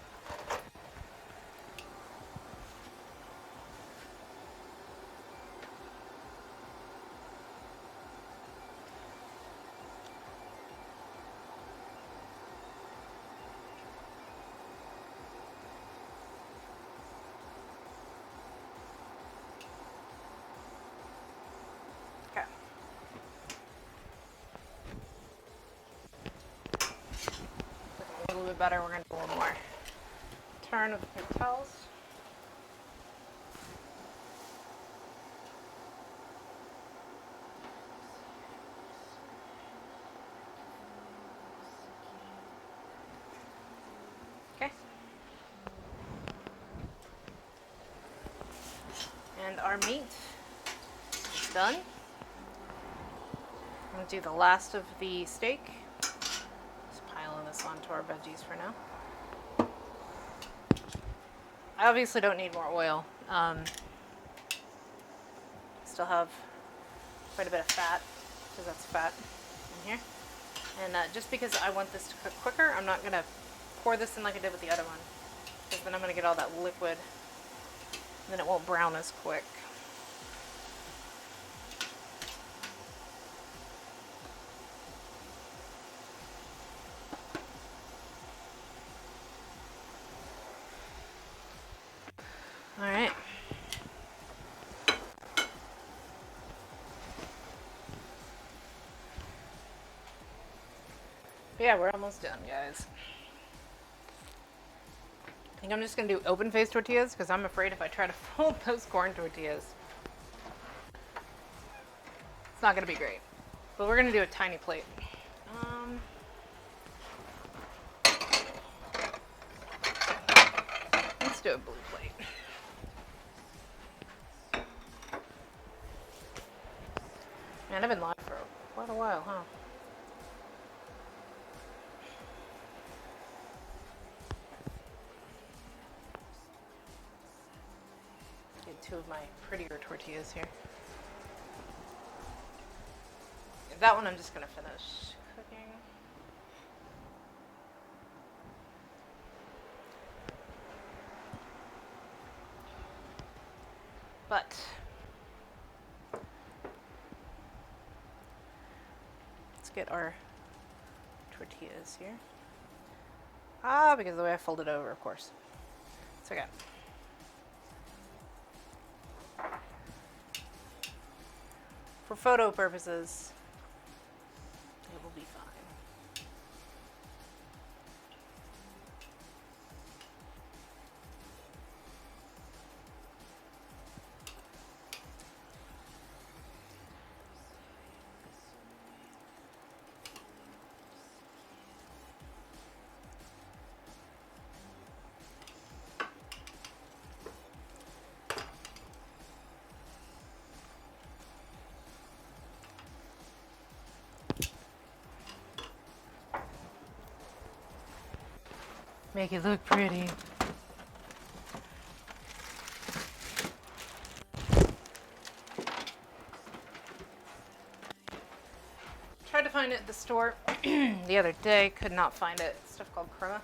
bit better, we're going to do a little more turn with the paper towels. Okay. And our meat is done. I'm going to do the last of the steak. Just piling this onto our veggies for now. I obviously don't need more oil. Still have quite a bit of fat, because that's fat in here. And just because I want this to cook quicker, I'm not going to pour this in like I did with the other one, because then I'm going to get all that liquid, and then it won't brown as quick. All right. Yeah, we're almost done, guys. I think I'm just going to do open-faced tortillas because I'm afraid if I try to fold those corn tortillas, it's not going to be great. But we're going to do a tiny plate. Let's do a blue plate. Man, I've been live for quite a while, huh? Get two of my prettier tortillas here. That one I'm just going to finish cooking. But let's get our tortillas here. Because of the way I fold it over, of course. It's okay. For photo purposes, it will be fine. Make it look pretty. Tried to find it at the store the other day, could not find it. It's stuff called crema.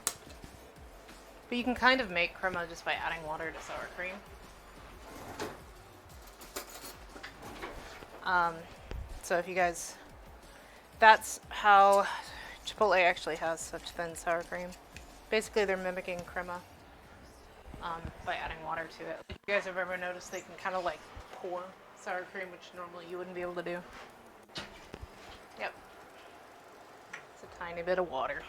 But you can kind of make crema just by adding water to sour cream. So if you guys, that's how Chipotle actually has such thin sour cream. Basically, they're mimicking crema by adding water to it. If you guys have ever noticed, they can kind of like pour sour cream, which normally you wouldn't be able to do. Yep. It's a tiny bit of water.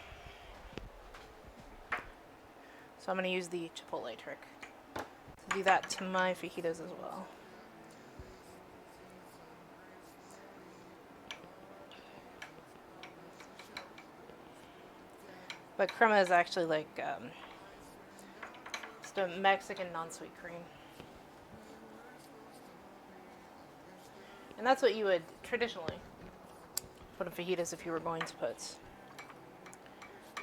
So I'm going to use the Chipotle trick to do that to my fajitas as well. But crema is actually like just a Mexican non-sweet cream. And that's what you would traditionally put in fajitas if you were going to put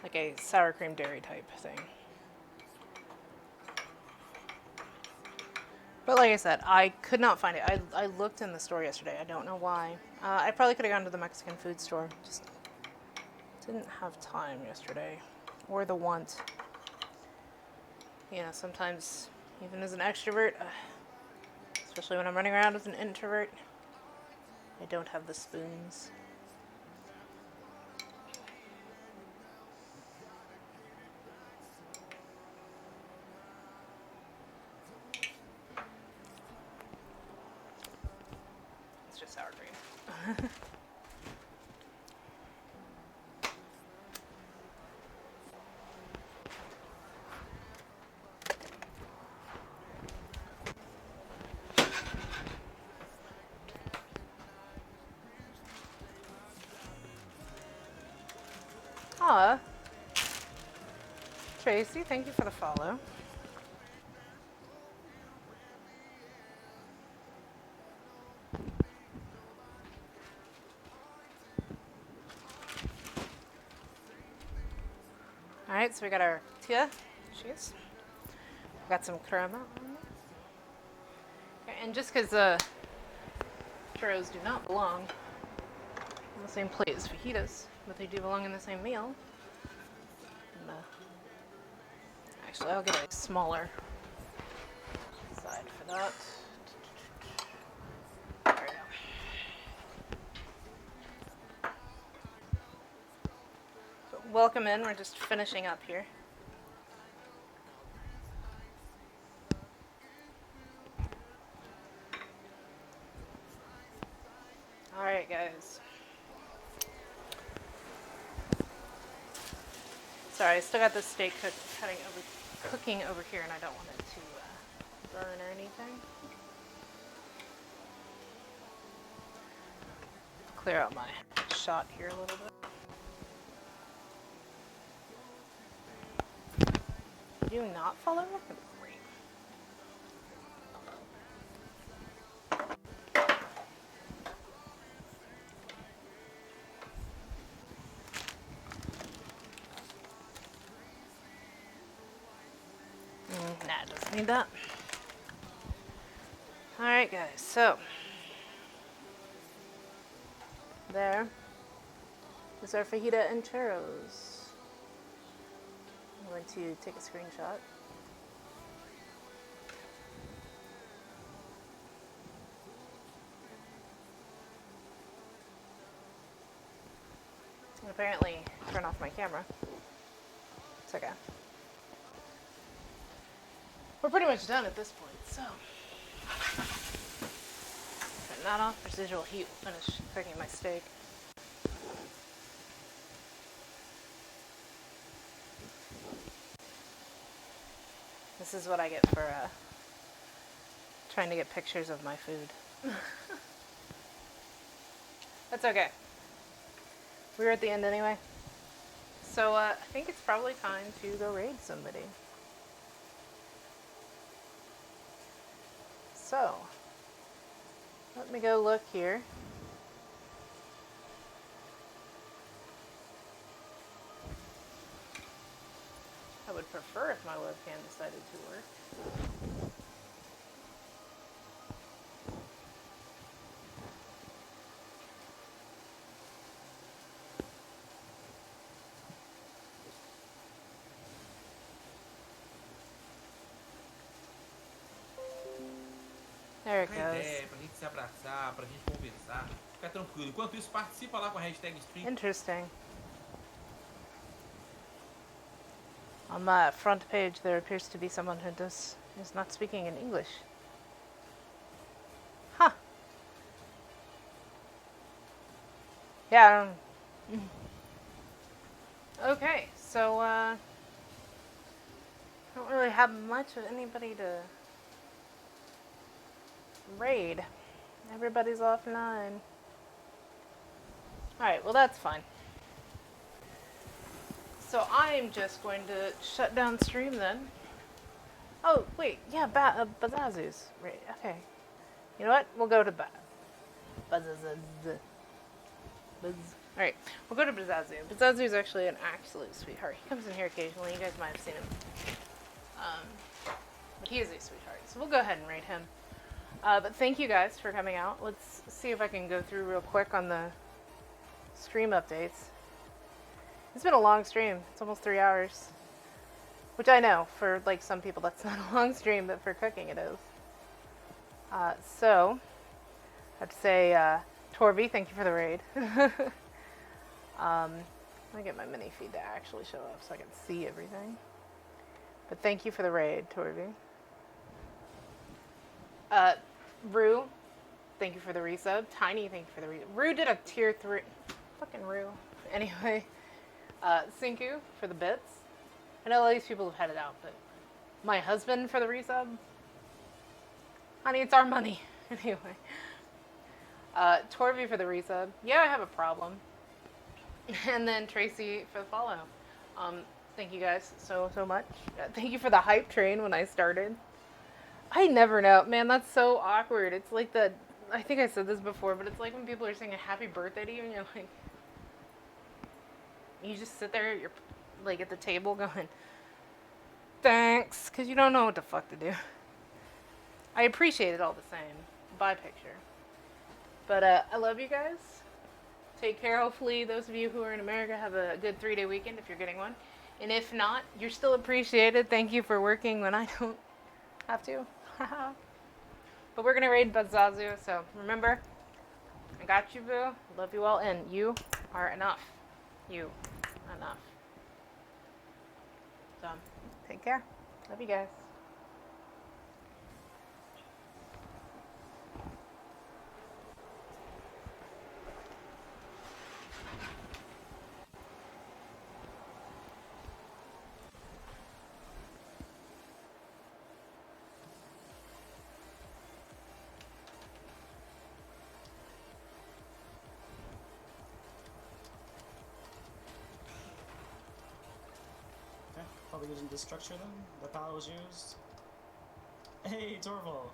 like a sour cream dairy type thing. But like I said, I could not find it. I looked in the store yesterday. I don't know why. I probably could have gone to the Mexican food store. Just didn't have time yesterday, or the want. You know, sometimes, even as an extrovert, especially when I'm running around as an introvert, I don't have the spoons. It's just sour cream. Aw. Tracy, thank you for the follow. Alright, so we got our tia cheese. Got some crema on it. Okay, and just because churros do not belong on the same plate as fajitas, but they do belong in the same meal. And, actually, I'll get a smaller side for that. There we go. So welcome in. We're just finishing up here. Alright, guys. Sorry, I still got this steak cooking over here, and I don't want it to burn or anything. Clear out my shot here a little bit. Do you not follow? Great. Nah, it doesn't need that. Alright, guys, so there is our fajita and churros. I'm going to take a screenshot. And apparently turn off my camera. It's okay. We're pretty much done at this point, so turn that off. Residual heat will finish cooking my steak. This is what I get for trying to get pictures of my food. That's okay. We were at the end anyway. So I think it's probably time to go raid somebody. So, let me go look here. I would prefer if my webcam decided to work. There it Uma goes. ideia pra gente se abraçar, pra gente conversar. Fica tranquilo. Enquanto isso, participa lá com a hashtag stream. Interesting. On my front page, there appears to be someone who is not speaking in English. Huh. Yeah. I don't... Okay, so I don't really have much of anybody to raid. Everybody's offline. Alright, well that's fine. So I'm just going to shut down stream then. Oh, wait, yeah, Bazazu's. Right, okay. You know what? We'll go to Bazazaz. Alright, we'll go to Bazazu. Bazazu's actually an absolute sweetheart. He comes in here occasionally. You guys might have seen him. But he is a sweetheart. So we'll go ahead and raid him. But thank you guys for coming out. Let's see if I can go through real quick on the stream updates. It's been a long stream. It's almost 3 hours. Which I know, for like some people that's not a long stream, but for cooking it is. So, I have to say, Torby, thank you for the raid. Let me get my mini feed to actually show up so I can see everything. But thank you for the raid, Torby. Rue, thank you for the resub. Tiny, thank you for the resub. Rue did a tier 3. Fucking Rue. Anyway, Sinku for the bits. I know all these people have had it out, but my husband for the resub. Honey, it's our money. Anyway. Torby for the resub. Yeah, I have a problem. And then Tracy for the follow. Thank you guys so much. Thank you for the hype train when I started. I never know, man. That's so awkward. It's like I think I said this before, but it's like when people are saying a happy birthday to you, and you're like, you just sit there, you're like at the table going, thanks, because you don't know what the fuck to do. I appreciate it all the same. Bye, picture. But I love you guys. Take care. Hopefully, those of you who are in America have a good 3-day weekend if you're getting one. And if not, you're still appreciated. Thank you for working when I don't have to. But we're going to raid Bazazu, so remember, I got you, boo. Love you all, and you are enough. You enough. So, take care. Love you guys. Okay, probably using this structure then. The power was used. Hey, Torval!